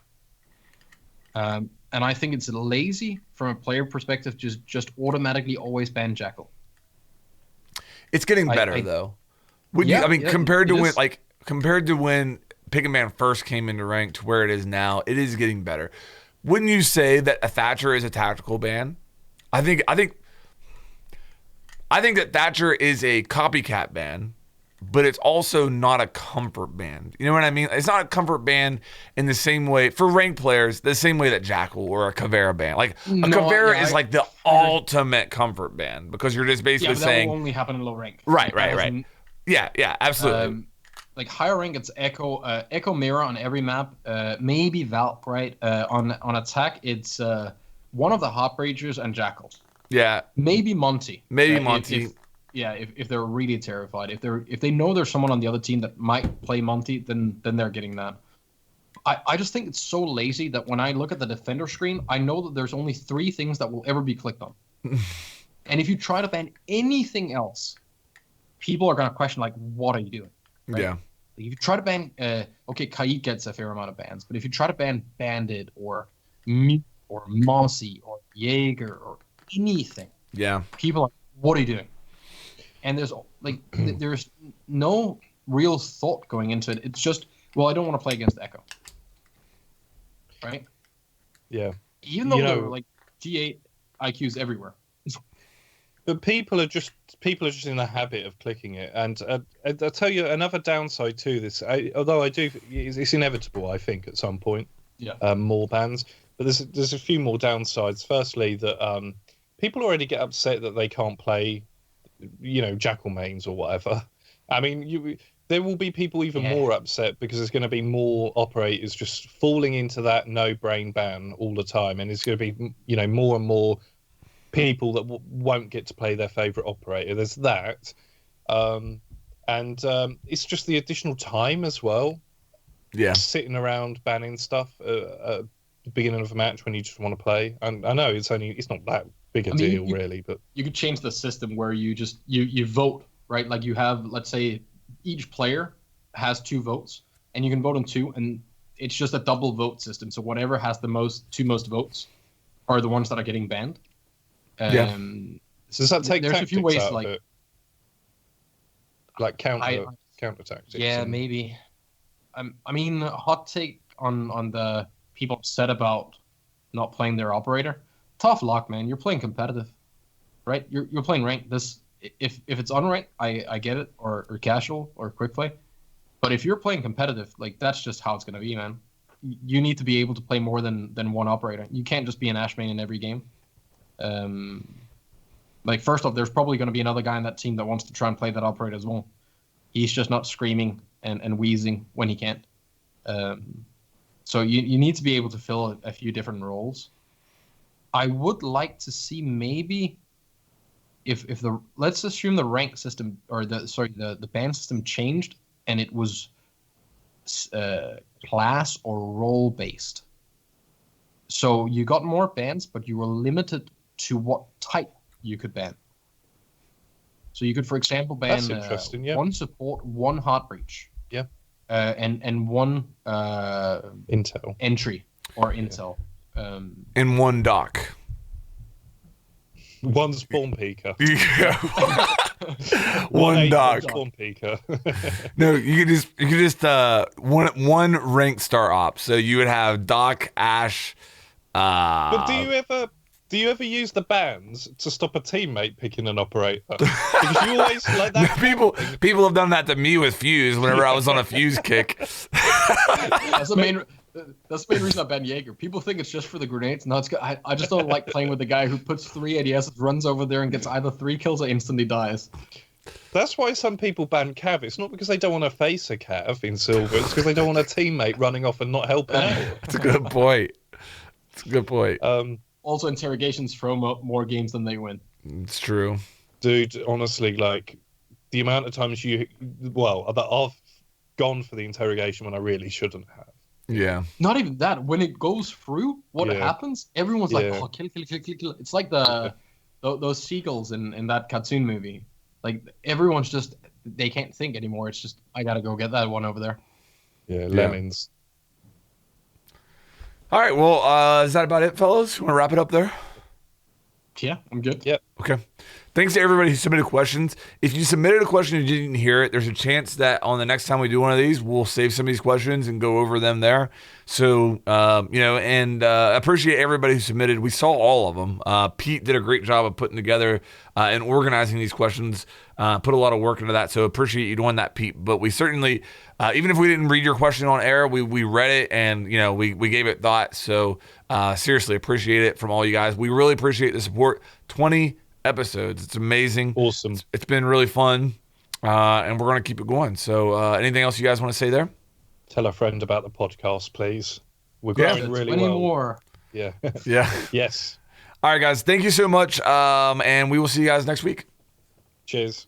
[SPEAKER 3] And I think it's lazy from a player perspective to just automatically always ban Jackal.
[SPEAKER 1] It's getting better though. Compared to when Pick and Ban first came into rank to where it is now, it is getting better. Wouldn't you say that a Thatcher is a tactical ban? I think that Thatcher is a copycat ban, but it's also not a comfort ban. You know what I mean? It's not a comfort ban in the same way for ranked players, the same way that Jackal or a Caveira ban. Like Caveira is like the ultimate comfort ban, because you're just basically saying
[SPEAKER 3] that will only happen in low rank.
[SPEAKER 1] Right. Yeah, absolutely.
[SPEAKER 3] Like higher rank, it's Echo Mirror on every map. Maybe Valk, right? On attack, it's one of the Heartbreakers and Jackal.
[SPEAKER 1] Yeah.
[SPEAKER 3] Maybe Monty.
[SPEAKER 1] Monty.
[SPEAKER 3] If they're really terrified, if they know there's someone on the other team that might play Monty, then they're getting that. I just think it's so lazy that when I look at the defender screen, I know that there's only 3 things that will ever be clicked on. And if you try to ban anything else, people are going to question, like, what are you doing? Right?
[SPEAKER 1] Yeah.
[SPEAKER 3] If you try to ban, Kaid gets a fair amount of bans, but if you try to ban Bandit or Mute or Mossy or Jaeger or anything, people are like, what are you doing? And there's no real thought going into it. It's just, well, I don't want to play against Echo, right?
[SPEAKER 2] Yeah.
[SPEAKER 3] Even though they're like G8 IQs everywhere.
[SPEAKER 2] But people are just in the habit of clicking it, and I'll tell you another downside to this. It's inevitable, I think, at some point.
[SPEAKER 3] Yeah.
[SPEAKER 2] More bans, but there's a few more downsides. Firstly, that people already get upset that they can't play, Jackal mains or whatever. I mean, there will be people even more upset because there's going to be more operators just falling into that no brain ban all the time, and it's going to be more and more people that won't get to play their favorite operator. There's that, and it's just the additional time as well.
[SPEAKER 1] Yeah,
[SPEAKER 2] sitting around banning stuff at the beginning of a match when you just want to play. And I know it's not that big a deal really, but
[SPEAKER 3] you could change the system where you just you vote, right? Like you have, let's say, each player has 2 votes, and you can vote on 2, and it's just a double vote system. So whatever has the 2 most votes are the ones that are getting banned.
[SPEAKER 2] So does that take
[SPEAKER 3] there's a few ways out of
[SPEAKER 2] like counter tactics?
[SPEAKER 3] Yeah, maybe. I mean, hot take on the people upset about not playing their operator. Tough luck, man. You're playing competitive, right? You're playing ranked. If it's unranked, I get it, or casual or quick play. But if you're playing competitive, like that's just how it's gonna be, man. You need to be able to play more than one operator. You can't just be an Ash main in every game. Like first off, there's probably going to be another guy in that team that wants to try and play that operator as well. He's just not screaming and wheezing when he can't. So you need to be able to fill a few different roles. I would like to see maybe if let's assume the rank system or the ban system changed and it was class or role based. So you got more bans, but you were limited to what type you could ban. So you could, for example, ban one support, one heart breach.
[SPEAKER 2] Yeah.
[SPEAKER 3] And one
[SPEAKER 2] intel
[SPEAKER 3] entry or intel.
[SPEAKER 1] And one dock.
[SPEAKER 2] One spawn peeker.
[SPEAKER 1] One dock.
[SPEAKER 2] Spawn peeker.
[SPEAKER 1] No, you could just one ranked star op. So you would have Doc, Ash.
[SPEAKER 2] But do you ever use the bans to stop a teammate picking an operator? Because you always like that.
[SPEAKER 1] People have done that to me with Fuse whenever I was on a Fuse kick.
[SPEAKER 3] That's the main reason I ban Jaeger. People think it's just for the grenades. No, it's good. I just don't like playing with the guy who puts 3 ADS, runs over there, and gets either 3 kills or instantly dies.
[SPEAKER 2] That's why some people ban Cav. It's not because they don't want to face a Cav in silver. It's because they don't want a teammate running off and not helping out.
[SPEAKER 1] That's a good point. It's a good point.
[SPEAKER 3] Also, interrogations throw up more games than they win.
[SPEAKER 1] It's true.
[SPEAKER 2] Dude, honestly, like, the amount of times that I've gone for the interrogation when I really shouldn't have.
[SPEAKER 1] Yeah.
[SPEAKER 3] Not even that. When it goes through, what happens? Everyone's like, "Oh, kill, kill, kill, kill, kill." It's like those seagulls in that cartoon movie. Like everyone's just they can't think anymore. It's just I gotta go get that one over there.
[SPEAKER 2] Yeah, lemons.
[SPEAKER 1] All right. Well, is that about it, fellas? You want to wrap it up there?
[SPEAKER 3] Yeah, I'm good.
[SPEAKER 2] Yep.
[SPEAKER 1] Okay. Thanks to everybody who submitted questions. If you submitted a question and you didn't hear it, there's a chance that on the next time we do one of these, we'll save some of these questions and go over them there. So, appreciate everybody who submitted. We saw all of them. Pete did a great job of putting together and organizing these questions, put a lot of work into that. So appreciate you doing that, Pete. But we certainly, even if we didn't read your question on air, we read it and, we gave it thought. So seriously, appreciate it from all you guys. We really appreciate the support. 20 episodes. It's amazing.
[SPEAKER 2] Awesome.
[SPEAKER 1] It's been really fun. And we're going to keep it going. So anything else you guys want to say there?
[SPEAKER 2] Tell a friend about the podcast, please. We're growing really
[SPEAKER 3] 20
[SPEAKER 2] well.
[SPEAKER 3] more.
[SPEAKER 2] Yeah.
[SPEAKER 1] Yeah.
[SPEAKER 2] Yes.
[SPEAKER 1] All right, guys. Thank you so much. And we will see you guys next week.
[SPEAKER 2] Cheers.